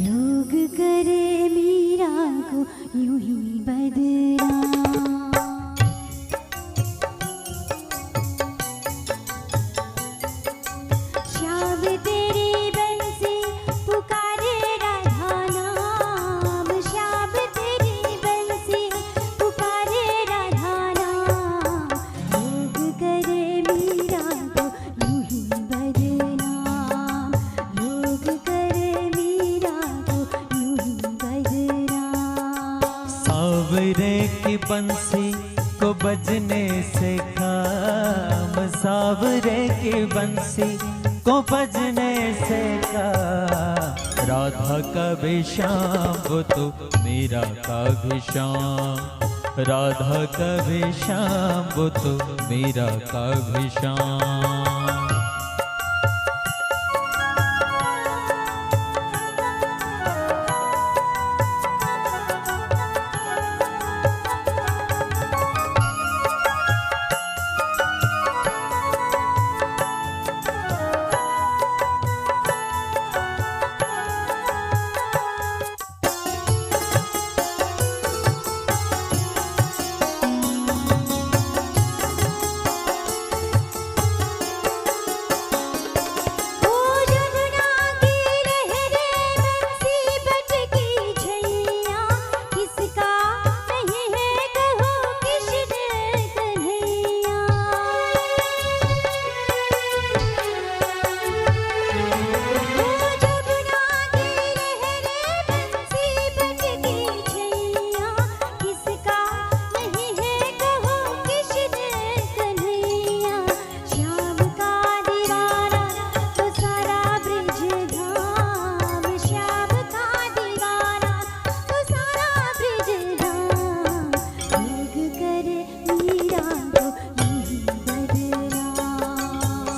लोग करे मीरा को यूं ही बदनाम श्याम तेरी बंसी पुकारे राधा नाम श्याम तेरी बंसी पुकारे राधा नाम लोग करे मीरा को यूं ही बदनाम लोग करे मीरा को यूं ही बदनाम सावरे की बंसी को बजने से काम सावरे की बंसी को बजने से काम राधा का भी श्याम वो तो मीरा का भी श्याम राधा का भी श्याम वो तो मीरा का भी श्याम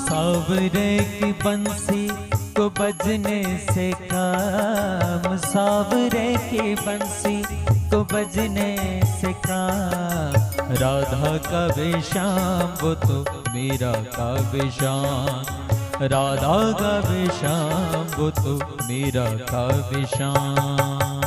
सावरे की बंसी को बजने से काम सावरे की बंसी को बजने से काम राधा का भी श्याम वो तो मीरा का भी श्याम राधा का भी श्याम वो तो मीरा का भी श्याम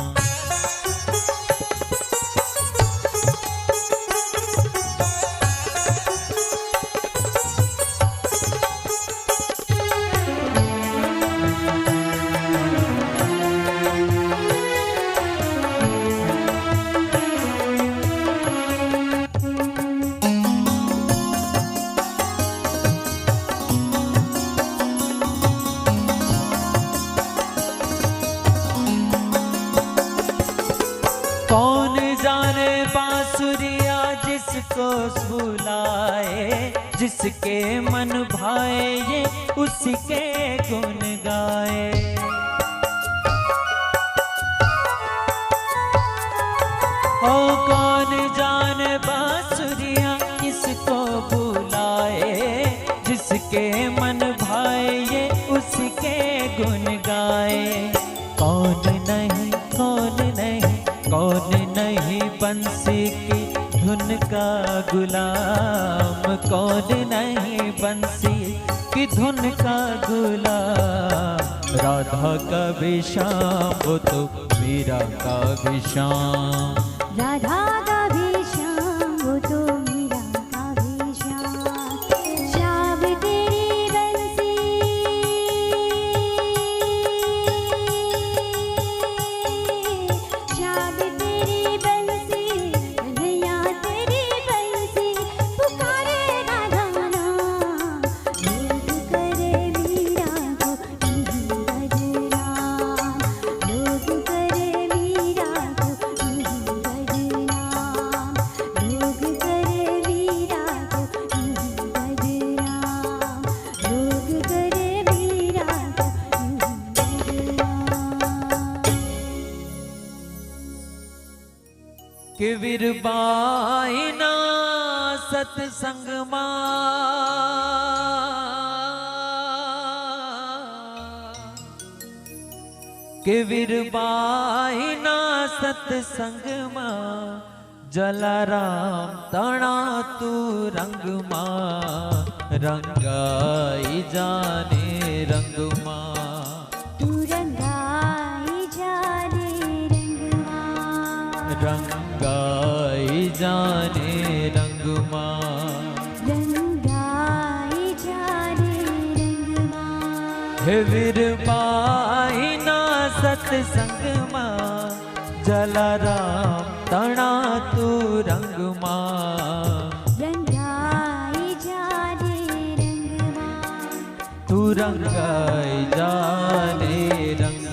कौन जाने बांसुरिया जिसको बुलाए जिसके मन भाए ये उसी के गुण गाए ओ कौन जाने बांसुरिया किसको बुलाए जिसके मन भाए ये उसी के गुण गाए कौन नहीं कौन नहीं बंसी की धुन का गुलाम, कौन नहीं बंसी की धुन का गुलाम। राधा का भी श्याम वो तो मीरा का भी श्याम। राधा का भी श्याम वो तो मीरा का भी श्याम। श्याम तेरी बंसी, श्याम तेरी बंसी, कन्हैया तेरी बंसी, पुकारे राधा नाम। लोग करे मीरा को नहीं बदनाम, लोग करे मीरा को नहीं बदनाम, लोग करे मीरा को नहीं बदनाम, लोग करे मीरा को नहीं बदनाम। कि वीरबाई ना सत्संग के वीरबाई ना सत्संग जलाराम तणा तू रंग रंगाई जाने रंग तू रंगाई जाने रंगाई जाने रंग रंगाई जाने हे वीरबाई ना सत्संग जलाराम तणा तू रंग रंगाई जाने तू रंगाई जाने रंग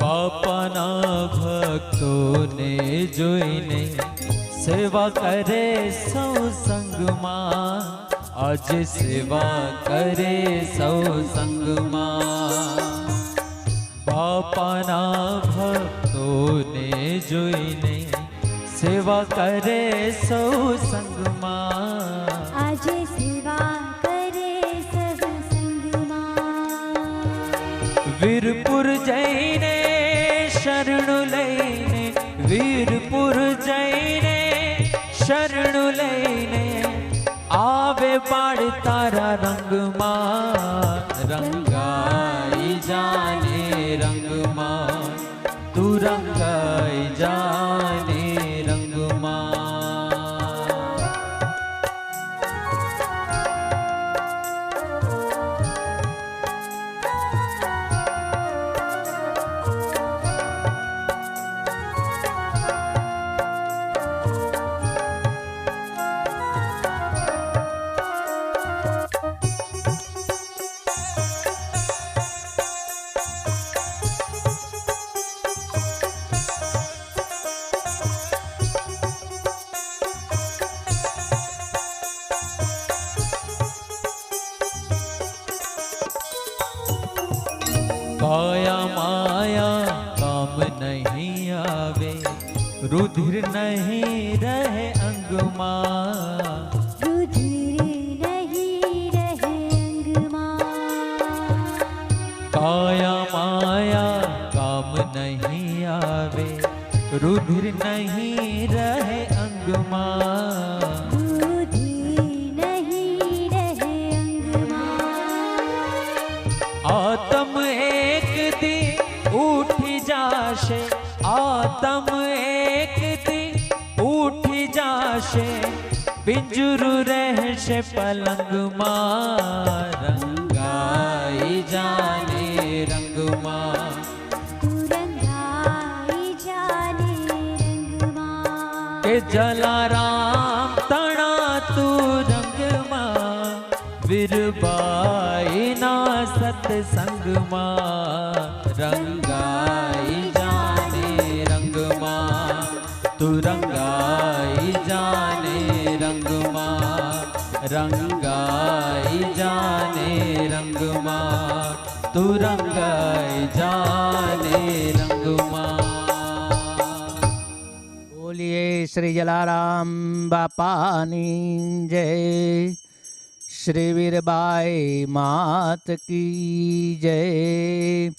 बापना भक्तों ने जोईने सेवा करे सौ संग आज सेवा करे सौ संग बापना भक्तों ने जोईने सेवा करे सौ संग आज सेवा करे सब संग वीरपुर जैने शरणु लैने वीरपुर जैने शरणु लैने आवे बाड़ तारा रंग रंगाई जाने रंग तू रंगाई जाने रंग काया माया काम नहीं आवे रुधिर नहीं रहे अंगमा रुधिर नहीं रहे अंगमा काया माया काम नहीं आवे रुधिर नहीं रहे अंगमा रुधिर नहीं रहे अंगमा आत्म एक दी उठी जाशे आत्म एक दी उठी जाशे पिंजरू रहશે પલંગમાં રંગાઈ જાને રંગમાં रंगाई जाने रंगमा કે જલારામ તણા તું રંગમાં વીરબાઈ ના સત્સંગમાં રંગાઈ જાને રંગમાં તું રંગાઈ જાને રંગમાં રંગાઈ જાને રંગમાં તું રંગાઈ જાને રંગમાં बोलिए श्री जलाराम बापानी जय श्री वीरबाई मात की जय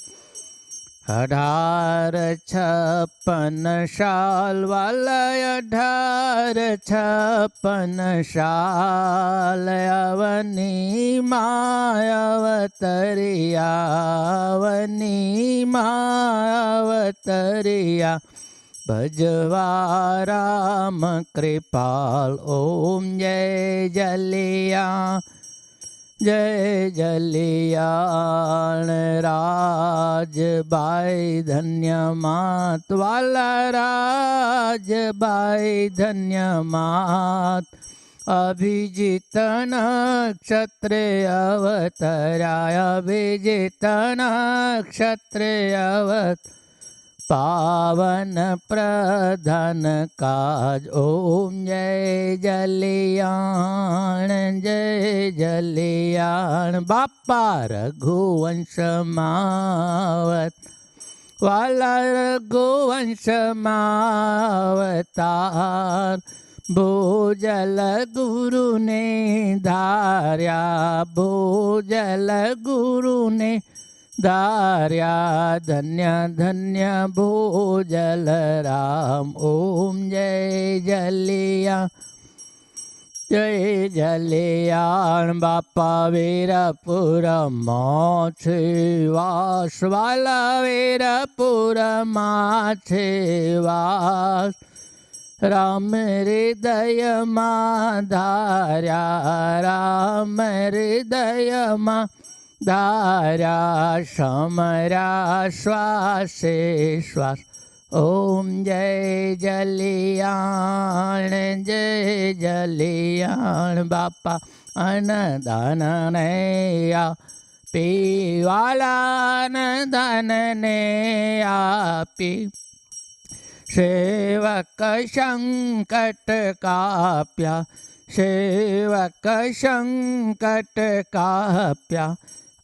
1856 साल वाला 1856 साल अवनी मायावतरिया अवनी मायावतरिया भजवा राम कृपाल ओम जय जलिया जय जलियाण राजबाई धन्य मात वाला राजबाई धन्य मात अभिजित नक्षत्र अवतराय अभिजित नक्षत्र अवत पावन प्रधान काज ओम जय जलियाण बापा रघुवंश मावत वाला रघुवंश मावतार भूजल गुरु ने धार्या भूजल गुरु ने धार्या धन्य धन्य भूजल राम ओम जय जलियाण बापा वीरपुर माछवास वाला वीरपुर माछवास राम हृदय मा धार्या राम हृदय मा धारा समरा श्वासे श्वास ओम जय जलियाण बापा अनदान नया पीवाला अनदान ने आपी सेवक संकट काप्या सेवक संकट काप्या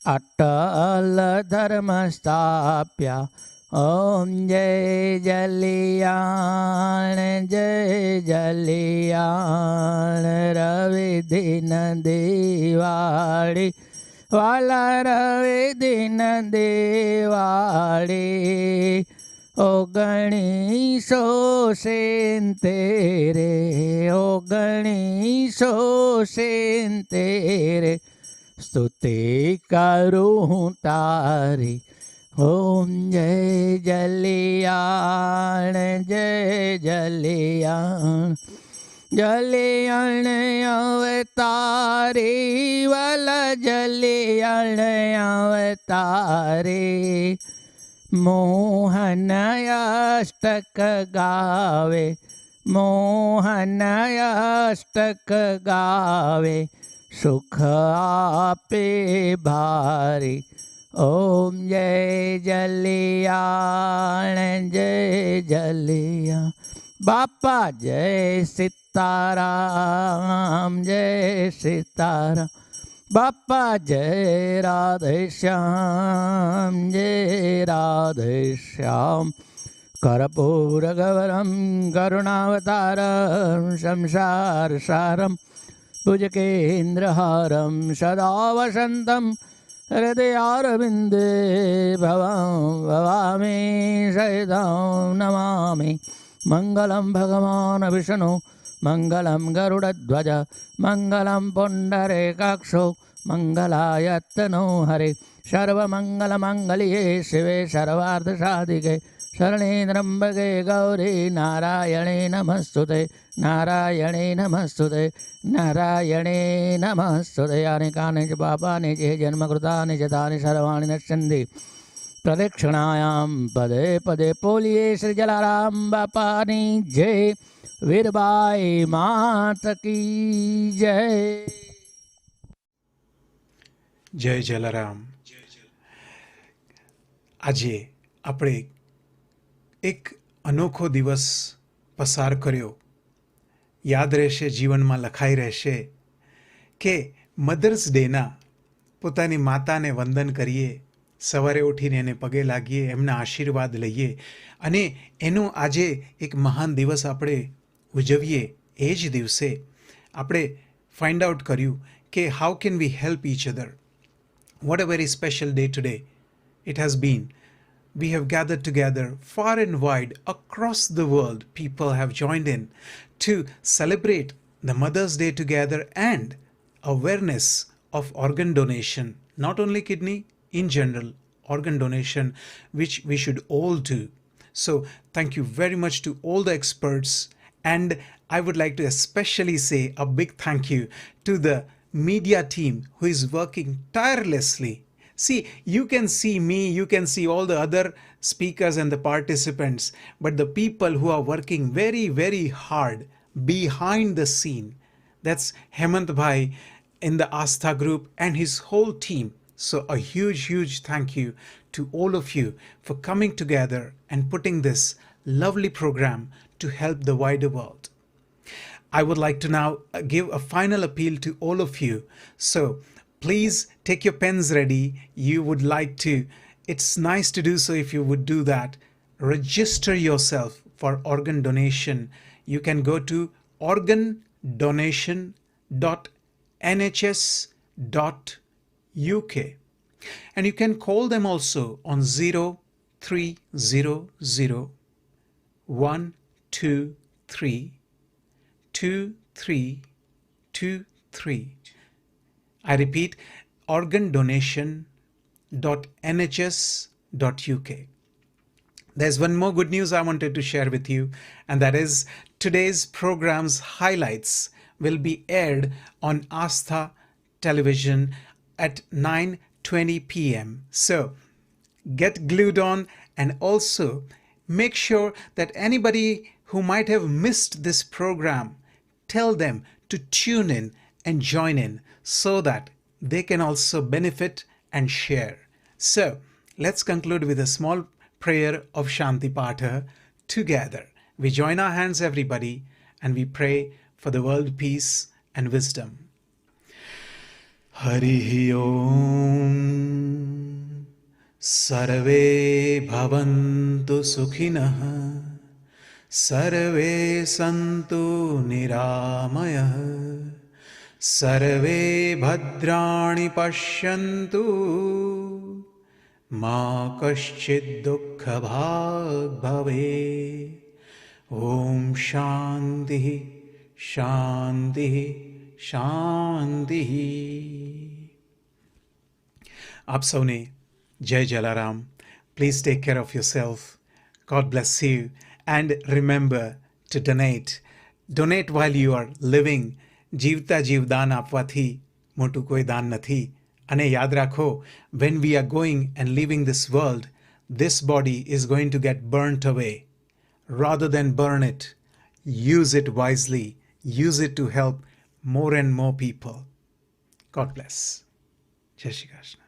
अटल धर्म स्थाप्या ओम जय जलियाण रवि दिन दिवाड़ी वाला रवि दिन दिवाड़ी 1970 स्तुति करूं तारी ओम जय जलियाण जलियाण अवतारी वाला जलियाण अवतारी मोहन अष्टक गावे मोहन अष्टक गावे सुख आपे भारी ओम जय जलियाण बापा जय सीताराम बापा जय राधे श्याम कर्पूर गौरम करुणावतारम संसार सारम भुजगेन्द्रहारम सदा वसंतम हृदयारविन्दे भवामि सहितं नमामि मंगलम भगवान विष्णु मंगलम गरुड़ध्वज मंगलम पुंडरीकाक्षो मंगलायतनो हरे सर्वमंगलमंगल्ये शिवे सर्वार्थसाधिके शरणे त्र्यंबके गौरी नारायणे नमस्तुते नारायणे नमस्तुते नारायणे नमस्तुते यानि कानि च पापानि च जन्मकृतानि च तानि सर्वाणि नश्यन्ति प्रदक्षिणायां पदे पदे बोलिए श्री जलाराम बापानी जय वीरबाई मात की जय જય જલારામ. આજે આપણે એક અનોખો દિવસ પસાર કર્યો. યાદ રહેશે, જીવનમાં લખાઈ રહેશે કે મધર્સ ડેના પોતાની માતાને વંદન કરીએ, સવારે ઉઠીને એને પગે લાગીએ, એમના આશીર્વાદ લઈએ અને એનો આજે એક મહાન દિવસ આપણે ઉજવીએ. એ જ દિવસે આપણે ફાઇન્ડ આઉટ કર્યું કે how can we help each other. What a very special day today it has been. We have gathered together far and wide across the world. People have joined in to celebrate the Mother's Day together and awareness of organ donation. Not only kidney, in general, organ donation, which we should all do. So thank you very much to all the experts, and I would like to especially say a big thank you to the media team who is working tirelessly. See, you can see me, you can see all the other speakers and the participants, but the people who are working very, very hard behind the scene, that's Hemant Bhai in the Astha group and his whole team. So a huge, huge thank you to all of you for coming together and putting this lovely program to help the wider world. I would like to now give a final appeal to all of you. So please take your pens ready. You would like to, it's nice to do so if you would do that. Register yourself for organ donation. You can go to organdonation.nhs.uk and you can call them also on 0300 123 2323. I repeat, organdonation.nhs.uk. There's one more good news I wanted to share with you, and that is today's program's highlights will be aired on Astha television at 9:20 p.m. So get glued on, and also make sure that anybody who might have missed this program, tell them to tune in and join in so that they can also benefit and share. So let's conclude with a small prayer of Shanti Patha together. We join our hands, everybody, and we pray for the world peace and wisdom. Harihi Om Sarve Bhavantu Sukhinah सर्वे सन्तु निरामयः सर्वे भद्राणि पश्यन्तु मा कश्चित् दुःखभाग् भवेत्. ॐ शान्तिः शान्तिः शान्तिः. आप सबने जय Jalaram. Please take care of yourself. God bless you. And remember to donate. Donate while you are living. જીવતા જીવદાન આપવાથી મોટું કોઈ દાન નથી. અને યાદ રાખો, when we are going and leaving this world, this body is going to get burnt away. Rather than burn it, use it wisely. Use it to help more and more people. God bless. Jai Shri Krishna.